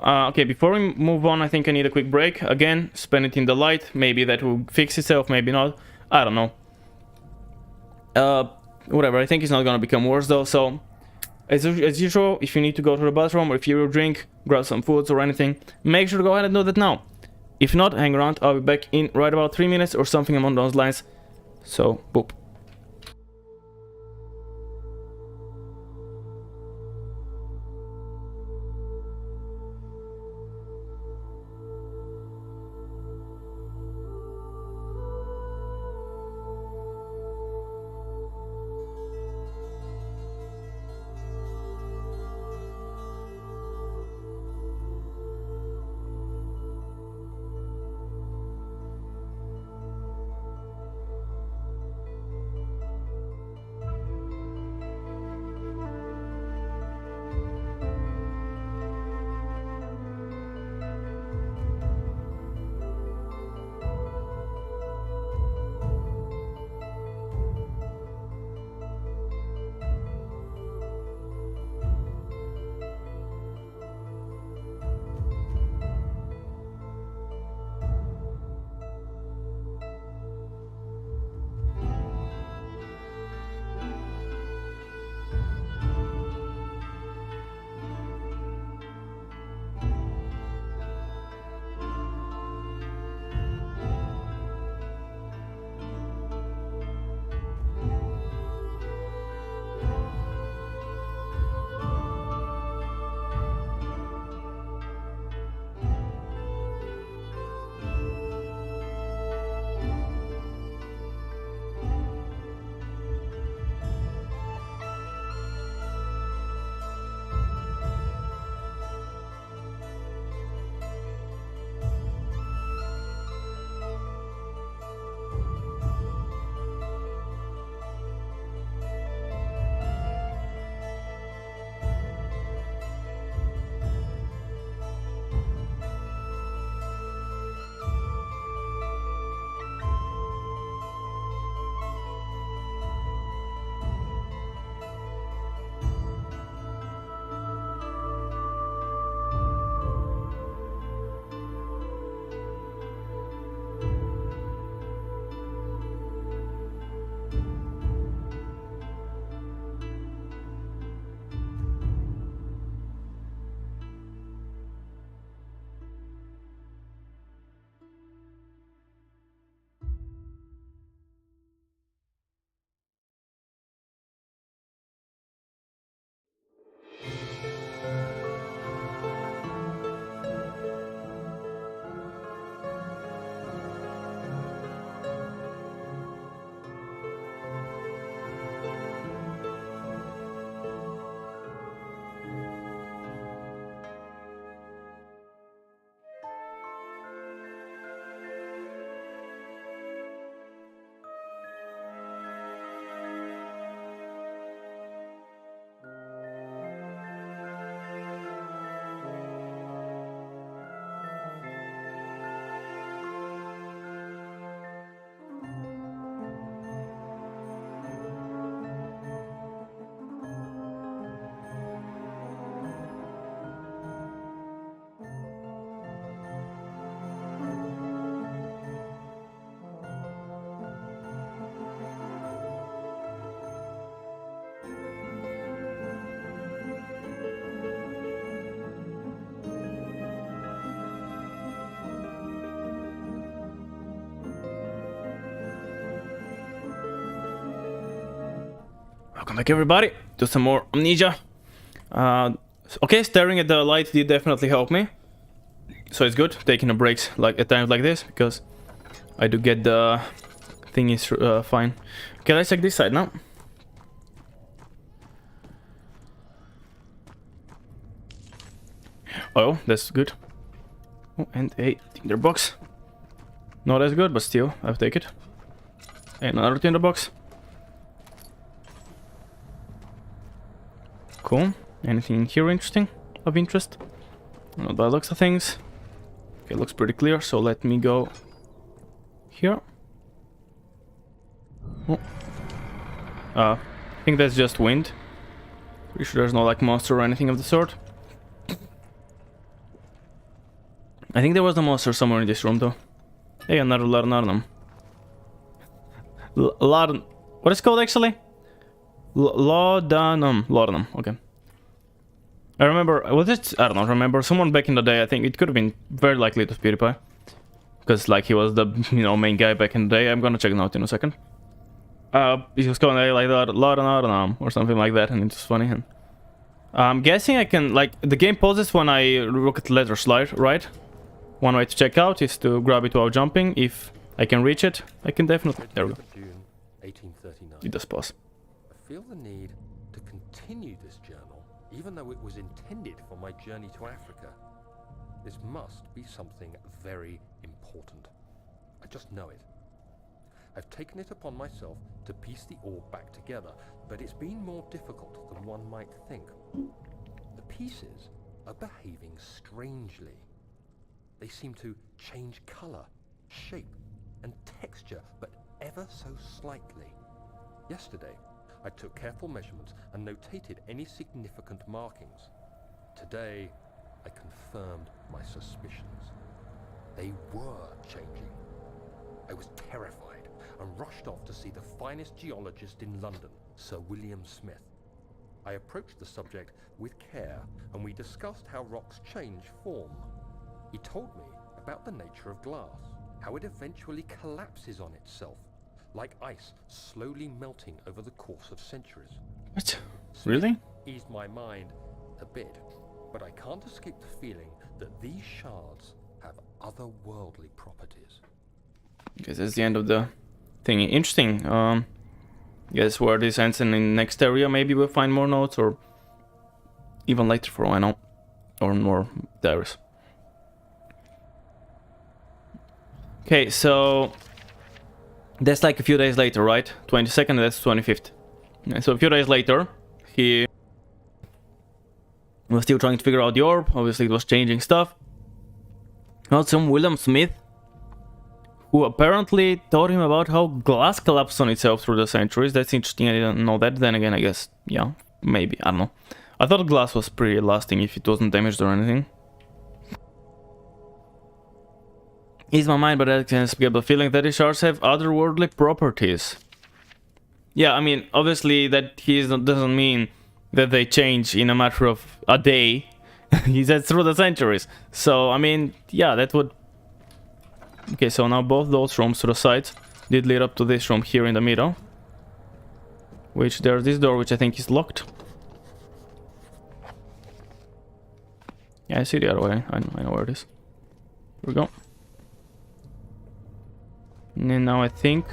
Okay, before we move on, I think I need a quick break. Again, spend it in the light. Maybe that will fix itself, maybe not. I don't know. Whatever, I think it's not gonna become worse though, so... As usual, if you need to go to the bathroom or if you will drink, grab some foods or anything, make sure to go ahead and do that now. If not, hang around, I'll be back in right about 3 minutes or something along those lines. So, boop. Welcome back, everybody, to some more Amnesia. Okay, staring at the light did definitely help me. So it's good taking a breaks like at times like this, because I do get the thing is fine. Okay, let's check this side now. Oh, that's good. Oh, and a tinderbox. Not as good, but still, I'll take it. And another tinderbox. Cool. Anything here interesting? Of interest? Not by the looks of things. Okay, looks pretty clear, so let me go here. Oh. I think that's just wind. Pretty sure there's no like monster or anything of the sort. I think there was a monster somewhere in this room though. Hey, another laudanum. Laudanum. What is it called actually? Laudanum. Laudanum, okay. I remember, was it? I don't know, remember someone back in the day, I think it could have been very likely to PewDiePie. Because like he was the, you know, main guy back in the day. I'm gonna check it out in a second. He was calling it like laudanum or something like that, and it's funny. And I'm guessing I can, like, the game pauses when I look at the letter slide, right? One way to check out is to grab it while jumping. If I can reach it, I can definitely... There we go. June 1839. It does pause. I feel the need to continue this journal, even though it was intended for my journey to Africa. This must be something very important. I just know it. I've taken it upon myself to piece the orb back together, but it's been more difficult than one might think. The pieces are behaving strangely. They seem to change color, shape, and texture, but ever so slightly. Yesterday, I took careful measurements and notated any significant markings. Today, I confirmed my suspicions. They were changing. I was terrified and rushed off to see the finest geologist in London, Sir William Smith. I approached the subject with care, and we discussed how rocks change form. He told me about the nature of glass, how it eventually collapses on itself, like ice slowly melting over the course of centuries. What? Really? Eased my mind a bit, but I can't escape the feeling that these shards have otherworldly properties. Okay, that's the end of the thing. Interesting. Guess where this ends, and in the next area maybe we'll find more notes, or even later for all I know, or more diaries. Okay, so that's like a few days later, right? 22nd, that's 25th. Yeah, so a few days later, he was still trying to figure out the orb. Obviously, it was changing stuff. Well, some William Smith, who apparently taught him about how glass collapsed on itself through the centuries. That's interesting, I didn't know that. Then again, I guess, yeah, maybe, I don't know. I thought glass was pretty lasting if it wasn't damaged or anything. Ease my mind, but I can get the feeling that these shards have otherworldly properties. Yeah, I mean, obviously that doesn't mean that they change in a matter of a day. He said through the centuries. So, I mean, yeah, that would... Okay, so now both those rooms to the sides did lead up to this room here in the middle. Which there's this door, which I think is locked. Yeah, I see the other way. I know where it is. Here we go. And then now I think...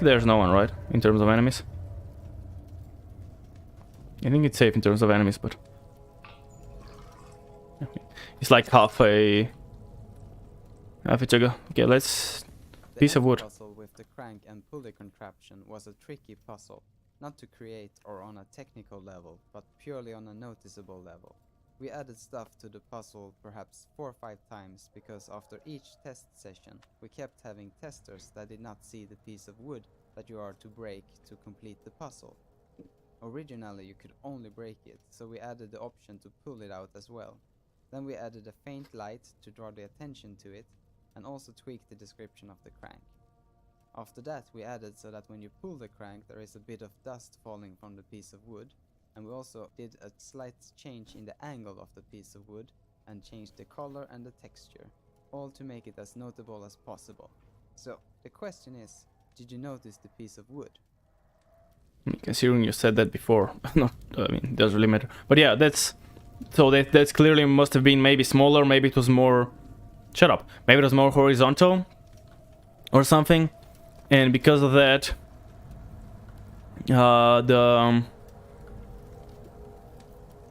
there's no one, right? In terms of enemies. I think it's safe in terms of enemies, but... It's like half a jugger. Okay, let's... Piece of wood. The puzzle with the crank and pulley contraption was a tricky puzzle. Not to create or on a technical level, but purely on a noticeable level. We added stuff to the puzzle perhaps 4 or 5 times, because after each test session we kept having testers that did not see the piece of wood that you are to break to complete the puzzle. Originally you could only break it, so we added the option to pull it out as well. Then we added a faint light to draw the attention to it, and also tweaked the description of the crank. After that we added so that when you pull the crank there is a bit of dust falling from the piece of wood, and we also did a slight change in the angle of the piece of wood and changed the color and the texture, all to make it as notable as possible. So The question is, did you notice the piece of wood? Considering you said that before, not, I mean, it doesn't really matter. But yeah, that's so that's clearly must have been maybe smaller. Maybe it was more. Shut up. Maybe it was more horizontal, or something, and because of that,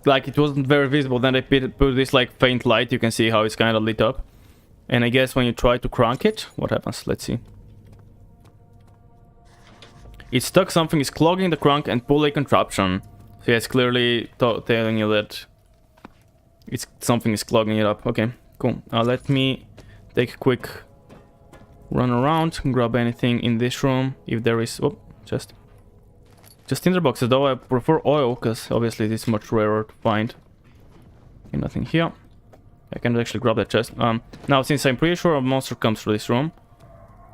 like it wasn't very visible. Then they put this like faint light. You can see how it's kind of lit up, and I guess when you try to crank it, what happens? Let's see. It's stuck, something is clogging the crank and pull a contraption. So yeah, it's clearly telling you that something is clogging it up. Okay, cool. Let me take a quick run around, grab anything in this room, if there is... Oh, just tinderboxes, though I prefer oil, because obviously it is much rarer to find. Okay, nothing here. I can actually grab that chest. Now, since I'm pretty sure a monster comes through this room,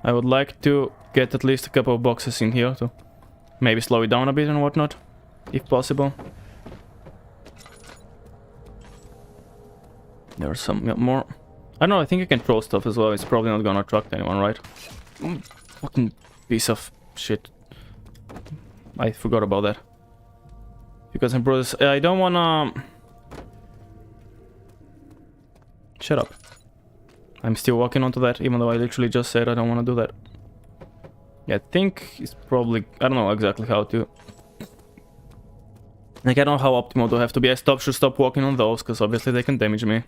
I would like to get at least a couple of boxes in here to maybe slow it down a bit and whatnot, if possible. There's some more. I don't know, I think you can throw stuff as well. It's probably not gonna attract anyone, right? Fucking piece of shit. I forgot about that. Because I'm brothers. I don't wanna... Shut up. I'm still walking onto that, even though I literally just said I don't want to do that. Yeah, I think it's probably... I don't know exactly how to... Like, I don't know how optimal they have to be. I should stop walking on those, because obviously they can damage me.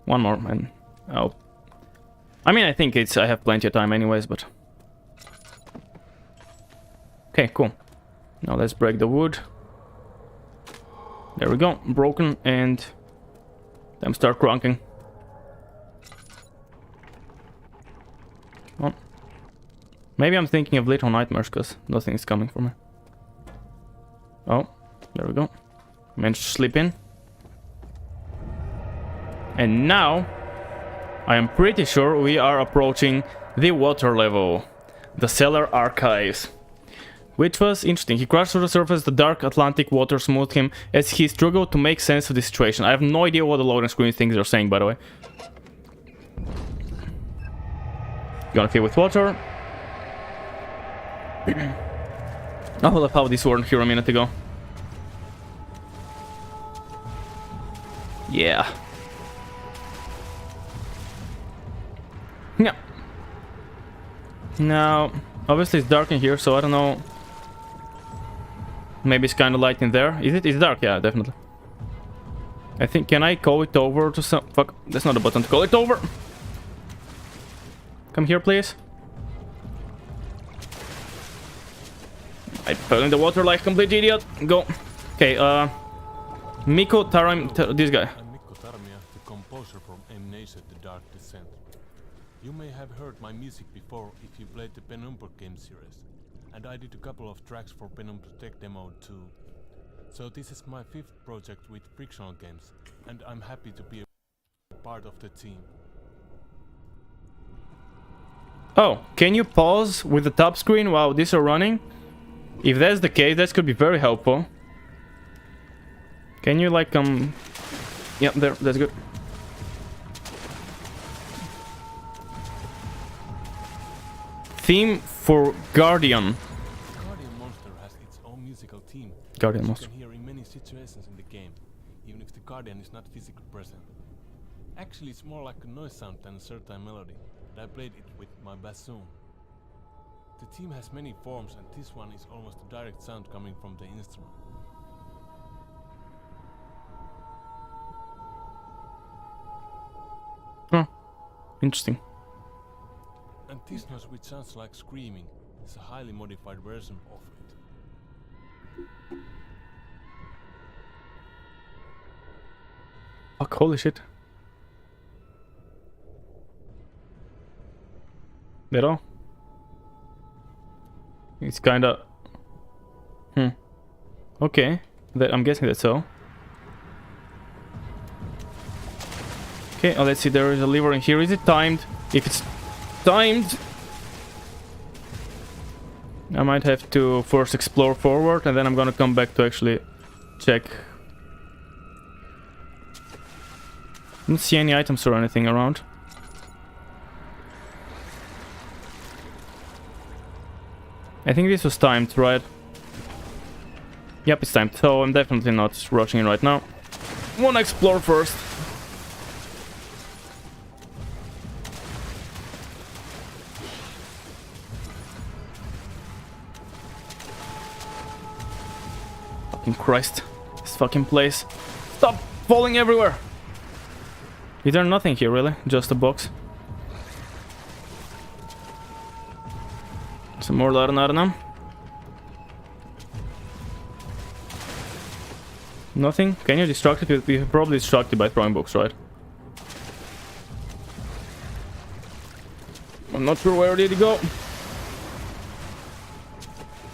One more, and... Oh. I mean, I think I have plenty of time anyways, but... Okay, cool. Now let's break the wood. There we go, broken, and then start cranking. Well, maybe I'm thinking of Little Nightmares, because nothing is coming for me. Oh, there we go. Managed to slip in. And now, I am pretty sure we are approaching the water level. The cellar archives. Which was interesting. He crashed to the surface, the dark Atlantic water smoothed him as he struggled to make sense of the situation. I have no idea what the loading screen things are saying, by the way. Gonna fill with water. I love how these weren't here a minute ago. Yeah. Yeah. Now, obviously it's dark in here, so I don't know. Maybe it's kind of light in there. Is it? It's dark, yeah, definitely. I think, can I call it over to some... Fuck, that's not a button to call it over. Come here, please. I fell in the water like a complete idiot. Go. Okay, Mikko Taram... this guy. I'm Mikko Tarmia, the composer from Amnesia, The Dark Descent. You may have heard my music before if you played the Penumbra game series. And I did a couple of tracks for Penumbra Tech Demo too. So this is my 5th project with Frictional Games, and I'm happy to be a part of the team. Oh, can you pause with the top screen while these are running? If that's the case, that could be very helpful. Can you like yeah, there, that's good. Theme for Guardian. Guardian Monster has its own musical theme. Guardian Monster. You can hear in many situations in the game, even if the Guardian is not physically present. Actually, it's more like a noise sound than a certain melody, and I played it with my bassoon. The theme has many forms, and this one is almost a direct sound coming from the instrument. Huh. Interesting. And this noise, which sounds like screaming, is a highly modified version of it. Fuck, holy shit. That all? It's kinda... Okay. I'm guessing that's so. Okay, let's see, there is a lever in here. Is it timed? If it's timed, I might have to first explore forward, and then I'm gonna come back to actually check. Don't see any items or anything around. I think this was timed, right? Yep, it's timed, so I'm definitely not rushing in right now. Wanna explore first. Fucking Christ. This fucking place. Stop falling everywhere! Is there nothing here, really? Just a box. Some more laudanum. Nothing? Can you destruct it? You probably destruct it by throwing books, right? I'm not sure where did it go.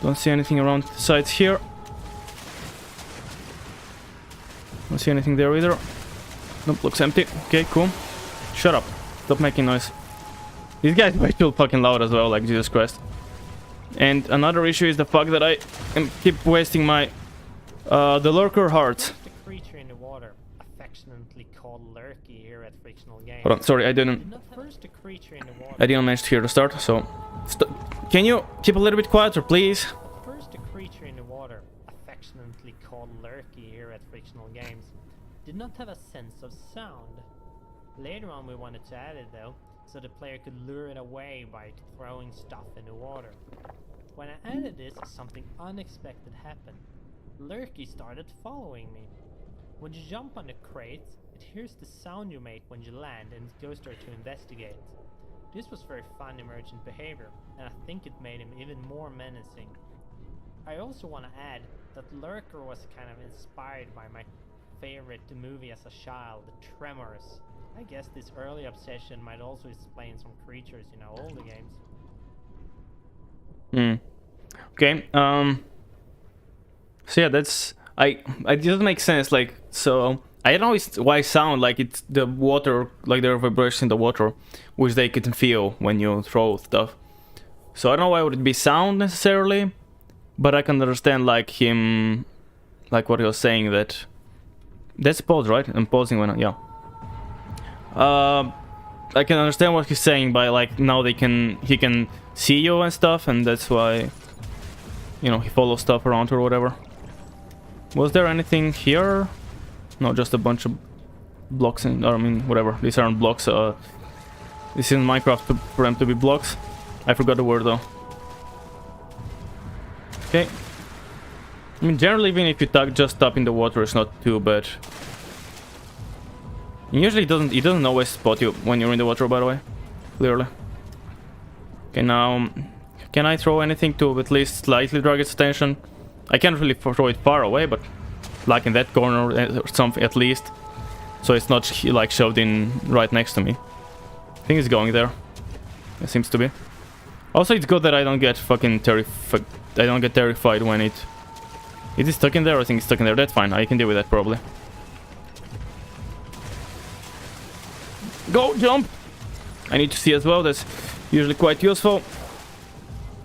Don't see anything around the sides here. Don't see anything there either. Nope, looks empty. Okay, cool. Shut up. Stop making noise. These guys are too fucking loud as well, like Jesus Christ. And another issue is the fact that I keep wasting my the lurker hearts. The creature in the water, affectionately called Lurky here at Frictional Games. Hold on, sorry, I didn't manage to hear the start, so can you keep a little bit quieter, please? First, the creature in the water, affectionately called Lurky here at Frictional Games, did not have a sense of sound. Later on we wanted to add it though, so the player could lure it away by throwing stuff in the water. When I added this, something unexpected happened. Lurky started following me. When you jump on the crates, it hears the sound you make when you land and it goes there to investigate. This was very fun emergent behavior, and I think it made him even more menacing. I also want to add that Lurker was kind of inspired by my favorite movie as a child, Tremors. I guess this early obsession might also explain some creatures in our older games. Okay, so yeah, that's... it doesn't make sense, like, so... I don't know why sound, like it's the water, like there are vibrations in the water, which they can feel when you throw stuff. So I don't know why would it be sound necessarily, but I can understand like him, like what he was saying, that... That's pause, right? I'm pausing when yeah. I can understand what he's saying by like now he can see you and stuff, and that's why, you know, he follows stuff around or whatever. Was there anything here? No, just a bunch of blocks, or I mean, whatever. These aren't blocks. This is Minecraft for them to be blocks. I forgot the word though. Okay. I mean, generally, even if you just tap in the water, it's not too bad. And usually, it doesn't always spot you when you're in the water. By the way, clearly. Okay, now, can I throw anything to at least slightly drag its attention? I can't really throw it far away, but like in that corner or something at least, so it's not like shoved in right next to me. I think it's going there. It seems to be. Also, it's good that I don't get fucking terrified. I don't get terrified when it... Is it stuck in there? I think it's stuck in there. That's fine. I can deal with that probably. Go, jump! I need to see as well. That's usually quite useful.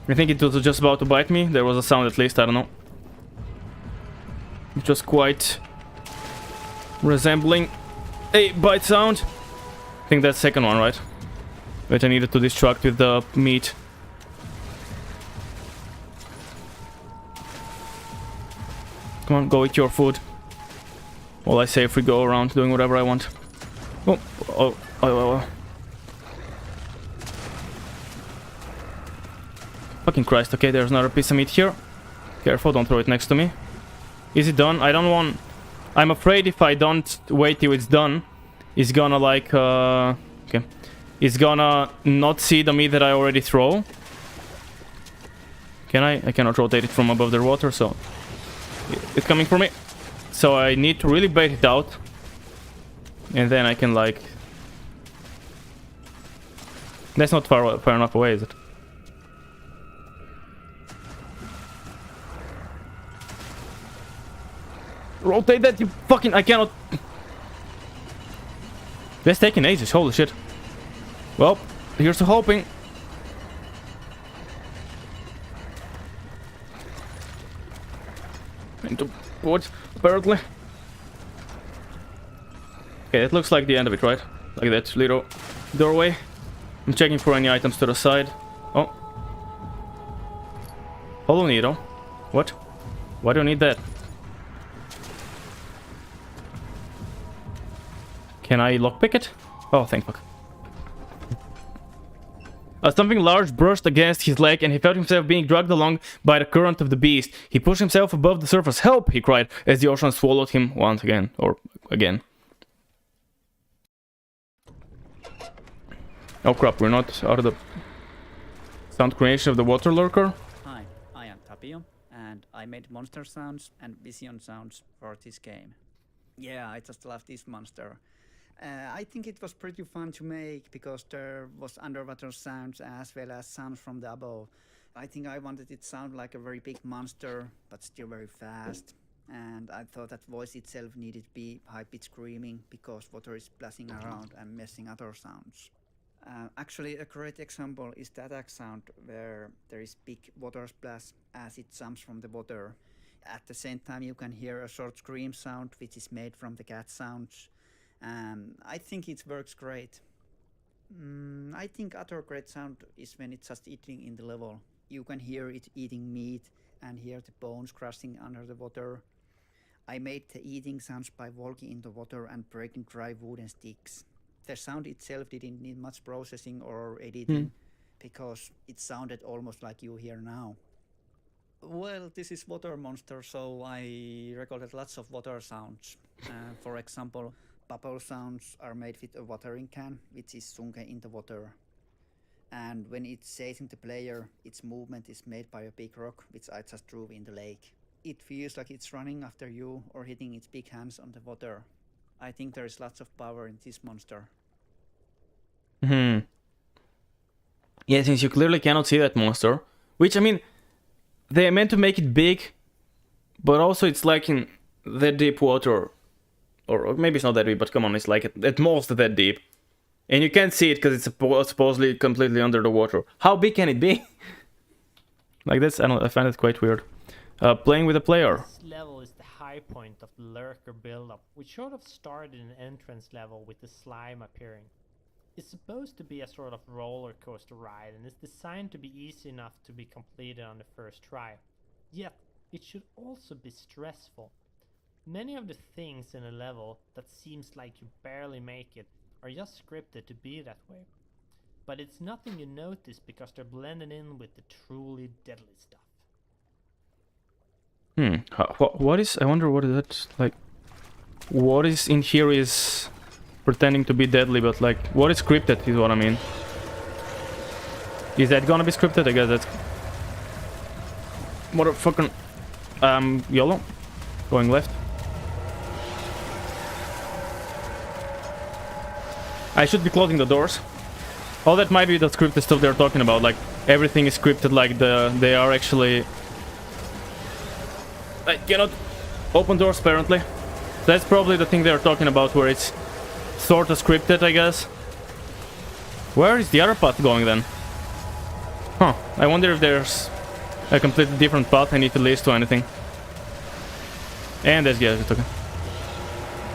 I think it was just about to bite me. There was a sound at least. I don't know. It was quite resembling a bite sound. I think that's the second one, right? Which I needed to distract with the meat. Come on, go eat your food. While I safely go around doing whatever I want. Oh. Fucking Christ, okay, there's another piece of meat here. Careful, don't throw it next to me. Is it done? I don't want... I'm afraid if I don't wait till it's done, it's gonna like... okay. It's gonna not see the meat that I already throw. Can I? I cannot rotate it from above the water, so... It's coming for me. So I need to really bait it out. And then I can like... That's not far enough away, is it? Rotate that, you fucking... I cannot... That's taking ages, holy shit. Well, here's to hoping. Into wood, apparently. Okay, it looks like the end of it, right? Like that little doorway. I'm checking for any items to the side. Oh. Hollow needle. What? Why do you need that? Can I lockpick it? Oh, thank fuck. Something large brushed against his leg and he felt himself being dragged along by the current of the beast. He pushed himself above the surface. Help! He cried as the ocean swallowed him once again. Or again. Oh crap, we're not out of the sound creation of the water lurker. Hi, I am Tapio, and I made monster sounds and vision sounds for this game. Yeah, I just love this monster. I think it was pretty fun to make because there was underwater sounds as well as sounds from the above. I think I wanted it to sound like a very big monster, but still very fast. And I thought that voice itself needed to be high-pitched screaming because water is splashing around and messing other sounds. Actually, a great example is the attack sound where there is big water splash as it jumps from the water. At the same time, you can hear a short scream sound which is made from the cat sounds. I think it works great. I think other great sound is when it's just eating in the level. You can hear it eating meat and hear the bones crashing under the water. I made the eating sounds by walking in the water and breaking dry wooden sticks. The sound itself didn't need much processing or editing because it sounded almost like you hear now. Well, this is Water Monster, so I recorded lots of water sounds. For example, bubble sounds are made with a watering can, which is sunken in the water. And when it's chasing the player, its movement is made by a big rock, which I just threw in the lake. It feels like it's running after you or hitting its big hands on the water. I think there is lots of power in this monster. Yeah, since you clearly cannot see that monster. Which, I mean, they meant to make it big, but also it's like in that deep water. Or maybe it's not that deep, but come on, it's like at most that deep. And you can't see it because it's supposedly completely under the water. How big can it be? Like this, I find it quite weird. Playing with a player. This level is the high point of the lurker build-up, which sort of started in an entrance level with the slime appearing. It's supposed to be a sort of roller coaster ride and is designed to be easy enough to be completed on the first try. Yet, it should also be stressful. Many of the things in a level that seems like you barely make it are just scripted to be that way. But it's nothing you notice because they're blended in with the truly deadly stuff. What is... I wonder what that's like... What is in here is pretending to be deadly, but like... What is scripted is what I mean. Is that gonna be scripted? I guess that's... Motherfucking... yellow. Going left. I should be closing the doors. Oh, that might be the scripted stuff they're talking about. Like, everything is scripted like they are actually... I cannot open doors, apparently. That's probably the thing they're talking about, where it's sort of scripted, I guess. Where is the other path going, then? Huh. I wonder if there's a completely different path and if it leads to anything. And there's the other token.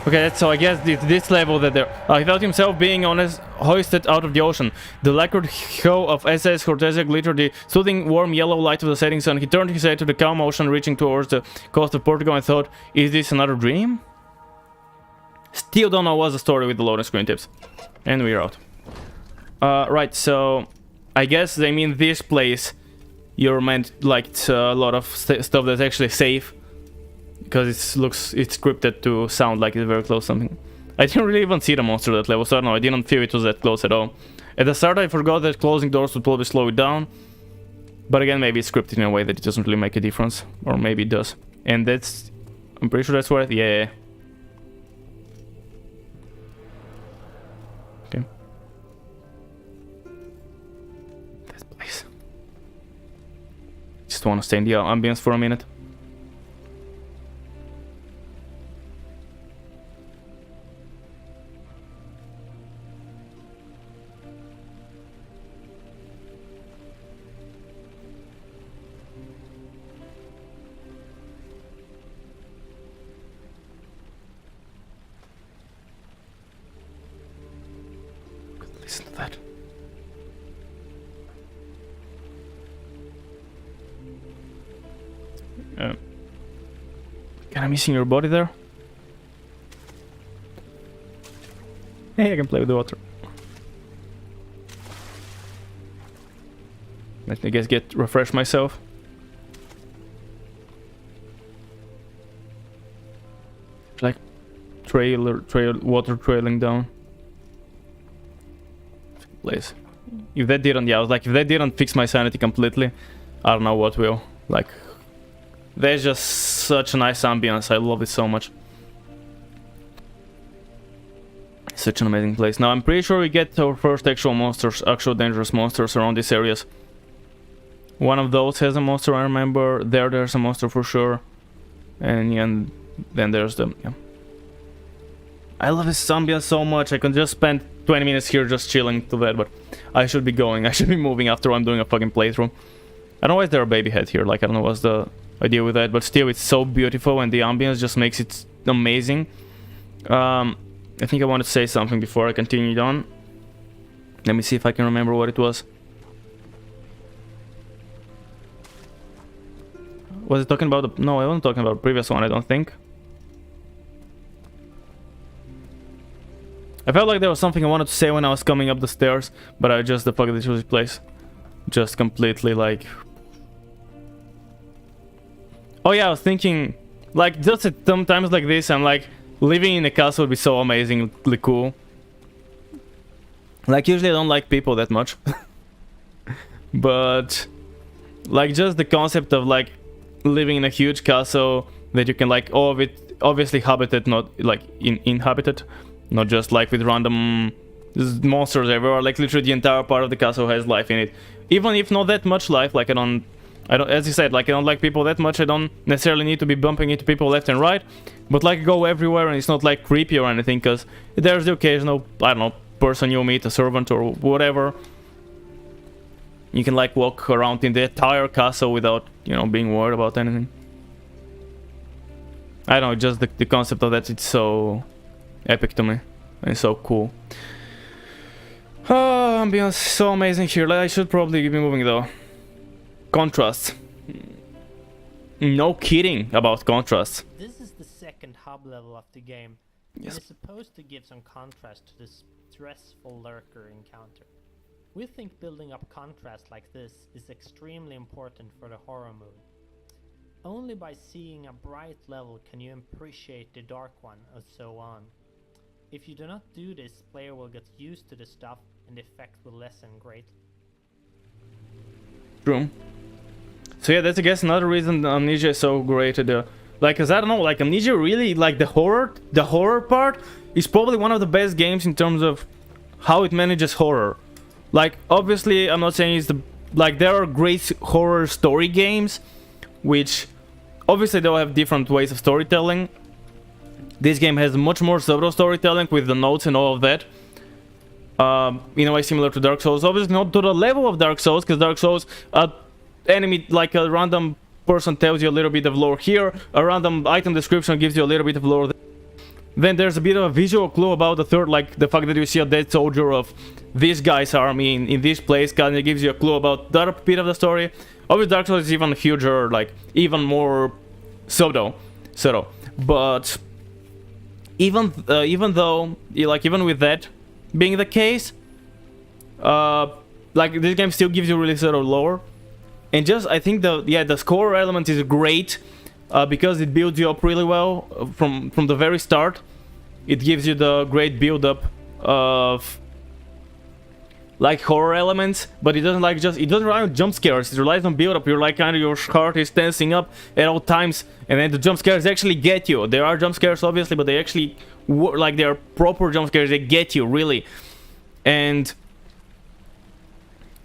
Okay, so I guess this level that they're... he felt himself being hoisted out of the ocean. The lacquered hull of SS Cortezia glittered the soothing warm yellow light of the setting sun. He turned his head to the calm ocean reaching towards the coast of Portugal and thought, is this another dream? Still don't know what's the story with the loading screen tips. And we're out. Right, so... I guess they mean this place. You're meant, like, it's a lot of stuff that's actually safe. Because it's scripted to sound like it's very close to something. I didn't really even see the monster at that level, so I don't know, I didn't feel it was that close at all. At the start I forgot that closing doors would probably slow it down. But again, maybe it's scripted in a way that it doesn't really make a difference. Or maybe it does. And that's... I'm pretty sure that's where... Yeah. Okay. This place. Just want to stay in the ambience for a minute. listen to that. Kinda missing your body there. Hey, I can play with the water. Let me refresh myself. Like water trailing down. Place. If that didn't, yeah, I was like, if that didn't fix my sanity completely, I don't know what will. Like, there's just such a nice ambience. I love it so much. Such an amazing place. Now I'm pretty sure we get our first actual monsters, actual dangerous monsters around these areas. One of those has a monster, I remember. There's a monster for sure. And then there's the... Yeah. I love this ambience so much. I can just spend 20 minutes here just chilling to that, but I should be going. I should be moving after I'm doing a fucking playthrough. I don't know why is there a baby head here. Like, I don't know what's the idea with that, but still, it's so beautiful and the ambience just makes it amazing. I think I wanted to say something before I continued on. Let me see if I can remember what it was. Was it talking about the... No, I wasn't talking about the previous one, I don't think. I felt like there was something I wanted to say when I was coming up the stairs, but I just... The fuck this was the place. Just completely like... Oh yeah, I was thinking... Like, just at some times like this, I'm like... Living in a castle would be so amazingly cool. Like, usually I don't like people that much. But... Like, just the concept of, like... Living in a huge castle that you can, like, all of it... Obviously habited, not, like, inhabited. Not just, like, with random... monsters everywhere. Like, literally the entire part of the castle has life in it. Even if not that much life, like, I don't, as you said, like, I don't like people that much. I don't necessarily need to be bumping into people left and right. But, like, go everywhere and it's not, like, creepy or anything. Because there's the occasional, I don't know, person you meet, a servant or whatever. You can, like, walk around in the entire castle without, you know, being worried about anything. I don't know, just the concept of that, it's so epic to me. And so cool. Oh, ambience so amazing here. I should probably be moving though. Contrast. No kidding about contrast. This is the second hub level of the game. Yes. It's supposed to give some contrast to this stressful lurker encounter. We think building up contrast like this is extremely important for the horror mood. Only by seeing a bright level can you appreciate the dark one, and so on. If you do not do this, player will get used to the stuff and the effect will lessen greatly. True. So yeah, that's I guess another reason Amnesia is so great at the... Like, cause I don't know, like Amnesia really, like the horror part is probably one of the best games in terms of how it manages horror. Like, obviously, I'm not saying it's the... Like, there are great horror story games, which obviously they'll have different ways of storytelling. This game has much more subtle storytelling with the notes and all of that. In a way similar to Dark Souls. Obviously not to the level of Dark Souls, because Dark Souls, enemy, like a random person tells you a little bit of lore here, a random item description gives you a little bit of lore there. Then there's a bit of a visual clue about the third, like the fact that you see a dead soldier of this guy's army in this place, kind of gives you a clue about that bit of the story. Obviously Dark Souls is even huger, like even more subtle. But even though, like, even with that being the case, like, this game still gives you really sort of lore. And just, I think the score element is great, because it builds you up really well from the very start. It gives you the great build-up of, like, horror elements, but it doesn't, like, it doesn't rely on jump scares. It relies on build-up. You're like, kind of, your heart is tensing up at all times, and then the jump scares actually get you. There are jump scares, obviously, but they actually, like, they are proper jump scares. They get you, really. And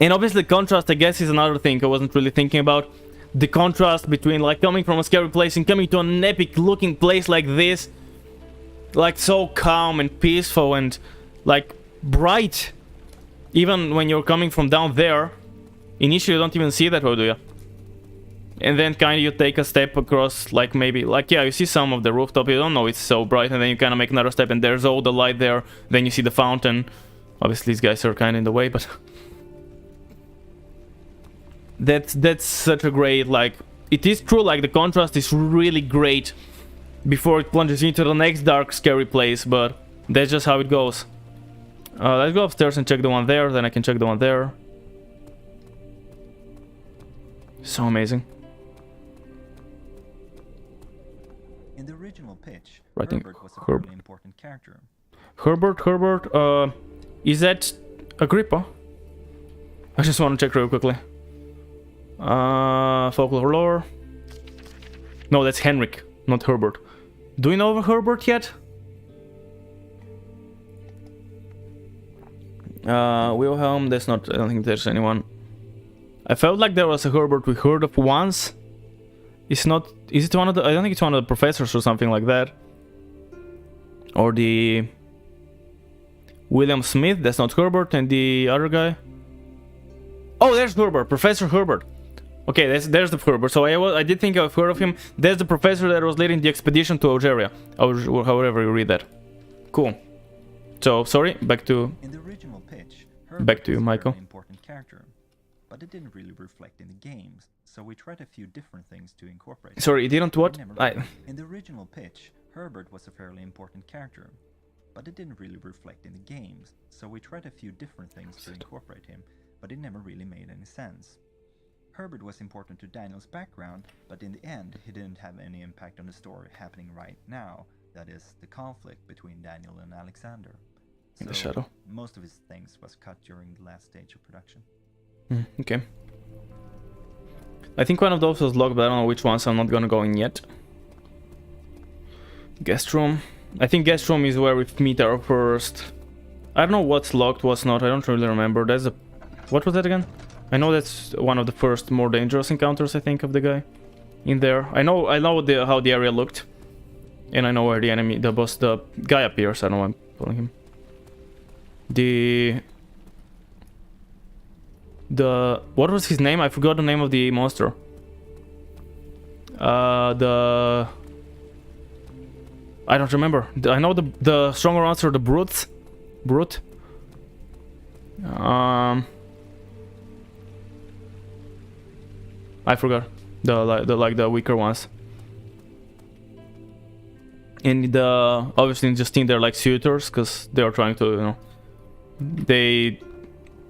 obviously contrast, I guess, is another thing I wasn't really thinking about. The contrast between, like, coming from a scary place and coming to an epic looking place like this. Like, so calm and peaceful and, like, bright. Even when you're coming from down there, initially you don't even see that well, do you? And then kind of you take a step across, like, maybe, like, yeah, you see some of the rooftop, you don't know it's so bright, and then you kind of make another step and there's all the light there, then you see the fountain. Obviously these guys are kind of in the way, but that's such a great, like, it is true, like the contrast is really great before it plunges into the next dark scary place, but that's just how it goes. Let's go upstairs and check the one there, then I can check the one there. So amazing. In the original pitch, Writing Herbert was a fairly important character. Herbert, is that Agrippa? I just want to check real quickly. Folklore lore. No, that's Henrik, not Herbert. Do we know Herbert yet? Wilhelm, that's not, I don't think there's anyone. I felt like there was a Herbert we heard of once. It's not, is it one of the, I don't think it's one of the professors or something like that. Or the William Smith, that's not Herbert, and the other guy. Oh, there's Herbert, Professor Herbert. Okay, there's the Herbert. So I did think I've heard of him. There's the professor that was leading the expedition to Algeria, or however you read that. Cool. So sorry, back to In the original pitch, Herbert back to you, was a Michael. fairly important character, but it didn't really reflect in the games. So we tried a few different things to incorporate. Sorry, it didn't what? In the original pitch, Herbert was a fairly important character, but it didn't really reflect in the games. So we tried a few different things to incorporate him, but it never really made any sense. Herbert was important to Daniel's background, but in the end, he didn't have any impact on the story happening right now. That is, the conflict between Daniel and Alexander. In the shadow. Most of his things was cut during the last stage of production. Okay. I think one of those was locked, but I don't know which one, so I'm not gonna go in yet. Guest room. I think guest room is where we meet our first. I don't know what's locked, what's not. I don't really remember. That's a. What was that again? I know that's one of the first more dangerous encounters, I think, of the guy in there. I know how the area looked, and I know where the enemy, the guy appears. I don't know why I'm pulling him. What was his name? I forgot the name of the monster. I don't remember. I know the stronger answer, the brute. I forgot the weaker ones. And obviously in Justine they're like suitors because they are trying to,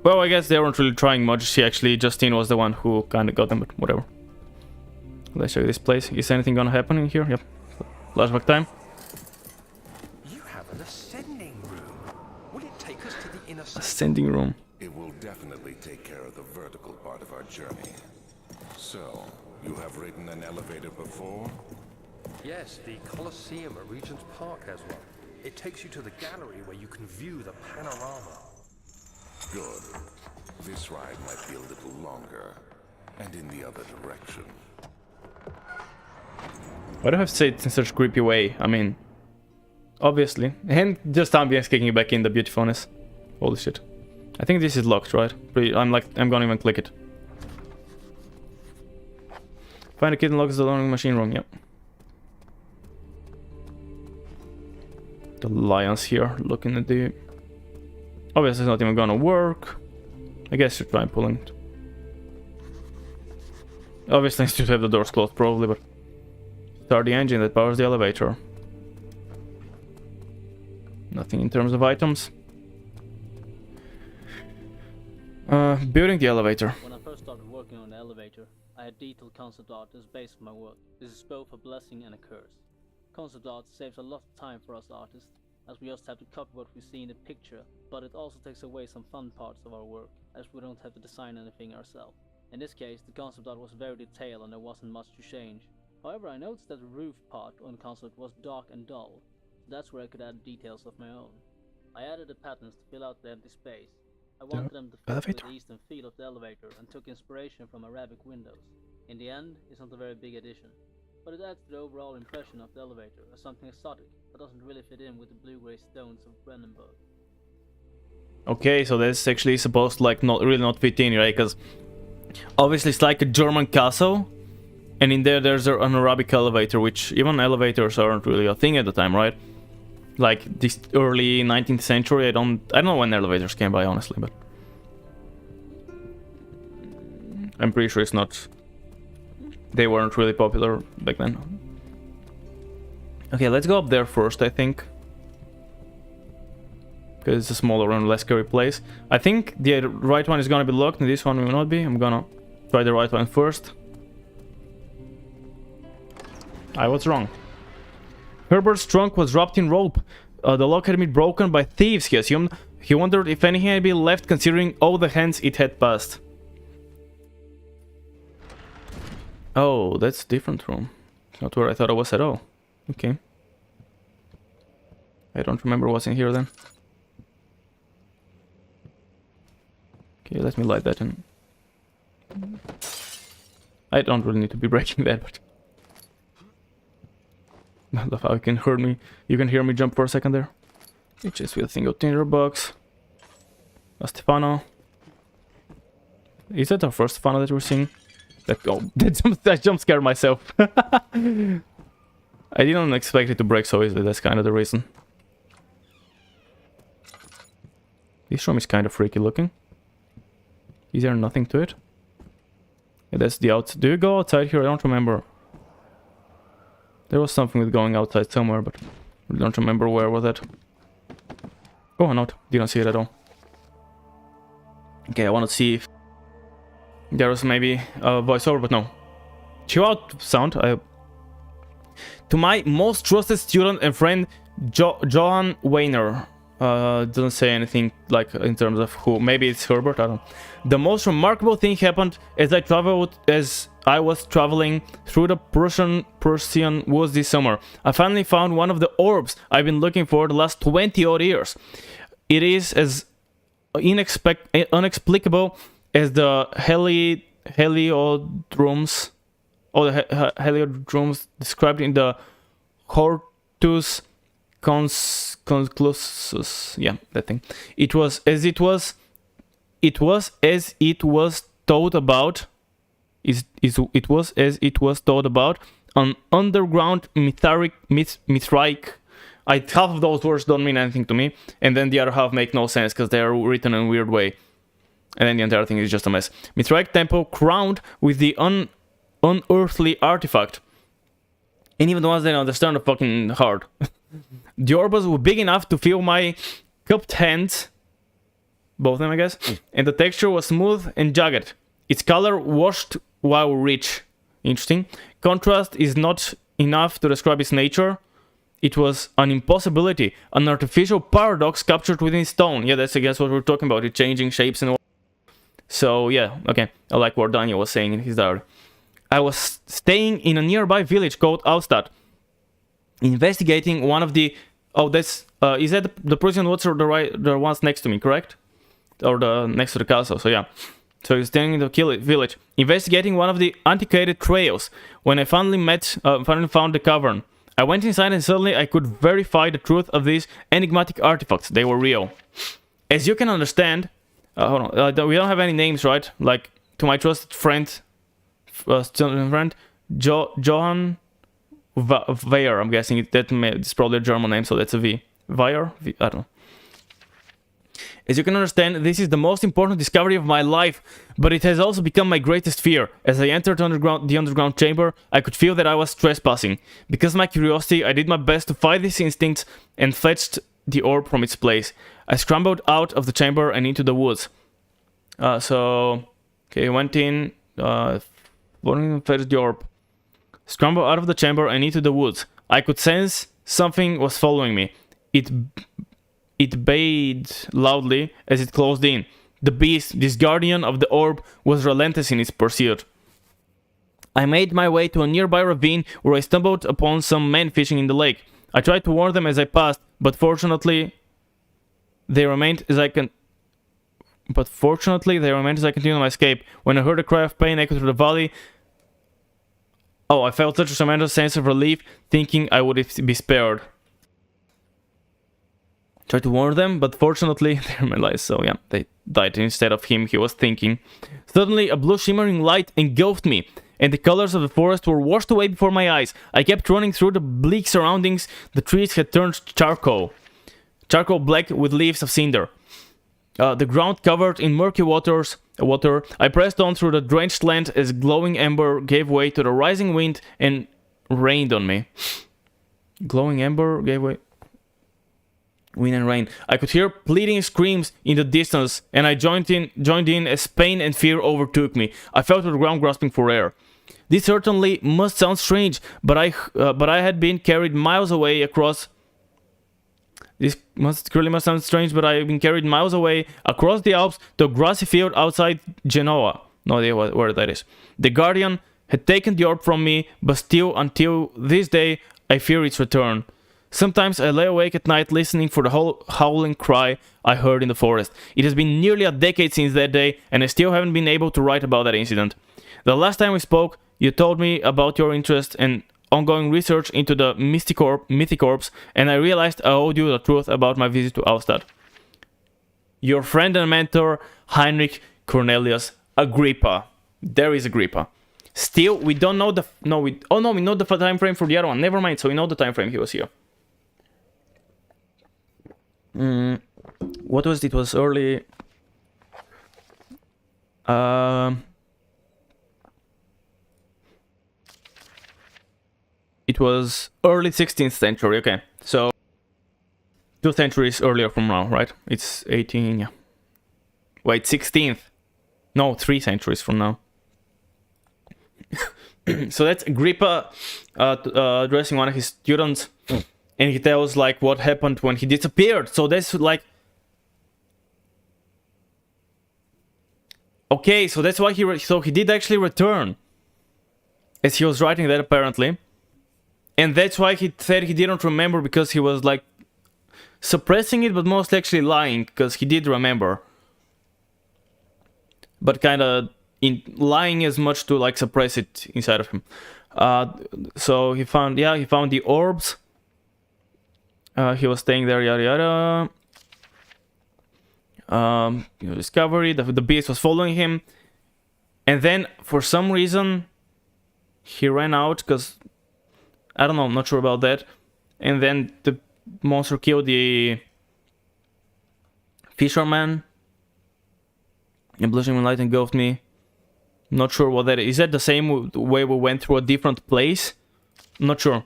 well, I guess they weren't really trying much. Justine was the one who kind of got them, but whatever. Let's check this place. Is anything gonna happen in here? Yep. Flashback time. You have an ascending room. Will it take us to the inner Ascending room. It will definitely take care of the vertical part of our journey. So, you have ridden an elevator before? Yes, the Colosseum at Regent's Park has one. It takes you to the gallery where you can view the panorama. Good. This ride might be a little longer, and in the other direction. Why do I have to say it in such a creepy way? I mean, obviously. And just ambience kicking back in the beautifulness. Holy shit. I think this is locked, right? I'm gonna even click it. Find a kid and locks the learning machine room, yep. The lions here, looking at the... Obviously it's not even gonna work. I guess you try pulling it. Obviously I still have the doors closed probably, but... Start the engine that powers the elevator. Nothing in terms of items. Building the elevator. When I first started working on the elevator, I had detailed concept art as base of my work. This is both a blessing and a curse. Concept art saves a lot of time for us artists, as we just have to copy what we see in the picture, but it also takes away some fun parts of our work, as we don't have to design anything ourselves. In this case, the concept art was very detailed and there wasn't much to change. However, I noticed that the roof part on the concept was dark and dull, so that's where I could add details of my own. I added the patterns to fill out the empty space. I wanted them to fit with the eastern feel of the elevator and took inspiration from Arabic windows. In the end, it's not a very big addition, but it adds to the overall impression of the elevator as something exotic, but doesn't really fit in with the blue-grey stones of Brandenburg. Okay, so that's actually supposed to like not fit in, right? Because obviously it's like a German castle, and in there's an Arabic elevator, which even elevators aren't really a thing at the time, right? like this early 19th century. I don't know when elevators came by, honestly, but I'm pretty sure it's not. They weren't really popular back then. Okay, let's go up there first, I think. Because it's a smaller and less scary place. I think the right one is gonna be locked and this one will not be. I'm gonna try the right one first. I was wrong. Herbert's trunk was wrapped in rope. The lock had been broken by thieves, he assumed. He wondered if anything had been left considering all the hands it had passed. Oh, that's a different room. Not where I thought I was at all. Okay. I don't remember what's in here then. Okay, let me light that in. I don't really need to be breaking that, but I love how you can hear me. You can hear me jump for a second there. Just with a single tinderbox. A Stefano. Is that our first Stefano that we're seeing? That jump scared myself. I didn't expect it to break so easily, that's kind of the reason. This room is kind of freaky looking. Is there nothing to it? Yeah, that's the outside. Do you go outside here? I don't remember. There was something with going outside somewhere, but I don't remember where was that. Oh, no, didn't see it at all. Okay, I want to see if there was maybe a voiceover, but no. Chill out sound. To my most trusted student and friend, Johan Weiner. Doesn't say anything like in terms of who. Maybe it's Herbert, I don't know. The most remarkable thing happened as I was traveling through the Prussian woods this summer. I finally found one of the orbs I've been looking for the last 20 odd years. It is as unexplicable as the heliodromes, or the heliodromes described in the Hortus Conclusus. Yeah, that thing. It was as it was thought about. It was as it was thought about an underground Mithraic. Half of those words don't mean anything to me, and then the other half make no sense because they are written in a weird way. And then the entire thing is just a mess. Mithraic temple crowned with the unearthly artifact. And even the ones that understand are fucking hard. The orbs were big enough to fill my cupped hands. Both of them, I guess. And the texture was smooth and jagged. Its color washed while rich. Interesting. Contrast is not enough to describe its nature. It was an impossibility. An artificial paradox captured within stone. Yeah, that's I guess what we're talking about. It changing shapes and all. So, yeah, okay. I like what Daniel was saying in his diary. I was staying in a nearby village called Alstad, investigating one of the... Oh, that's... is that the Prussian woods or the ones next to me, correct? Or the next to the castle, so yeah. So he's staying in the village, investigating one of the antiquated trails. When I finally found the cavern, I went inside and suddenly I could verify the truth of these enigmatic artifacts. They were real. As you can understand... hold on, we don't have any names, right? Like, to my trusted friend... Johann Weyer, I'm guessing it's probably a German name, so that's a V. Weyer? I don't know. As you can understand, this is the most important discovery of my life, but it has also become my greatest fear. As I entered the underground chamber, I could feel that I was trespassing. Because of my curiosity, I did my best to fight these instincts and fetched the orb from its place. I scrambled out of the chamber and into the woods. Okay, went in, fetched the orb. Scrambled out of the chamber and into the woods. I could sense something was following me. It bayed loudly as it closed in. The beast, this guardian of the orb, was relentless in its pursuit. I made my way to a nearby ravine where I stumbled upon some men fishing in the lake. I tried to warn them as I passed, but fortunately they remained as I continued my escape. When I heard a cry of pain echo through the valley, I felt such a tremendous sense of relief, thinking I would be spared. Tried to warn them, but fortunately they realized, so yeah, they died instead of him, he was thinking. Suddenly, a blue shimmering light engulfed me. and the colors of the forest were washed away before my eyes. I kept running through the bleak surroundings. The trees had turned charcoal black with leaves of cinder. The ground covered in murky water. I pressed on through the drenched land as glowing ember gave way to the rising wind and rained on me. Glowing ember gave way. Wind and rain. I could hear pleading screams in the distance, and I joined in as pain and fear overtook me. I fell to the ground, grasping for air. This certainly must sound strange, but I had been carried miles away across. This must sound strange, but I have been carried miles away across the Alps to a grassy field outside Genoa. No idea where that is. The Guardian had taken the orb from me, but still, until this day, I fear its return. Sometimes I lay awake at night listening for the howling cry I heard in the forest. It has been nearly a decade since that day, and I still haven't been able to write about that incident. The last time we spoke, you told me about your interest and ongoing research into the mythic orbs, and I realized I owed you the truth about my visit to Alstad. Your friend and mentor, Heinrich Cornelius Agrippa. There is Agrippa. Still, we don't know the... we know the time frame for the other one. Never mind, so we know the time frame he was here. What was it? It was early... It was early 16th century, okay. So, 2 centuries earlier from now, right? It's 18, yeah. Wait, 16th. No, 3 centuries from now. So that's Agrippa addressing one of his students. And he tells, like, what happened when he disappeared. So that's, like... Okay, so that's why he did actually return. As he was writing that, apparently. And that's why he said he didn't remember, because he was, like, suppressing it, but mostly actually lying, because he did remember. But kind of lying as much to, like, suppress it inside of him. So he found the orbs. He was staying there, yada yada. Discovery, the beast was following him. And then, for some reason, he ran out, because... I don't know, I'm not sure about that. And then the monster killed the fisherman. And blushing light engulfed me. Not sure what that is. Is that the same way we went through a different place? I'm not sure.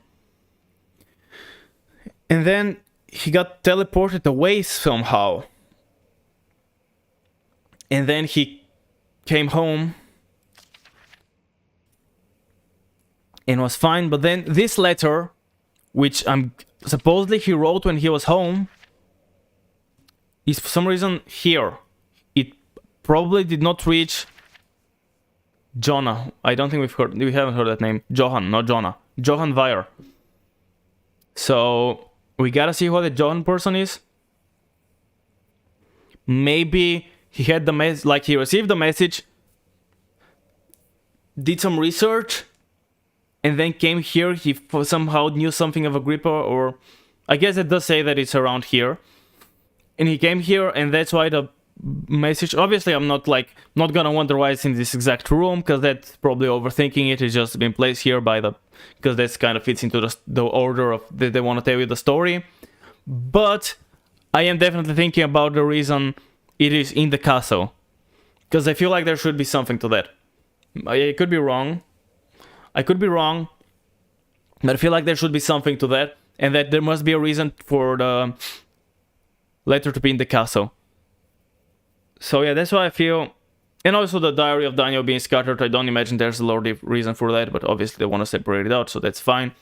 And then he got teleported away somehow. And then he came home. And was fine, but then this letter, which supposedly he wrote when he was home, is for some reason here. It probably did not reach Jonah. I don't think we haven't heard that name. Johan, not Jonah. Johan Weyer. So we gotta see who the Johan person is. Maybe he had the he received the message, did some research, and then came here. He somehow knew something of Agrippa, or I guess it does say that it's around here. And he came here, and that's why the message... Obviously, I'm not gonna wonder why it's in this exact room, because that's probably overthinking it. It's just been placed here by because that kind of fits into the order of that they want to tell you the story. But I am definitely thinking about the reason it is in the castle, because I feel like there should be something to that. I could be wrong. But I feel like there should be something to that, and that there must be a reason for the letter to be in the castle. So yeah, that's why I feel... And also the diary of Daniel being scattered, I don't imagine there's a lot of reason for that, but obviously they want to separate it out, so that's fine.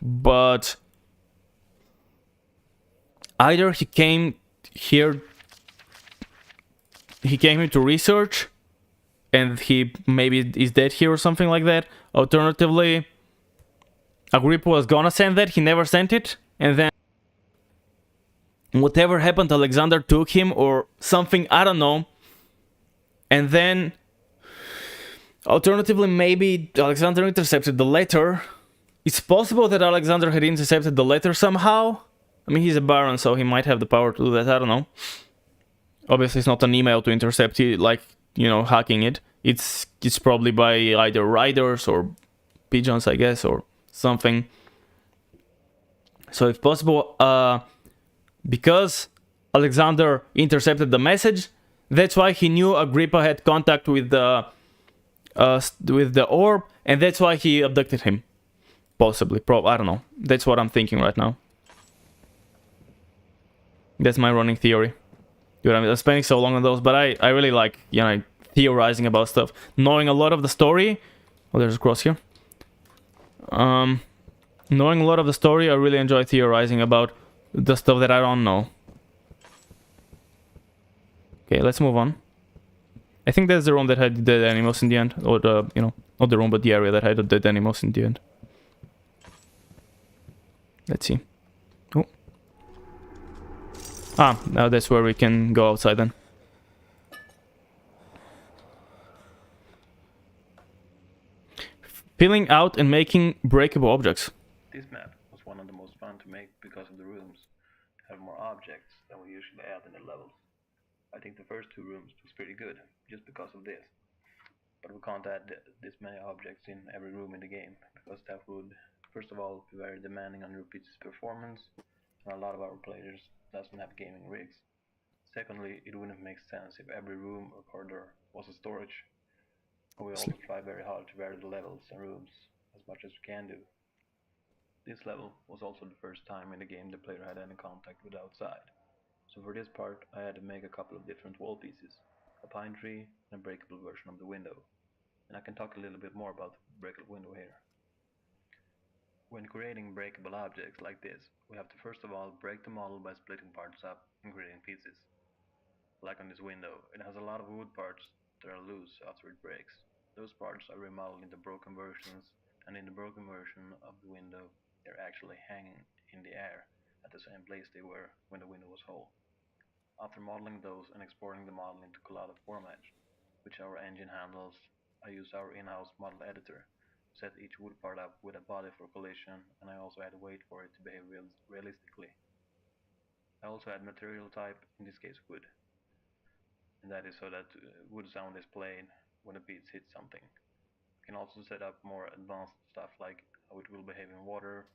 But... either he came here to research, and he maybe is dead here or something like that. Alternatively, Agrippa was gonna send that, he never sent it, and then whatever happened, Alexander took him or something, I don't know. And then, alternatively, maybe Alexander intercepted the letter. It's possible that Alexander had intercepted the letter somehow. I mean, he's a baron, so he might have the power to do that, I don't know. Obviously, it's not an email to intercept, hacking it. It's probably by either riders or pigeons, I guess, or something. So if possible, because Alexander intercepted the message, that's why he knew Agrippa had contact with the orb, and that's why he abducted him. Possibly, I don't know. That's what I'm thinking right now. That's my running theory. Dude, I'm spending so long on those, but I really like, you know, theorizing about stuff. Knowing a lot of the story. Oh, there's a cross here. Knowing a lot of the story, I really enjoy theorizing about the stuff that I don't know. Okay, let's move on. I think that's the room that had the dead animals in the end. Or the, you know, not the room, but the area that had the dead animals in the end. Let's see. Oh. Ah, now that's where we can go outside then. Filling out and making breakable objects. This map was one of the most fun to make because of the rooms have more objects than we usually add in the levels. I think the first 2 rooms was pretty good, just because of this. But we can't add this many objects in every room in the game, because that would, first of all, be very demanding on your PC's performance, and a lot of our players doesn't have gaming rigs. Secondly, it wouldn't make sense if every room or corridor was a storage. We also try very hard to vary the levels and rooms as much as we can do. This level was also the first time in the game the player had any contact with outside. So for this part I had to make a couple of different wall pieces, a pine tree and a breakable version of the window. And I can talk a little bit more about the breakable window here. When creating breakable objects like this, we have to first of all break the model by splitting parts up and creating pieces. Like on this window, it has a lot of wood parts that are loose after it breaks. Those parts are remodeled into broken versions, and in the broken version of the window, they're actually hanging in the air at the same place they were when the window was whole. After modeling those and exporting the model into collided format, which our engine handles, I use our in-house model editor to set each wood part up with a body for collision, and I also had to wait for it to behave realistically. I also had material type, in this case wood, and that is so that wood sound is played when a piece hits something. I can also set up more advanced stuff like how it will behave in water,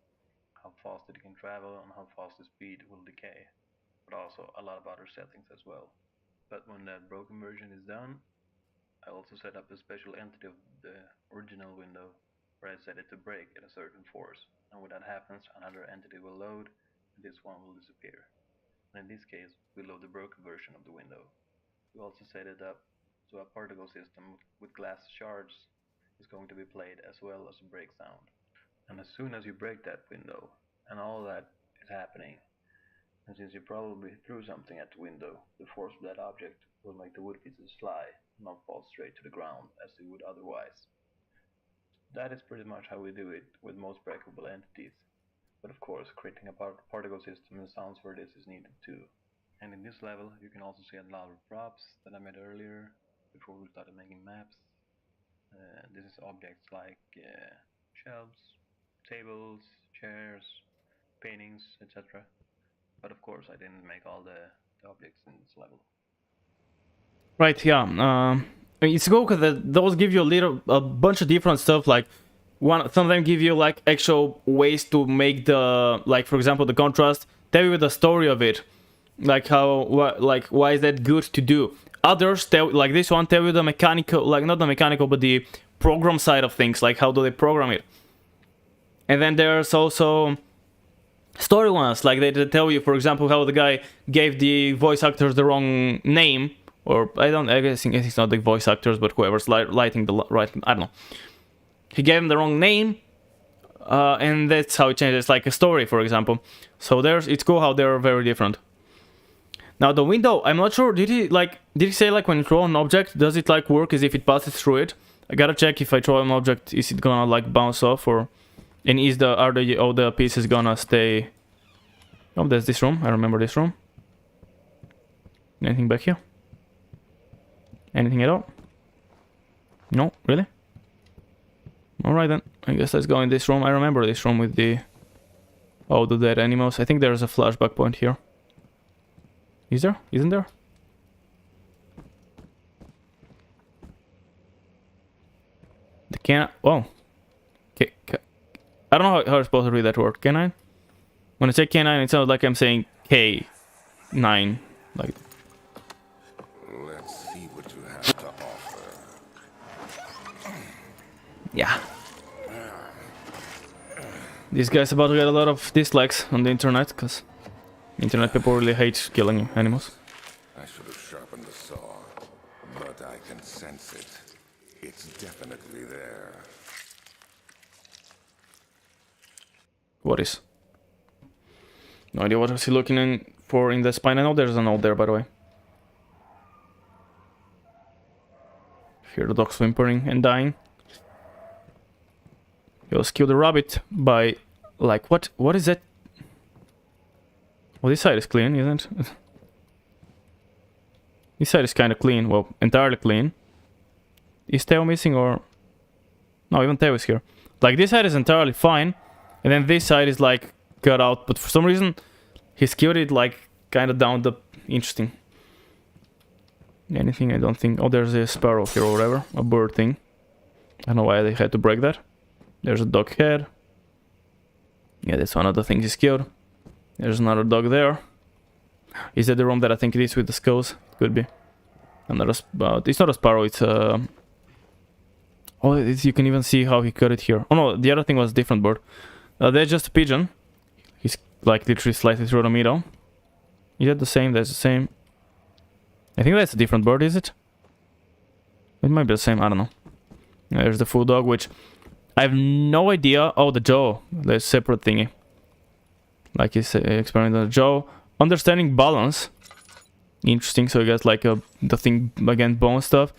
how fast it can travel, and how fast the speed will decay, but also a lot of other settings as well. But when that broken version is done, I also set up a special entity of the original window where I set it to break at a certain force, and when that happens another entity will load and this one will disappear. And in this case we load the broken version of the window. We also set it up so a particle system with glass shards is going to be played as well as a break sound. And as soon as you break that window and all that is happening, and since you probably threw something at the window, the force of that object will make the wood pieces slide and not fall straight to the ground as they would otherwise. That is pretty much how we do it with most breakable entities. But of course, creating a particle system and sounds for this is needed too. And in this level you can also see a lot of props that I made earlier before we started making maps. This is objects like shelves, tables, chairs, paintings, etc. But of course I didn't make all the objects in this level. Right, yeah. It's cool because those give you a bunch of different stuff. Like some of them give you like actual ways to make the, like for example the contrast, tell you the story of it, like why is that good to do. Others tell, like this one, tell you the mechanical, like not the mechanical but the program side of things, like how do they program it. And then there's also story ones, like they tell you, for example, how the guy gave the voice actors the wrong name, or I think it's not the voice actors, but whoever's lighting the right, I don't know. He gave him the wrong name, and that's how it changes, like a story, for example. So it's cool how they're very different. Now the window, I'm not sure, did he say like when you throw an object, does it like work as if it passes through it? I gotta check if I throw an object, is it gonna like bounce off, or and are all the pieces gonna stay? Oh, there's this room. I remember this room. Anything back here? Anything at all? No, really? Alright then, I guess let's go in this room. I remember this room with the dead animals. I think there's a flashback point here. Is there? Isn't there? Can I? Oh. I don't know how I'm supposed to read that word. Can I? When I say K9, it sounds like I'm saying K9. Like. Let's see what you have to offer. Yeah. This guy's about to get a lot of dislikes on the internet, because internet people really hate killing animals. I should have sharpened the saw, but I can sense it. It's definitely there. What is? No idea what was he looking for in the spine. I know there's a note there, by the way. Hear the dogs whimpering and dying. He was killed the rabbit by... Like, what? What is that? Well, this side is clean, isn't it? This side is kind of clean. Well, entirely clean. Is tail missing or... No, even tail is here. Like, this side is entirely fine. And then this side is, like, cut out. But for some reason, he's killed it, like, kind of down the... Interesting. Anything? I don't think... Oh, there's a sparrow here or whatever. A bird thing. I don't know why they had to break that. There's a dog head. Yeah, that's one of the things he's killed. There's another dog there. Is that the room that I think it is with the skulls? Could be. Another it's not a sparrow, it's a... Oh, you can even see how he cut it here. Oh no, the other thing was a different bird. There's just a pigeon. He's like literally slightly through the middle. Is that the same? That's the same. I think that's a different bird, is it? It might be the same, I don't know. There's the full dog, which... I have no idea. Oh, the jaw. The separate thingy. Like he's experimenting on the jaw. Understanding balance. Interesting. So you guys like the thing against bone stuff.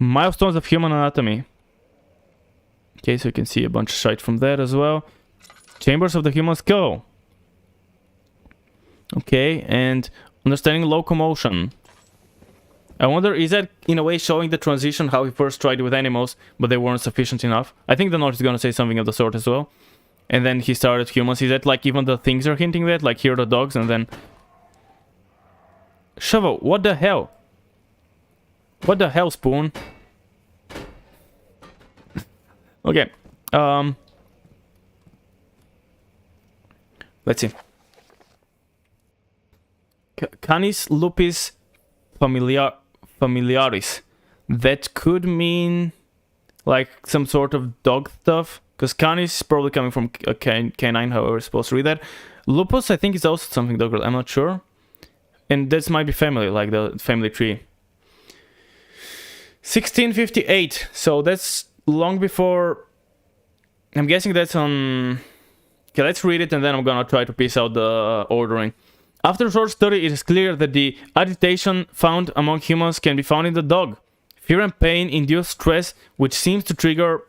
Milestones of human anatomy. Okay, so you can see a bunch of shite from that as well. Chambers of the human skull. Okay, and understanding locomotion. I wonder, is that in a way showing the transition, how he first tried with animals, but they weren't sufficient enough? I think the note is gonna say something of the sort as well. And then he started humans. Is that like even the things are hinting that? Like here are the dogs and then... Shovel, what the hell? What the hell, Spoon? Okay. Let's see. Canis lupus familiaris. That could mean like some sort of dog stuff. Because Canis is probably coming from a canine, however we're supposed to read that. Lupus, I think, is also something dog. I'm not sure. And this might be family, like the family tree. 1658. So that's long before... I'm guessing that's on... Okay, let's read it and then I'm gonna try to piece out the ordering. After a short study, it is clear that the agitation found among humans can be found in the dog. Fear and pain induce stress, which seems to trigger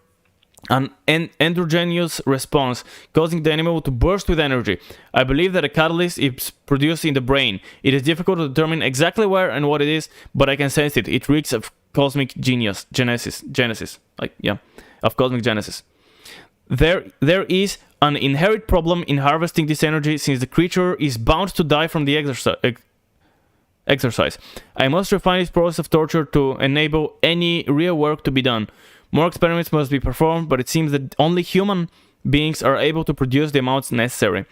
an endogenous response, causing the animal to burst with energy. I believe that a catalyst is produced in the brain. It is difficult to determine exactly where and what it is, but I can sense it. It reeks of cosmic genesis, like, yeah, of cosmic genesis. There is an inherent problem in harvesting this energy, since the creature is bound to die from the exercise. I must refine this process of torture to enable any real work to be done. More experiments must be performed, but it seems that only human beings are able to produce the amounts necessary.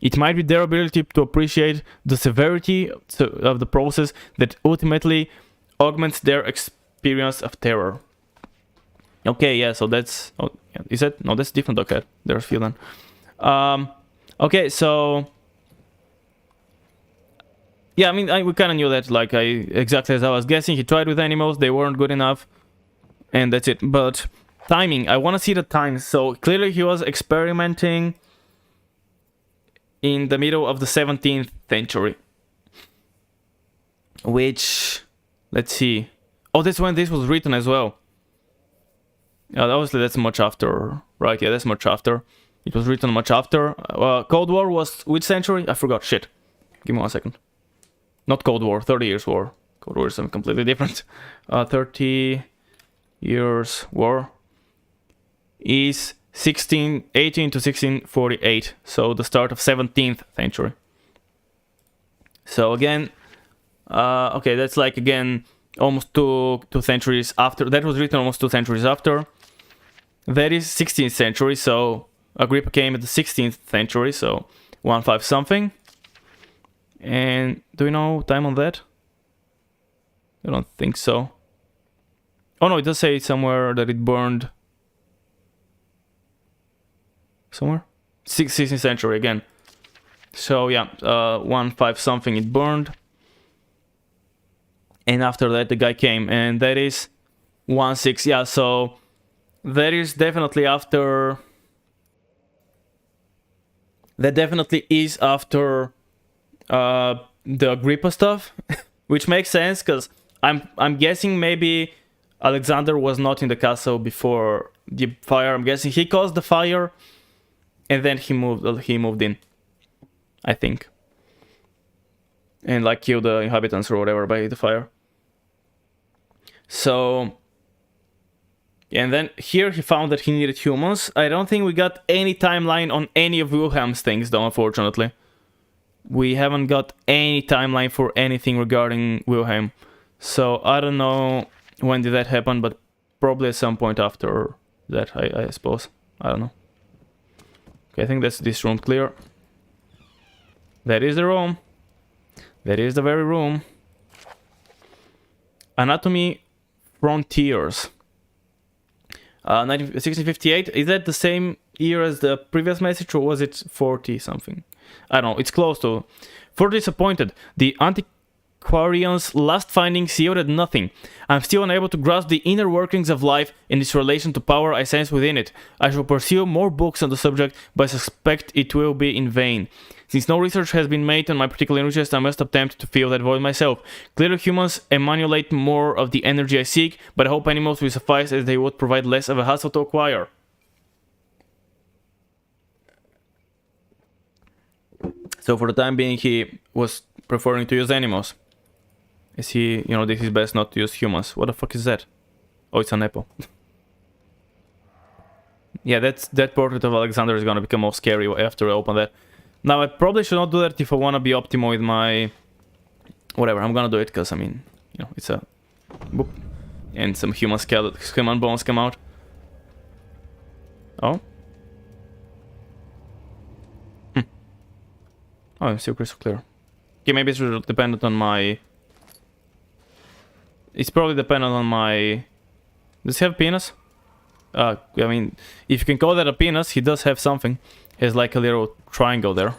It might be their ability to appreciate the severity of the process that ultimately augments their experience of terror. Okay, yeah, so that's... Oh, is that... No, that's different dog cat. There's a few then. Okay, so... Yeah, I mean, we kind of knew that, like, exactly as I was guessing. He tried with animals, they weren't good enough. And that's it. But timing, I want to see the time. So clearly he was experimenting in the middle of the 17th century. Which, let's see. Oh, that's when this was written as well. Yeah, obviously that's much after. Right, yeah, that's much after. It was written much after. Cold War was which century? I forgot, shit. Give me 1 second. Not Cold War, 30 Years War. Cold War is something completely different. 30... Years War is 1618 to 1648, so the start of 17th century. So again, okay, that's like again almost two centuries after. That was written almost 2 centuries after. That is 16th century, so Agrippa came at the 16th century, so 15 something. And do we know time on that? I don't think so. Oh no, it does say somewhere that it burned. Somewhere? 16th century again. So yeah, 15 something it burned. And after that the guy came, and that is 16, yeah, so that is definitely after. That definitely is after the Agrippa stuff, which makes sense because I'm guessing maybe Alexander was not in the castle before the fire. I'm guessing he caused the fire, and then he moved in, I think, and like killed the inhabitants or whatever by the fire. So, and then here he found that he needed humans. I don't think we got any timeline on any of Wilhelm's things though, unfortunately. We haven't got any timeline for anything regarding Wilhelm. So I don't know when did that happen, but probably at some point after that, I suppose. I don't know. Okay, I think that's this room clear. That is the room. That is the very room. Anatomy Frontiers. 1658. Is that the same year as the previous message, or was it 40 something? I don't know. It's close to. For disappointed, the antiquarian's last findings yielded nothing. I'm still unable to grasp the inner workings of life and its relation to power I sense within it. I shall pursue more books on the subject, but I suspect it will be in vain. Since no research has been made on my particular interest, I must attempt to fill that void myself. Clearly humans emulate more of the energy I seek, but I hope animals will suffice as they would provide less of a hassle to acquire. So for the time being, he was preferring to use animals. As he, this is best not to use humans. What the fuck is that? Oh, it's an apple. Yeah, that portrait of Alexander is gonna become more scary after I open that. Now, I probably should not do that if I want to be optimal with my... Whatever, I'm gonna do it, because, I mean, it's a... Boop. And some human bones come out. Oh? Oh, I'm still crystal clear. Okay, maybe it's dependent on my... It's probably dependent on my... Does he have penis? I mean, if you can call that a penis, he does have something. He has like a little triangle there.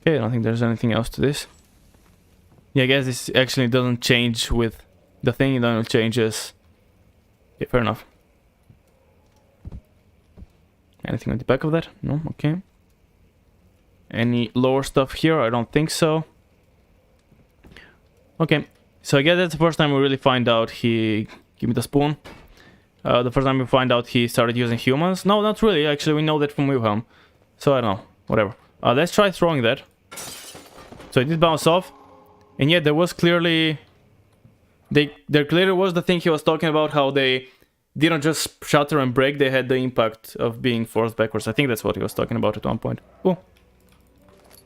Okay, I don't think there's anything else to this. Yeah, I guess this actually doesn't change with the thing, it only changes... Okay, fair enough. Anything on the back of that? No, okay. Any lower stuff here? I don't think so. Okay, so I guess that's the first time we really find out he... Give me the spoon. The first time we find out he started using humans. No, not really. Actually, we know that from Wilhelm. So I don't know. Whatever. Let's try throwing that. So it did bounce off. And yet there was clearly... There clearly was the thing he was talking about, how they didn't just shatter and break, they had the impact of being forced backwards. I think that's what he was talking about at one point. Oh.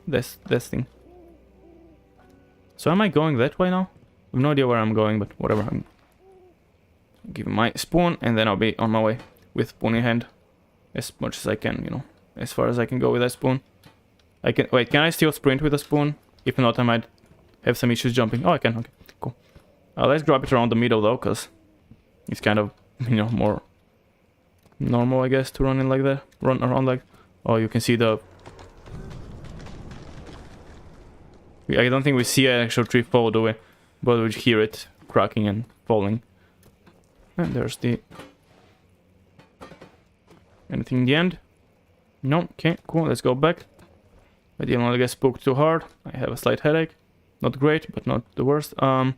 This thing. So am I going that way now? I have no idea where I'm going, but whatever. I'm giving my spoon, and then I'll be on my way with spoon in hand. As much as I can, as far as I can go with that spoon. I can... Wait, can I still sprint with a spoon? If not, I might have some issues jumping. Oh, I can. Okay, cool. Let's grab it around the middle, though, because it's kind of, more normal, I guess, to run in like that. Run around like... Oh, you can see the... I don't think we see an actual tree fall, do we? But we hear it cracking and falling. And there's the... Anything in the end? No? Okay, cool, let's go back. I didn't want to get spooked too hard. I have a slight headache. Not great, but not the worst. Oh,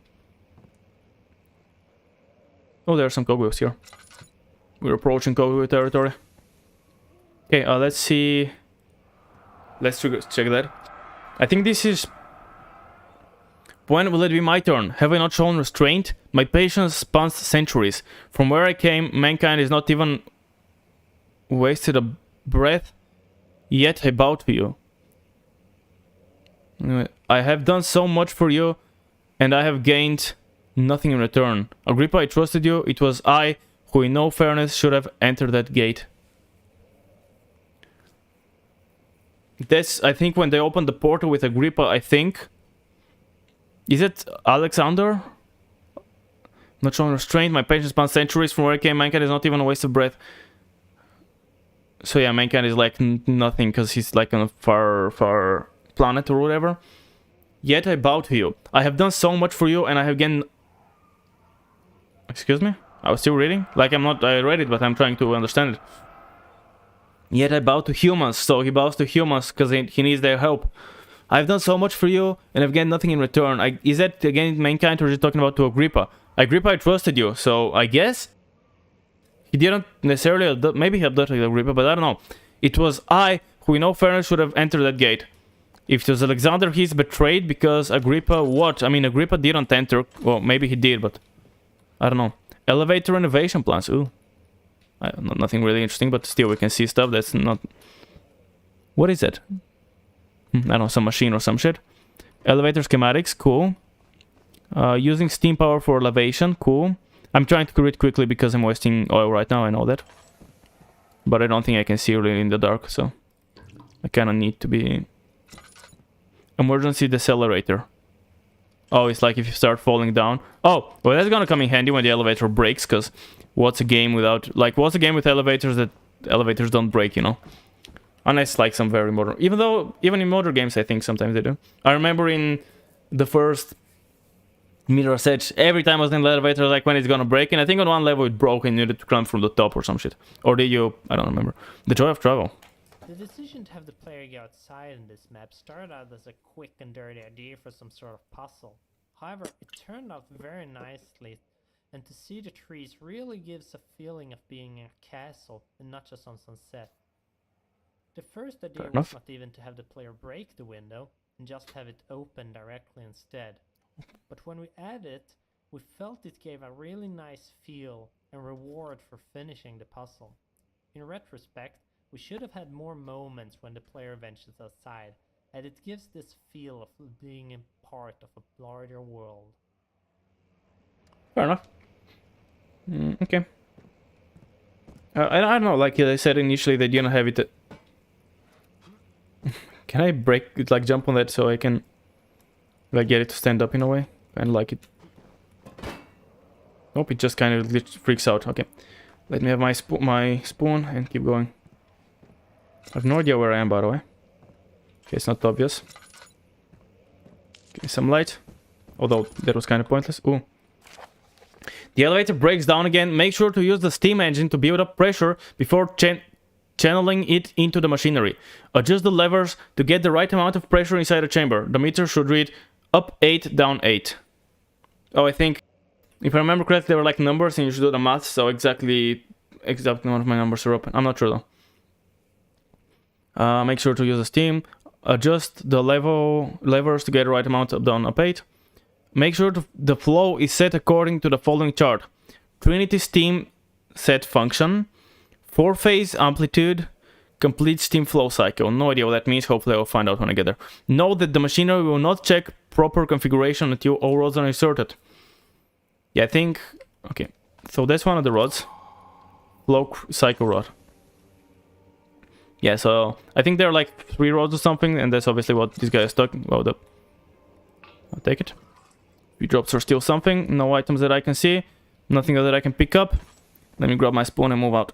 there are some cogwheels here. We're approaching cogwheel territory. Okay, let's see... Let's check that. I think this is... When will it be my turn? Have I not shown restraint? My patience spans centuries. From where I came, mankind is not even wasted a breath. Yet I bow to you. I have done so much for you, and I have gained nothing in return. Agrippa, I trusted you. It was I who in no fairness should have entered that gate. This, I think when they opened the portal with Agrippa, I think... Is it Alexander? Not showing restraint. My patience spans centuries from where I came. Mankind is not even a waste of breath. So yeah, Mankind is like nothing because he's like on a far planet or whatever. Yet I bow to you. I have done so much for you and I have again... Excuse me? I was still reading? Like I'm not... I read it, but I'm trying to understand it. Yet I bow to humans. So he bows to humans because he needs their help. I've done so much for you and I've gotten nothing in return. Is that again Mankind or is he talking about to Agrippa? Agrippa, I trusted you. So I guess... He didn't necessarily... Maybe he abducted Agrippa, but I don't know. It was I who in no fairness should have entered that gate. If it was Alexander, he's betrayed because Agrippa... What? I mean, Agrippa didn't enter. Well, maybe he did, but... I don't know. Elevator renovation plans. Ooh. Nothing really interesting, but still we can see stuff that's not... What is it? I don't know, some machine or some shit. Elevator schematics, cool. Using steam power for elevation, cool. I'm trying to read quickly because I'm wasting oil right now, I know that. But I don't think I can see really in the dark, so... I kinda need to be... Emergency decelerator. Oh, it's like if you start falling down. Oh, well that's gonna come in handy when the elevator breaks, because... What's a game without... Like, what's a game with elevators that elevators don't break, you know? Unless, like, some very modern... Even in modern games, I think sometimes they do. I remember in the first Mirror's Edge, every time I was in the elevator, like, when it's gonna break. And I think on one level it broke and you needed to climb from the top or some shit. Or did you... I don't remember. The joy of travel. The decision to have the player go outside in this map started out as a quick and dirty idea for some sort of puzzle. However, it turned out very nicely. And to see the trees really gives a feeling of being in a castle and not just on sunset. The first idea was not even to have the player break the window and just have it open directly instead. But when we added it, we felt it gave a really nice feel and reward for finishing the puzzle. In retrospect, we should have had more moments when the player ventures outside, and it gives this feel of being a part of a larger world. Fair enough. Okay. I don't know, like I said initially, they didn't have it... Can I break it, like jump on that so I can like get it to stand up in a way? Kind of like it. Nope, it just kind of freaks out. Okay. Let me have my spoon and keep going. I have no idea where I am, by the way. Okay, it's not obvious. Okay, some light. Although that was kind of pointless. Ooh. The elevator breaks down again. Make sure to use the steam engine to build up pressure before channeling it into the machinery. Adjust the levers to get the right amount of pressure inside the chamber. The meter should read up 8, down 8. Oh, I think, if I remember correctly, there were like numbers and you should do the math, so exactly one of my numbers are open. I'm not sure though. Make sure to use the steam. Adjust the levers to get the right amount of down, up 8. Make sure the flow is set according to the following chart. Trinity steam set function, 4-phase amplitude, complete steam flow cycle. No idea what that means, hopefully I'll find out when I get there. Note that the machinery will not check proper configuration until all rods are inserted. Yeah, I think... Okay, so that's one of the rods. Flow cycle rod. Yeah, so I think there are like 3 rods or something, and that's obviously what this guy is talking about. I'll take it. Drops are still something. No items that I can see. Nothing that I can pick up. Let me grab my spoon and move out.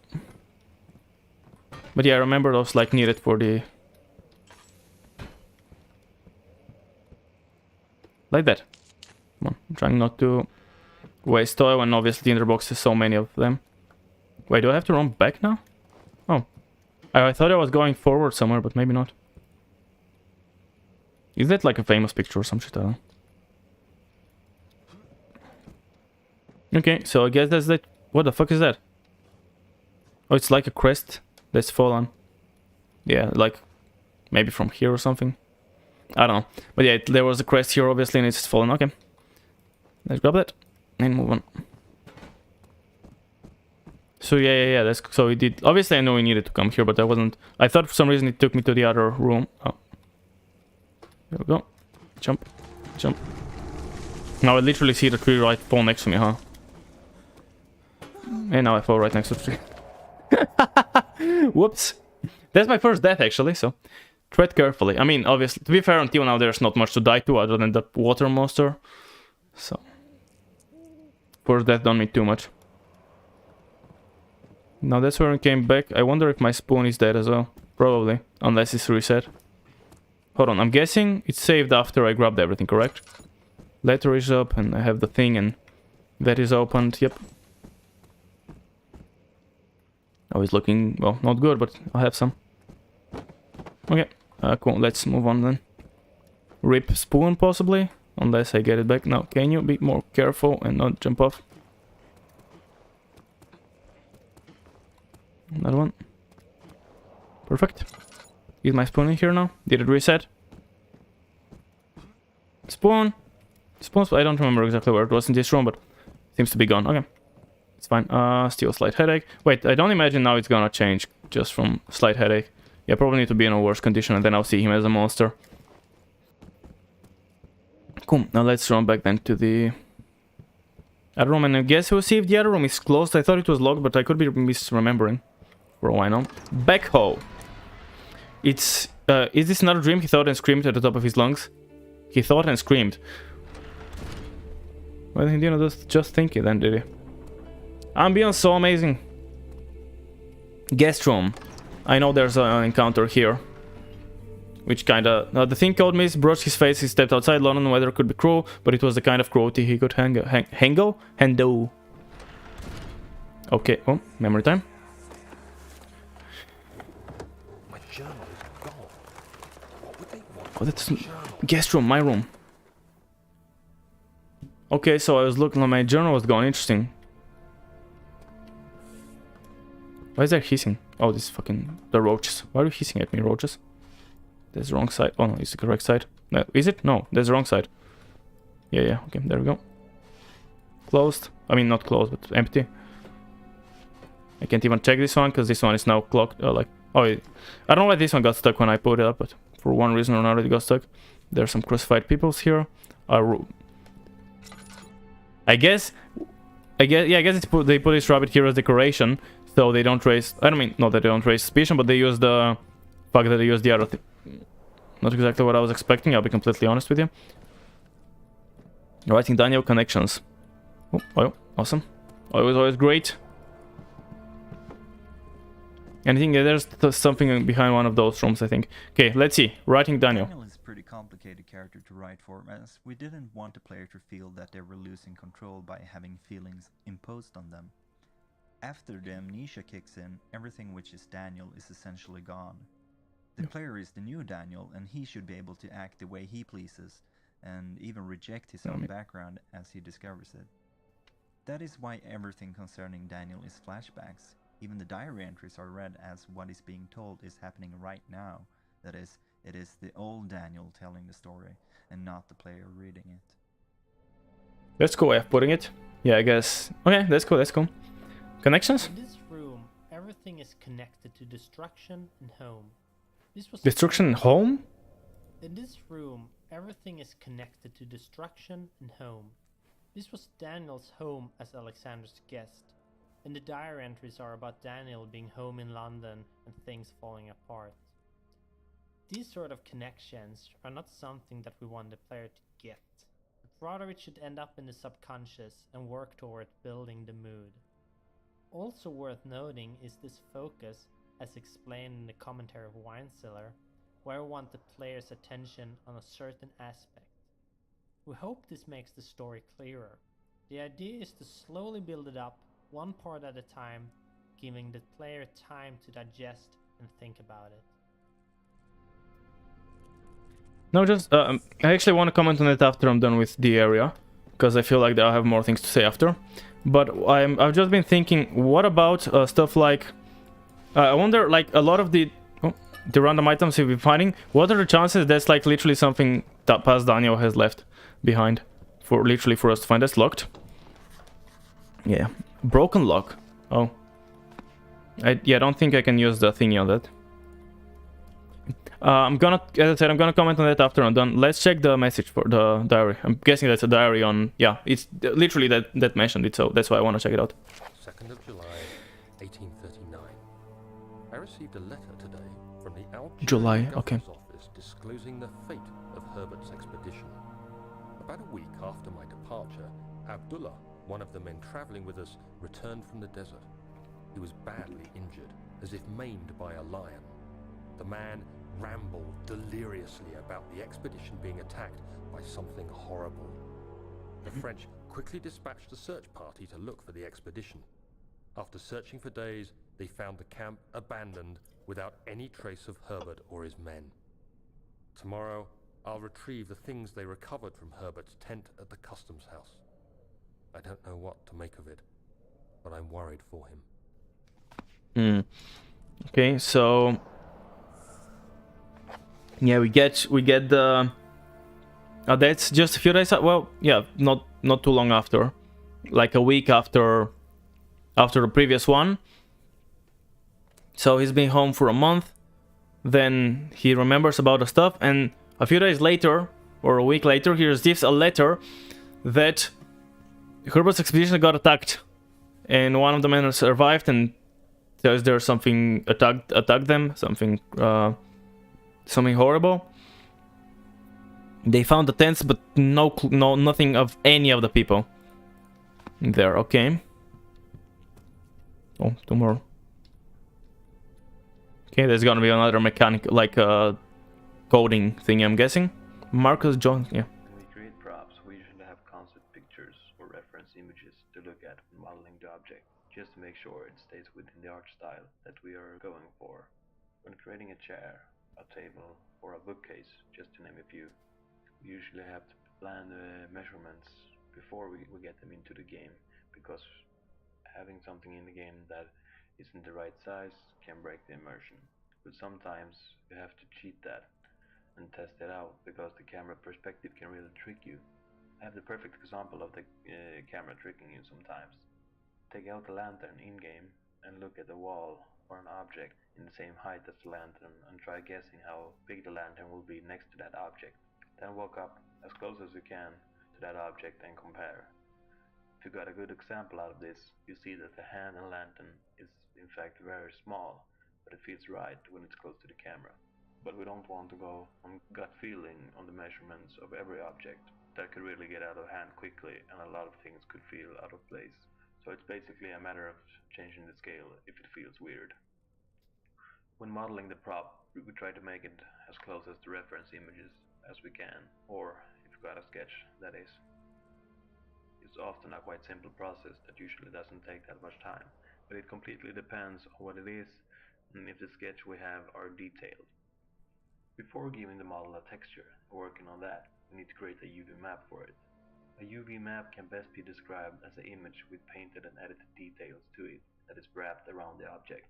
But yeah, I remember those like needed for the... Like that. Come on. I'm trying not to waste oil, and obviously the tinderbox has so many of them. Wait, do I have to run back now? Oh. I thought I was going forward somewhere, but maybe not. Is that like a famous picture or some shit? I don't know. Okay, so I guess that's that. What the fuck is that? Oh, it's like a crest that's fallen. Yeah, like maybe from here or something. I don't know. But yeah, there was a crest here obviously and it's fallen. Okay. Let's grab that and move on. So yeah, that's so it did. Obviously I know we needed to come here, but I wasn't. I thought for some reason it took me to the other room. Oh. There we go. Jump. Jump. Now I literally see the tree right fall next to me, huh? And now I fall right next to the tree. Whoops. That's my first death, actually, so tread carefully. I mean, obviously, to be fair, until now there's not much to die to other than the water monster. So, first death don't mean too much. Now that's where I came back. I wonder if my spoon is dead as well. Probably, unless it's reset. Hold on, I'm guessing it's saved after I grabbed everything, correct? Letter is up, and I have the thing, and that is opened, yep. Oh, it's looking, well, not good, but I'll have some. Okay, cool, let's move on then. Rip spoon, possibly? Unless I get it back. Now, can you be more careful and not jump off? Another one. Perfect. Is my spoon in here now? Did it reset? Spoon! Spoon, I don't remember exactly where it was in this room, but seems to be gone. Okay. It's fine. Still slight headache. Wait, I don't imagine now it's gonna change just from slight headache. Yeah, probably need to be in a worse condition and then I'll see him as a monster. Cool. Now let's run back then to the other room, and I guess we'll see if the other room is closed. I thought it was locked, but I could be misremembering. For all I know. Backhoe. It's is this another dream? He thought and screamed at the top of his lungs. He thought and screamed. Well, he didn't just think it then, did he? Ambience so amazing. Guest room. I know there's an encounter here. Which kinda... the thing called me, brushed his face, he stepped outside. London weather could be cruel, but it was the kind of cruelty he could handle. Okay, oh, memory time. My journal is gone. What would they want? Oh, that's guest room, my room. Okay, so I was looking at my journal was gone. Interesting. Why is there hissing? Oh, this is fucking... the roaches. Why are you hissing at me, roaches? That's the wrong side. Oh no, it's the correct side. No, is it? No, that's the wrong side. Yeah, okay, there we go. Closed. I mean, not closed, but empty. I can't even check this one, because this one is now clocked. I don't know why this one got stuck when I put it up, but for one reason or another it got stuck. There's some crucified peoples here. I guess it's they put this rabbit here as decoration, so they don't raise... I don't mean, not that they don't raise suspicion, but they use the fact that they use the other thing. Not exactly what I was expecting, I'll be completely honest with you. Writing Daniel connections. Oh, awesome. Always great. Anything, there's something behind one of those rooms, I think. Okay, let's see. Writing Daniel. Daniel is a pretty complicated character to write for, as we didn't want the player to feel that they were losing control by having feelings imposed on them. After the amnesia kicks in, everything which is Daniel is essentially gone. The player is the new Daniel, and he should be able to act the way he pleases, and even reject his own background as he discovers it. That is why everything concerning Daniel is flashbacks. Even the diary entries are read as what is being told is happening right now. That is, it is the old Daniel telling the story, and not the player reading it. That's cool way of putting it. Yeah, I guess. Okay, that's cool. Connections? In this room, everything is connected to destruction and home. Destruction and home? In this room, everything is connected to destruction and home. This was Daniel's home as Alexander's guest, and the diary entries are about Daniel being home in London and things falling apart. These sort of connections are not something that we want the player to get, but rather it should end up in the subconscious and work toward building the mood. Also worth noting is this focus, as explained in the commentary of Wine Cellar, where we want the player's attention on a certain aspect. We hope this makes the story clearer. The idea is to slowly build it up, one part at a time, giving the player time to digest and think about it. No, just I actually want to comment on it after I'm done with the area, because I feel like I'll have more things to say after. But I've just been thinking, what about stuff like... I wonder, like, a lot of the random items we've been finding, what are the chances that's like literally something that past Daniel has left behind for us to find? That's locked. Yeah. Broken lock. Oh. I don't think I can use the thingy on that. I'm gonna, as I said, I'm gonna comment on that after I'm done. Let's check the message for the diary. I'm guessing that's a diary on, yeah, it's literally that mentioned it, so that's why I want to check it out. 2nd of July, 1839. I received a letter today from the July, Algerian okay. Governor's office disclosing the fate of Herbert's expedition. About a week after my departure, Abdullah, one of the men traveling with us, returned from the desert. He was badly injured, as if maimed by a lion. The man rambled deliriously about the expedition being attacked by something horrible. The French quickly dispatched a search party to look for the expedition. After searching for days, they found the camp abandoned without any trace of Herbert or his men. Tomorrow, I'll retrieve the things they recovered from Herbert's tent at the customs house. I don't know what to make of it, but I'm worried for him. Okay, so yeah, we get the that's just a few days, well, yeah, not too long after, like a week after the previous one. So he's been home for a month, then he remembers about the stuff, and a few days later, or a week later, he receives a letter that Herbert's expedition got attacked, and one of the men survived, and says there's something attacked them, something horrible. They found the tents, but nothing of any of the people there. Okay. Oh, two more. Okay, there's gonna be another mechanic, like coding thing, I'm guessing. Marcus John, yeah. When we create props, we usually have concept pictures or reference images to look at when modeling the object, just to make sure it stays within the art style that we are going for. When creating a chair, a table, or a bookcase, just to name a few, we usually have to plan the measurements before we get them into the game, because having something in the game that isn't the right size can break the immersion. But sometimes you have to cheat that and test it out, because the camera perspective can really trick you. I have the perfect example of the camera tricking you sometimes. Take out the lantern in-game and look at the wall or an object in the same height as the lantern and try guessing how big the lantern will be next to that object. Then walk up as close as you can to that object and compare. If you got a good example out of this, you see that the hand and lantern is in fact very small, but it feels right when it's close to the camera. But we don't want to go on gut feeling on the measurements of every object. That could really get out of hand quickly, and a lot of things could feel out of place. So it's basically a matter of changing the scale if it feels weird. When modeling the prop, we try to make it as close as the reference images as we can, or if you've got a sketch, that is. It's often a quite simple process that usually doesn't take that much time, but it completely depends on what it is and if the sketch we have are detailed. Before giving the model a texture and working on that, we need to create a UV map for it. A UV map can best be described as an image with painted and edited details to it that is wrapped around the object.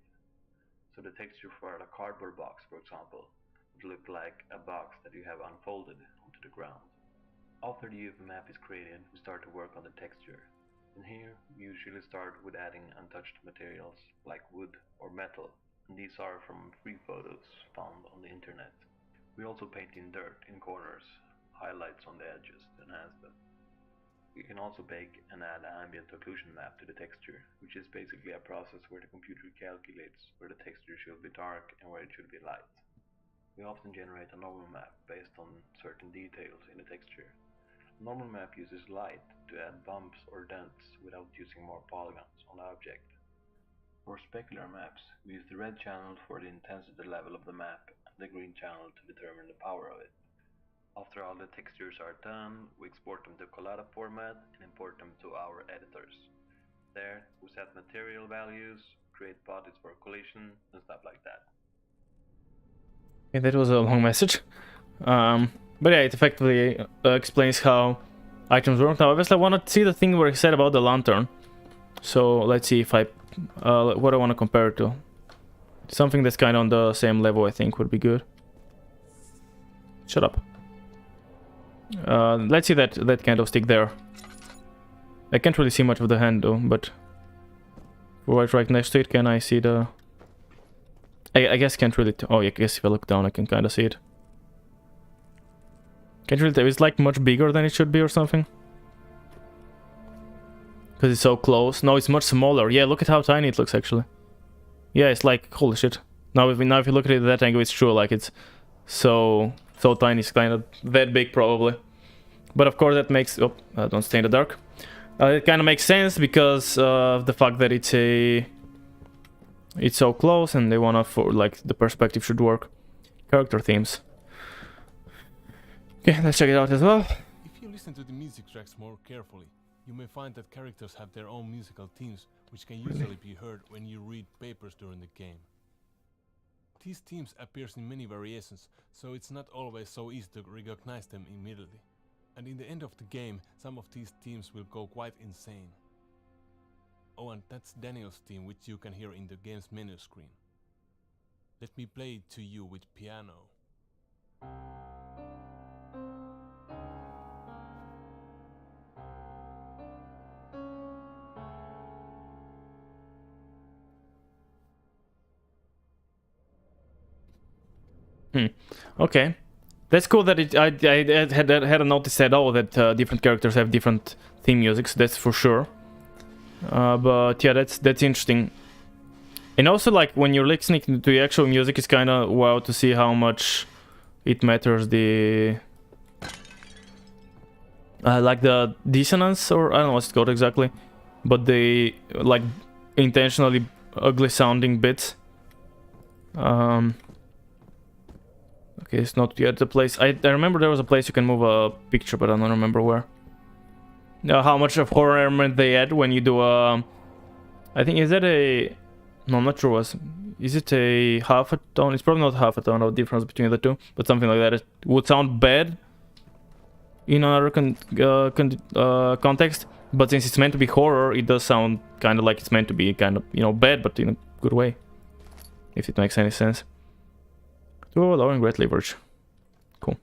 So the texture for a cardboard box, for example, would look like a box that you have unfolded onto the ground. After the UV map is created, we start to work on the texture. And here, we usually start with adding untouched materials like wood or metal, and these are from free photos found on the internet. We also paint in dirt in corners, highlights on the edges to enhance them. We can also bake and add an ambient occlusion map to the texture, which is basically a process where the computer calculates where the texture should be dark and where it should be light. We often generate a normal map based on certain details in the texture. A normal map uses light to add bumps or dents without using more polygons on the object. For specular maps, we use the red channel for the intensity level of the map and the green channel to determine the power of it. After all the textures are done, we export them to Collada format and import them to our editors. There, we set material values, create bodies for collision, and stuff like that. Okay, that was a long message. But yeah, it effectively explains how items work. Now, obviously, I want to see the thing where he said about the lantern. So let's see if what I want to compare it to. Something that's kind of on the same level, I think, would be good. Shut up. Let's see that kind of stick there. I can't really see much of the hand though, but right next to it, can I see the... I guess can't really... oh, I guess if I look down I can kind of see it. Can't really tell. It's like much bigger than it should be or something. Because it's so close. No, it's much smaller. Yeah, look at how tiny it looks actually. Yeah, it's like, holy shit. Now if you look at it at that angle, it's true. Like it's so tiny. It's kind of that big probably. But of course that makes... oh, don't stay in the dark. It kind of makes sense because of the fact that it's so close and they wanna, for like, the perspective should work. Character themes. Okay, let's check it out as well. If you listen to the music tracks more carefully, you may find that characters have their own musical themes, which can usually be heard when you read papers during the game. These themes appear in many variations, so it's not always so easy to recognize them immediately. And in the end of the game, some of these themes will go quite insane. Oh, and that's Daniel's theme, which you can hear in the game's menu screen. Let me play it to you with piano. Okay. That's cool that I hadn't noticed at all that different characters have different theme musics, that's for sure. But yeah, that's interesting. And also, like, when you're listening to the actual music, it's kind of wow to see how much it matters the... like the dissonance, or I don't know what it's called exactly. But the, like, intentionally ugly sounding bits. Okay, it's not yet the place. I remember there was a place you can move a picture, but I don't remember where. How much of horror element they add when you do a... I think, is that a... no, I'm not sure. Is it a half a tone? It's probably not half a tone of difference between the two, but something like that. It would sound bad in another context, but since it's meant to be horror, it does sound kind of like it's meant to be kind of, you know, bad, but in a good way. If it makes any sense. Oh, lowering great leverage. Cool.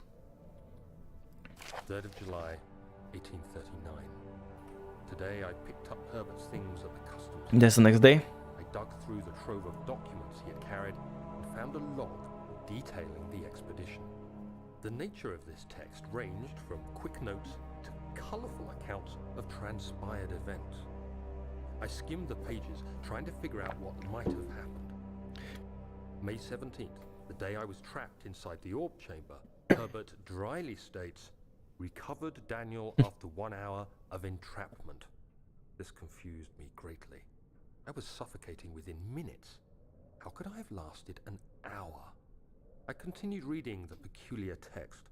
3rd of July, 1839. Today I picked up Herbert's things at the customs. That's the next day. I dug through the trove of documents he had carried and found a log detailing the expedition. The nature of this text ranged from quick notes to colourful accounts of transpired events. I skimmed the pages, trying to figure out what might have happened. May 17th. The day I was trapped inside the orb chamber, Herbert dryly states, recovered Daniel after 1 hour of entrapment. This confused me greatly. I was suffocating within minutes. How could I have lasted an hour? I continued reading the peculiar text.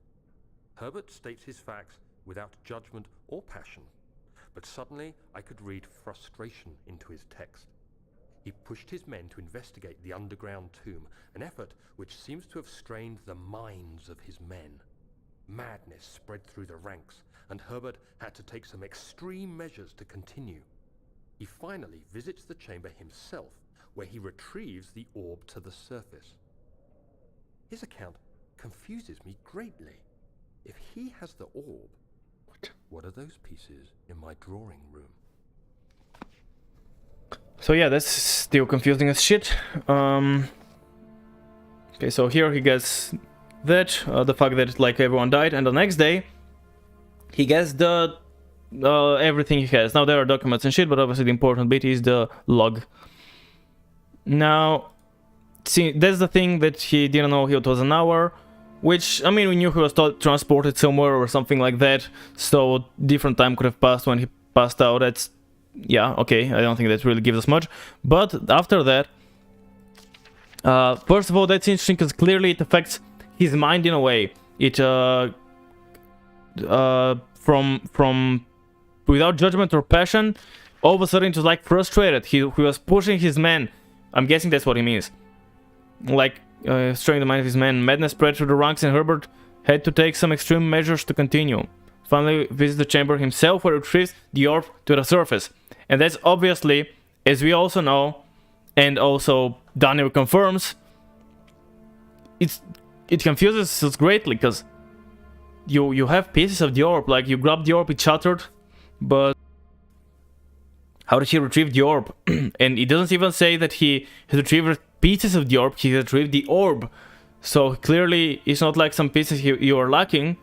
Herbert states his facts without judgment or passion, but suddenly I could read frustration into his text. He pushed his men to investigate the underground tomb, an effort which seems to have strained the minds of his men. Madness spread through the ranks, and Herbert had to take some extreme measures to continue. He finally visits the chamber himself, where he retrieves the orb to the surface. His account confuses me greatly. If he has the orb, what are those pieces in my drawing room? So yeah, that's still confusing as shit. Okay, so here he gets that, the fact that like everyone died, and the next day he gets the everything he has. Now there are documents and shit, but obviously the important bit is the log. Now, see, that's the thing that he didn't know it was an hour, which, I mean, we knew he was transported somewhere or something like that, so different time could have passed when he passed out. That's, yeah, okay, I don't think that really gives us much. But after that, first of all, that's interesting because clearly it affects his mind in a way. It, from without judgment or passion, all of a sudden it was like frustrated. He was pushing his men. I'm guessing that's what he means. Like, destroying the mind of his men. Madness spread through the ranks and Herbert had to take some extreme measures to continue. Finally visits the chamber himself, where he retrieves the orb to the surface. And that's obviously, as we also know, and also Daniel confirms, it confuses us greatly, because you have pieces of the orb, like you grab the orb, it's shattered, but how did he retrieve the orb? And it doesn't even say that he retrieved pieces of the orb. He retrieved the orb. So clearly it's not like some pieces you are lacking.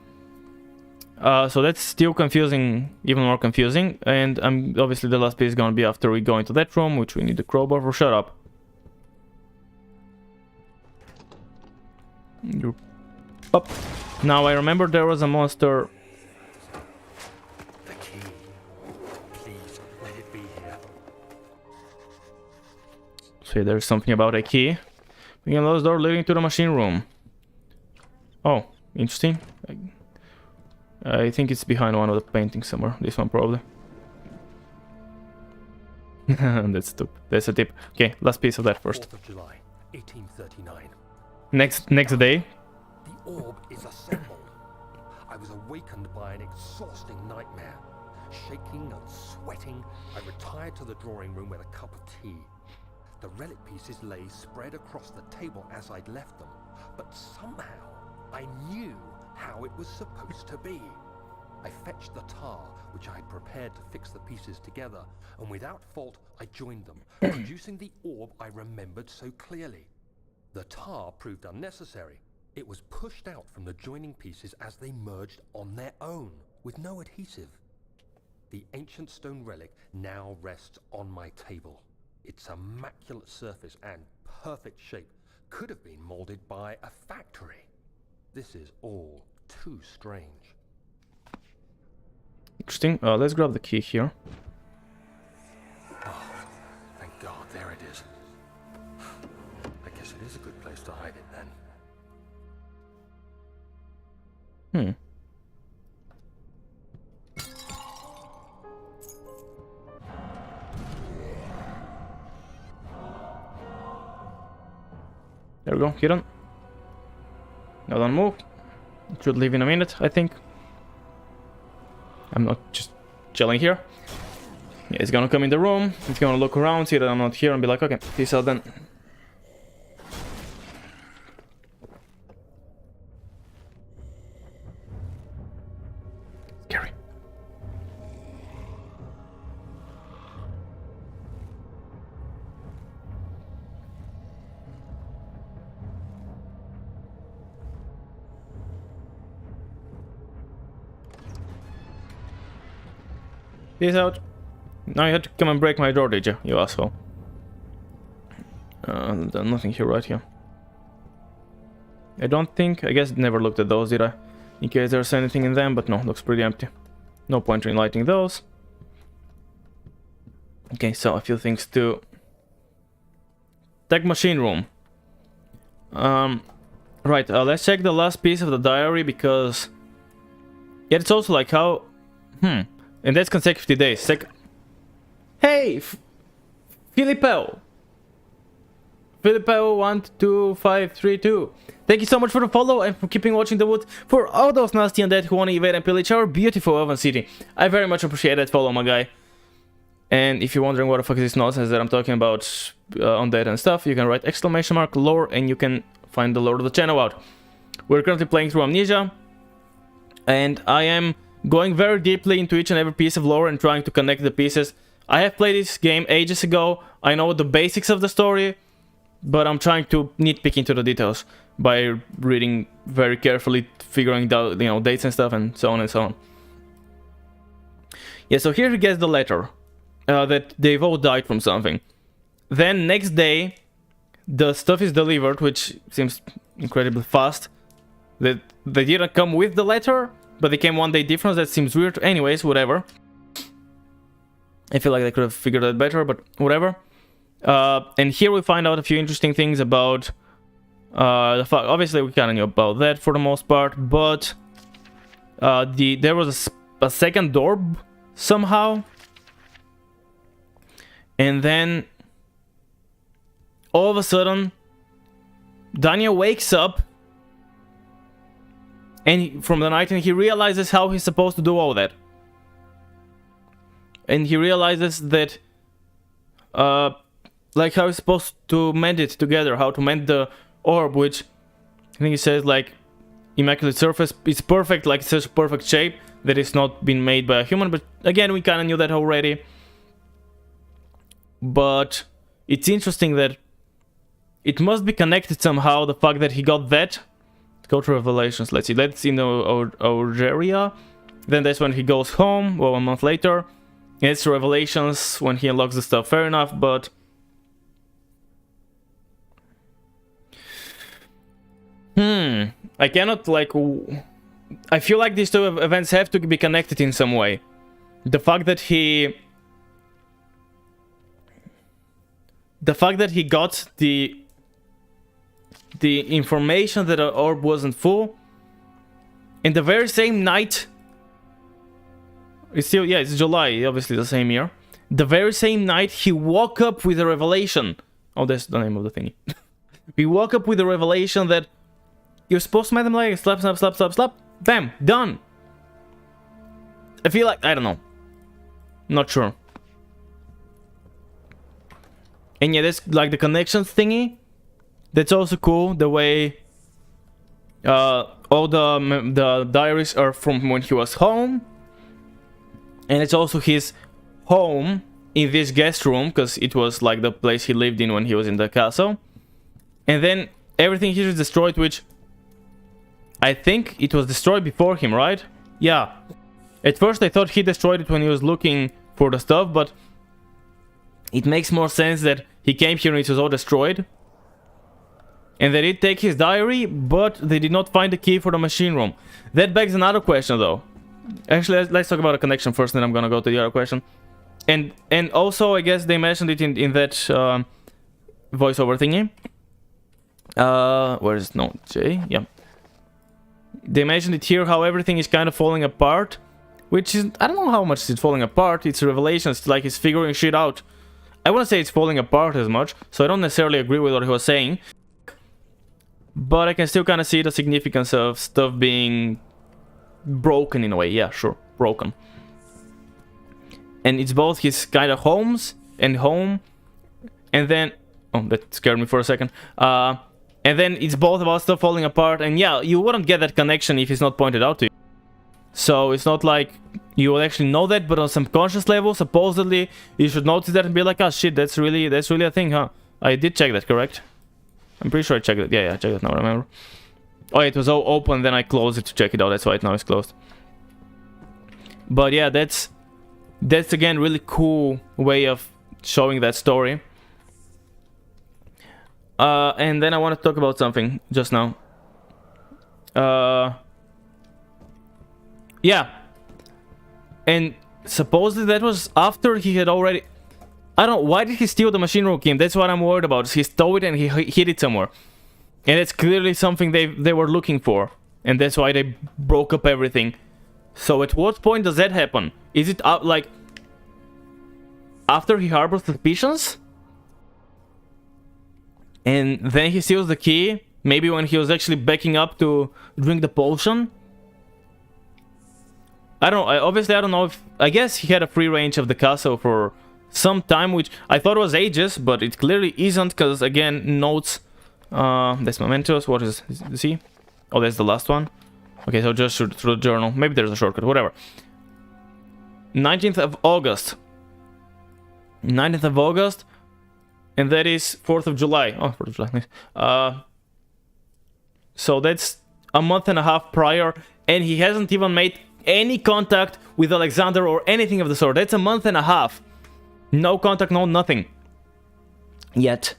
So that's still confusing, even more confusing. And obviously the last piece is gonna be after we go into that room, which we need the crowbar for. Shut up. You're up. Now I remember there was a monster. The key. Please, let it be here. So there's something about a key. We can close door leading to the machine room. Oh, interesting. I think it's behind one of the paintings somewhere. This one probably. That's a tip. Okay, last piece of that first. 4th of July, 1839. Next day. The orb is assembled. I was awakened by an exhausting nightmare. Shaking and sweating, I retired to the drawing room with a cup of tea. The relic pieces lay spread across the table as I'd left them, but somehow I knew how it was supposed to be. I fetched the tar, which I had prepared to fix the pieces together, and without fault I joined them, producing the orb I remembered so clearly. The tar proved unnecessary. It was pushed out from the joining pieces as they merged on their own, with no adhesive. The ancient stone relic now rests on my table. Its immaculate surface and perfect shape could have been molded by a factory. This is all too strange. Interesting. Let's grab the key here. Oh, thank God, there it is. I guess it is a good place to hide it then. There we go, hidden. Now don't move. It should leave in a minute, I think. I'm not just chilling here. Yeah, it's gonna come in the room. It's gonna look around, see that I'm not here, and be like, okay, peace out then. Scary. Peace out. Now you had to come and break my door, did you? You asshole. There's nothing here right here. I don't think... I guess never looked at those, did I? In case there's anything in them, but no, looks pretty empty. No point in lighting those. Okay, so a few things to... Tech machine room. Right, let's check the last piece of the diary, because... Yeah, it's also like how... And that's consecutive days. Hey! Filippo! Filippo12532. Thank you so much for the follow and for keeping watching the wood. For all those nasty undead who want to invade and pillage our beautiful Elven city. I very much appreciate that follow, my guy. And if you're wondering what the fuck is this nonsense that I'm talking about undead and stuff, you can write !! lore and you can find the lore of the channel out. We're currently playing through Amnesia. And I am going very deeply into each and every piece of lore and trying to connect the pieces. I have played this game ages ago. I know the basics of the story, but I'm trying to nitpick into the details by reading very carefully, figuring out, dates and stuff, and so on and so on. Yeah, so here he gets the letter that they've all died from something. Then next day, the stuff is delivered, which seems incredibly fast. That they didn't come with the letter, but they came one day difference. That seems weird. Anyways, whatever. I feel like they could have figured that better, but whatever. And here we find out a few interesting things about the fact. Obviously, we kind of knew about that for the most part, but there was a second orb somehow, and then all of a sudden, Daniel wakes up. And from the night, and he realizes how he's supposed to do all that. And he realizes that, like how he's supposed to mend it together, how to mend the orb, which I think he says like immaculate surface. It's perfect, like it's such a perfect shape that it's not been made by a human. But again, we kind of knew that already. But it's interesting that it must be connected somehow, the fact that he got that. Go to Revelations, let's see, let's see the Algeria. Then that's when he goes home, well, a month later. And it's Revelations when he unlocks the stuff, fair enough, but... I cannot, like... I feel like these two events have to be connected in some way. The fact that he got the information that an orb wasn't full in the very same night. It's still, yeah, it's July, obviously the same year. The very same night he woke up with a revelation. Oh, that's the name of the thingy. He woke up with a revelation that you're supposed to make them like slap, slap, slap, slap, slap. Bam, done. I feel like, I don't know. Not sure. And yeah, that's like the connections thingy. That's also cool. The way all the diaries are from when he was home. And it's also his home in this guest room, because it was like the place he lived in when he was in the castle. And then everything here is destroyed, which I think it was destroyed before him, right? Yeah. At first I thought he destroyed it when he was looking for the stuff, but it makes more sense that he came here and it was all destroyed. And they did take his diary, but they did not find the key for the machine room. That begs another question, though. Actually, let's talk about a connection first, and then I'm gonna go to the other question. And also, I guess they mentioned it in that voiceover thingy. Where is it? No, J? Yeah. They mentioned it here, how everything is kind of falling apart. Which is, I don't know how much it's falling apart. It's a revelation. It's like he's figuring shit out. I wouldn't say it's falling apart as much, so I don't necessarily agree with what he was saying. But I can still kind of see the significance of stuff being broken in a way. Yeah, sure, broken. And it's both his kind of homes and home. And then... Oh, that scared me for a second. And then it's both about stuff falling apart. And yeah, you wouldn't get that connection if it's not pointed out to you. So it's not like you will actually know that, but on some conscious level, supposedly, you should notice that and be like, oh shit, that's really a thing, huh? I did check that, correct? I'm pretty sure I checked it. Yeah, I checked it now, I remember. Oh, it was all open, then I closed it to check it out. That's why now it's closed. But yeah, that's again really cool way of showing that story. And then I want to talk about something just now. Yeah. And supposedly that was after he had already... I don't know, why did he steal the machine room key? That's what I'm worried about. He stole it and he hid it somewhere. And it's clearly something they were looking for. And that's why they broke up everything. So at what point does that happen? Is it like... after he harbors suspicions? And then he steals the key? Maybe when he was actually backing up to drink the potion? Obviously I don't know if... I guess he had a free range of the castle for some time, which I thought was ages, but it clearly isn't, because again, notes... that's mementos. What is this? See? Oh, that's the last one. Okay, so just through the journal. Maybe there's a shortcut, whatever. 19th of August. 19th of August. And that is 4th of July. Oh, 4th of July. Nice. So that's a month and a half prior. And he hasn't even made any contact with Alexander or anything of the sort. That's a month and a half. No contact, no nothing. Yet.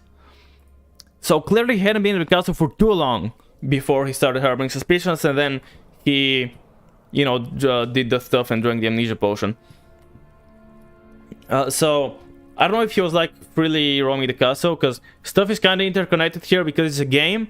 So clearly he hadn't been in the castle for too long before he started harboring suspicions, and then he, you know, did the stuff and drank the amnesia potion. So I don't know if he was like freely roaming the castle, because stuff is kind of interconnected here because it's a game.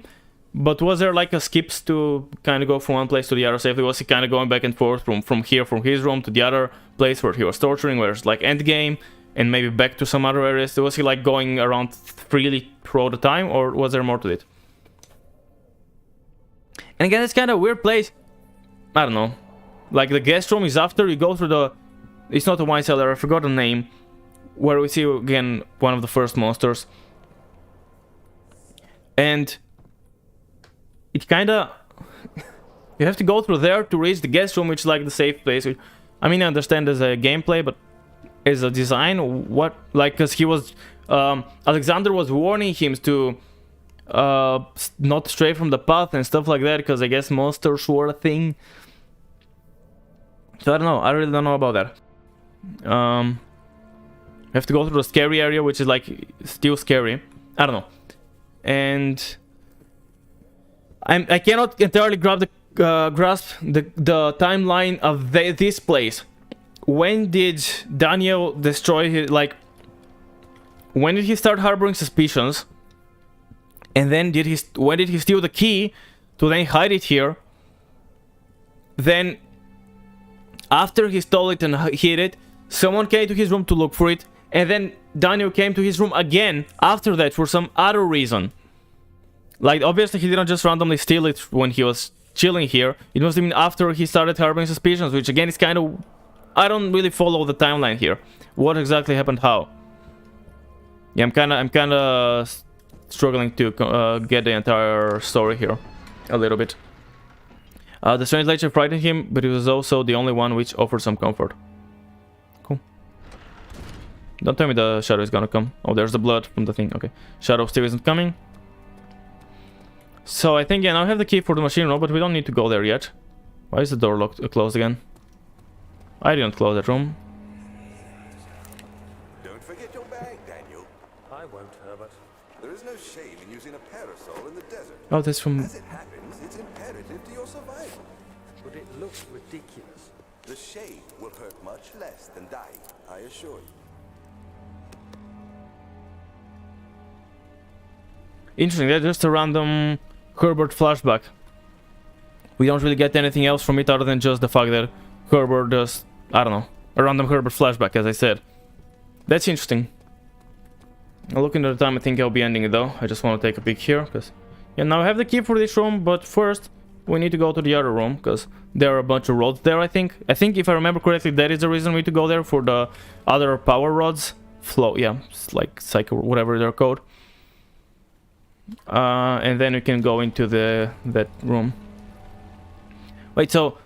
But was there like a skips to kind of go from one place to the other safely? Was he kind of going back and forth from here, from his room to the other place where he was torturing, where it's like end game, and maybe back to some other areas? Was he like going around freely throughout the time, or was there more to it? And again, it's kind of a weird place. I don't know. Like the guest room is after you go through the... It's not a wine cellar, I forgot the name. Where we see again one of the first monsters. And... it kinda... you have to go through there to reach the guest room, which is like the safe place. I mean, I understand as a gameplay, but as a design, what... like, because he was... Alexander was warning him to not stray from the path and stuff like that, because I guess monsters were a thing. So I don't know, I really don't know about that. We have to go through the scary area, which is like still scary. I don't know. And I cannot entirely grasp the timeline of this place. When did Daniel destroy his, like, when did he start harboring suspicions? And then when did he steal the key to then hide it here? Then after he stole it and hid it, someone came to his room to look for it, and then Daniel came to his room again after that for some other reason. Like, obviously he didn't just randomly steal it when he was chilling here. It must have been after he started harboring suspicions, which again is kind of... I don't really follow the timeline here. What exactly happened how? Yeah, I'm kind of struggling to get the entire story here a little bit. The strange nature frightened him, but he was also the only one which offered some comfort. Cool. Don't tell me the shadow is gonna come. Oh, there's the blood from the thing. Okay. Shadow still isn't coming. So I think, yeah, now I have the key for the machine room, but we don't need to go there yet. Why is the door locked, closed again? I didn't close that room. Don't forget your bag, Daniel. I won't, Herbert. There is no shame in using a parasol in the desert. Oh, that's from... As it happens, it's imperative to your survival. But it looks ridiculous. The shade will hurt much less than dying, I assure you. Interesting, that's just a random Herbert flashback. We don't really get anything else from it other than just the fact that Herbert does, I don't know, a random Herbert flashback, as I said. That's interesting. Looking at the time, I think I'll be ending it though. I just want to take a peek here, because... Yeah, now I have the key for this room, but first we need to go to the other room, because there are a bunch of rods there, I think. I think, if I remember correctly, that is the reason we need to go there, for the other power rods. Flow, yeah, it's like cycle, whatever they're called. And then we can go into that room. Wait, so...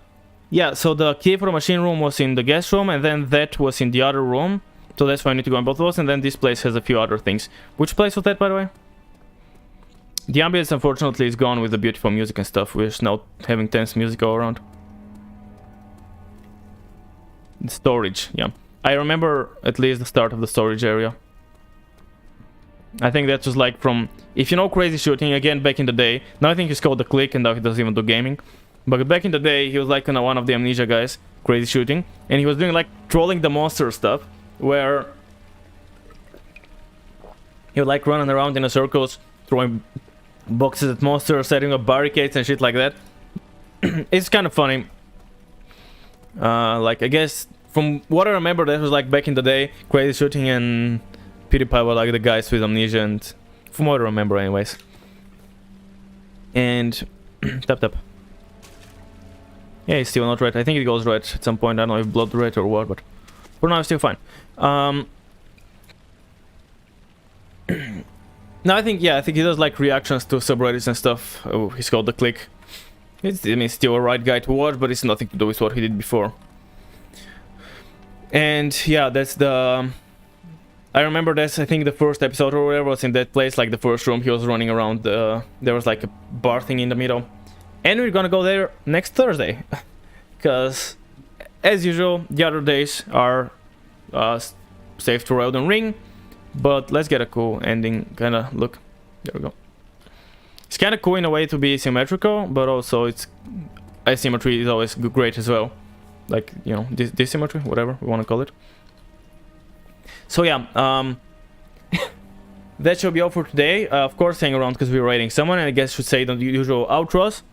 Yeah, so the key for the machine room was in the guest room, and then that was in the other room. So that's why I need to go in both of those, and then this place has a few other things. Which place was that, by the way? The ambience, unfortunately, is gone with the beautiful music and stuff. We're just now having tense music all around. The storage, yeah. I remember at least the start of the storage area. I think that was like from... If you know Crazy Shooting, again, back in the day. Now I think he's called The Click, and now he doesn't even do gaming. But back in the day, he was like one of the Amnesia guys, Crazy Shooting. And he was doing like trolling the monster stuff, where he would like running around in a circles, throwing boxes at monsters, setting up barricades and shit like that. It's kind of funny. Like, I guess, from what I remember, that was like back in the day, Crazy Shooting and PewDiePie were like the guys with Amnesia, and from what I remember anyways. And... tap. Yeah, it's still not red. I think it goes red at some point. I don't know if blood red or what, but for now it's still fine. Now I think he does like reactions to subreddits and stuff. Oh, he's called The Click. I mean, still a right guy to watch, but it's nothing to do with what he did before. And yeah, that's the... I remember that's, I think, the first episode or whatever was in that place, like the first room. He was running around. There was like a bar thing in the middle. And we're gonna go there next Thursday. Because, as usual, the other days are safe to Elden Ring. But let's get a cool ending kind of look. There we go. It's kind of cool in a way to be symmetrical, but also it's asymmetry is always great as well. Like, you know, dissymmetry, whatever we want to call it. So yeah, that should be all for today. Of course, hang around because we're raiding someone, and I guess should say the usual outros.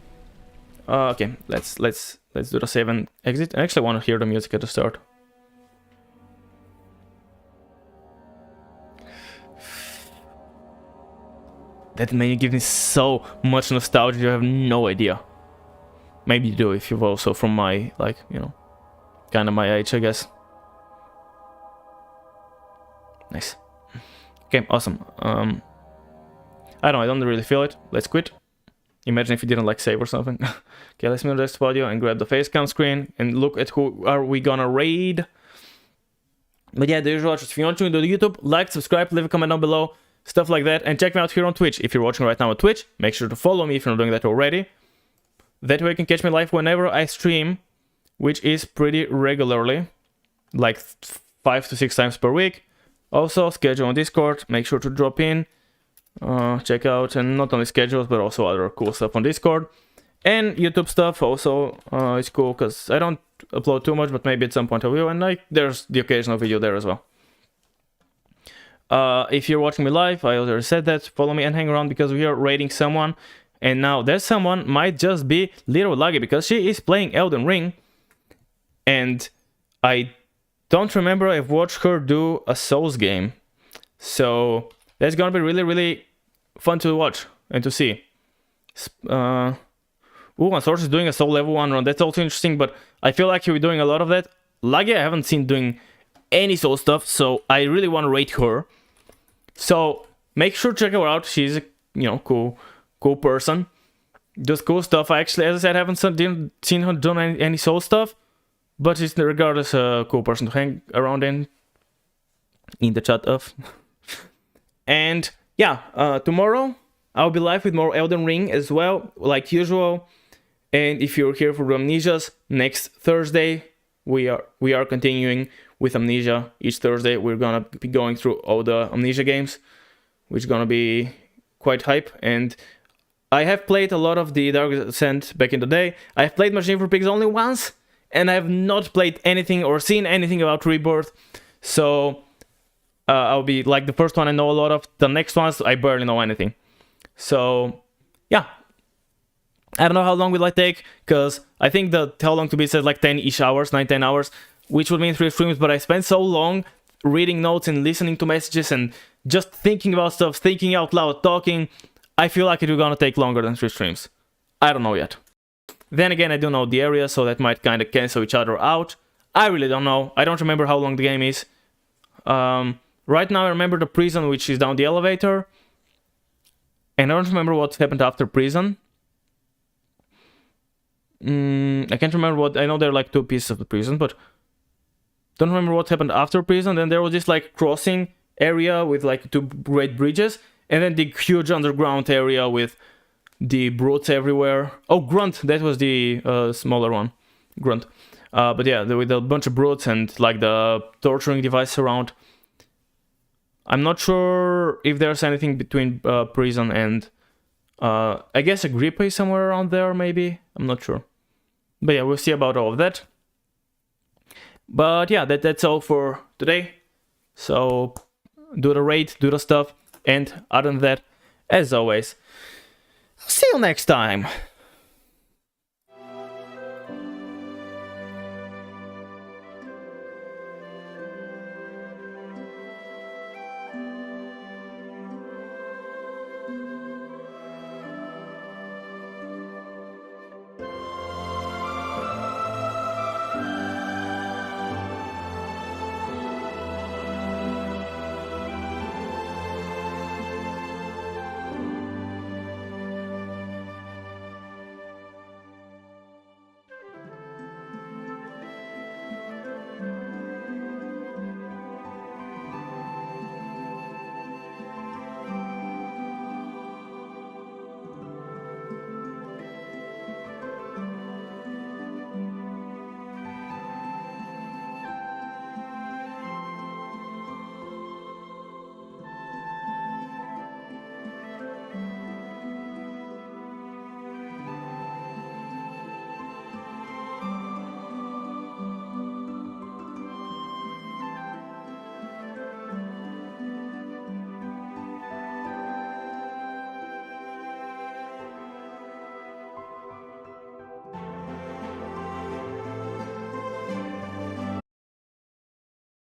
Okay, let's do the save and exit. I actually want to hear the music at the start. That may give me so much nostalgia, you have no idea. Maybe you do if you're also from my, like, you know, kind of my age, I guess. Nice. Okay, awesome. I don't know, I don't really feel it. Let's quit. Imagine if you didn't like save or something. Okay, let's move the desktop audio and grab the face cam screen and look at who are we gonna raid. But yeah, the usual, if you want to do the YouTube, like, subscribe, leave a comment down below. stuff like that. And check me out here on Twitch. If you're watching right now on Twitch, make sure to follow me if you're not doing that already. That way you can catch me live whenever I stream, which is pretty regularly, like 5 to 6 times per week. Also, schedule on Discord, make sure to drop in, check out, and not only schedules, but also other cool stuff on Discord. And YouTube stuff also is cool, because I don't upload too much, but maybe at some point I will, and like there's the occasional video there as well. If you're watching me live, I already said that, follow me and hang around, because we are raiding someone. And now that someone might just be Little Luggy, because she is playing Elden Ring. And I don't remember I've watched her do a Souls game. So that's gonna be really, really fun to watch and to see. Ooh, and Source is doing a Soul level 1 run. That's also interesting, but I feel like he'll be doing a lot of that. Luggy, I haven't seen doing any Soul stuff, so I really want to rate her. So make sure to check her out. She's a, you know, cool person. Does cool stuff. I actually, as I said, didn't seen her done any Soul stuff, but she's regardless a cool person to hang around in the chat of. And yeah, tomorrow I'll be live with more Elden Ring as well, like usual. And if you're here for Amnesia's, next Thursday we are continuing with Amnesia. Each Thursday we're gonna be going through all the Amnesia games, which is gonna be quite hype. And I have played a lot of the Dark Descent back in the day. I've played Machine for Pigs only once, and I have not played anything or seen anything about Rebirth. So I'll be like the first one I know a lot of. The next ones I barely know anything. So yeah, I don't know how long will I take, because I think that how long to be said like 10-ish hours, 9-10 hours, which would mean 3 streams, but I spent so long reading notes and listening to messages and just thinking about stuff, thinking out loud, talking. I feel like it will gonna take longer than 3 streams. I don't know yet. Then again, I don't know the area, so that might kind of cancel each other out. I really don't know. I don't remember how long the game is. Right now I remember the prison, which is down the elevator. And I don't remember what happened after prison. I can't remember what... I know there are like 2 pieces of the prison, but... don't remember what happened after prison. Then there was this like crossing area with like 2 great bridges. And then the huge underground area with the brutes everywhere. Oh, Grunt! That was the smaller one. Grunt. But yeah, with a bunch of brutes and like the torturing device around. I'm not sure if there's anything between prison and... I guess Agrippa is somewhere around there, maybe? I'm not sure. But yeah, we'll see about all of that. But yeah, that's all for today. So, do the raid, do the stuff. And other than that, as always, see you next time.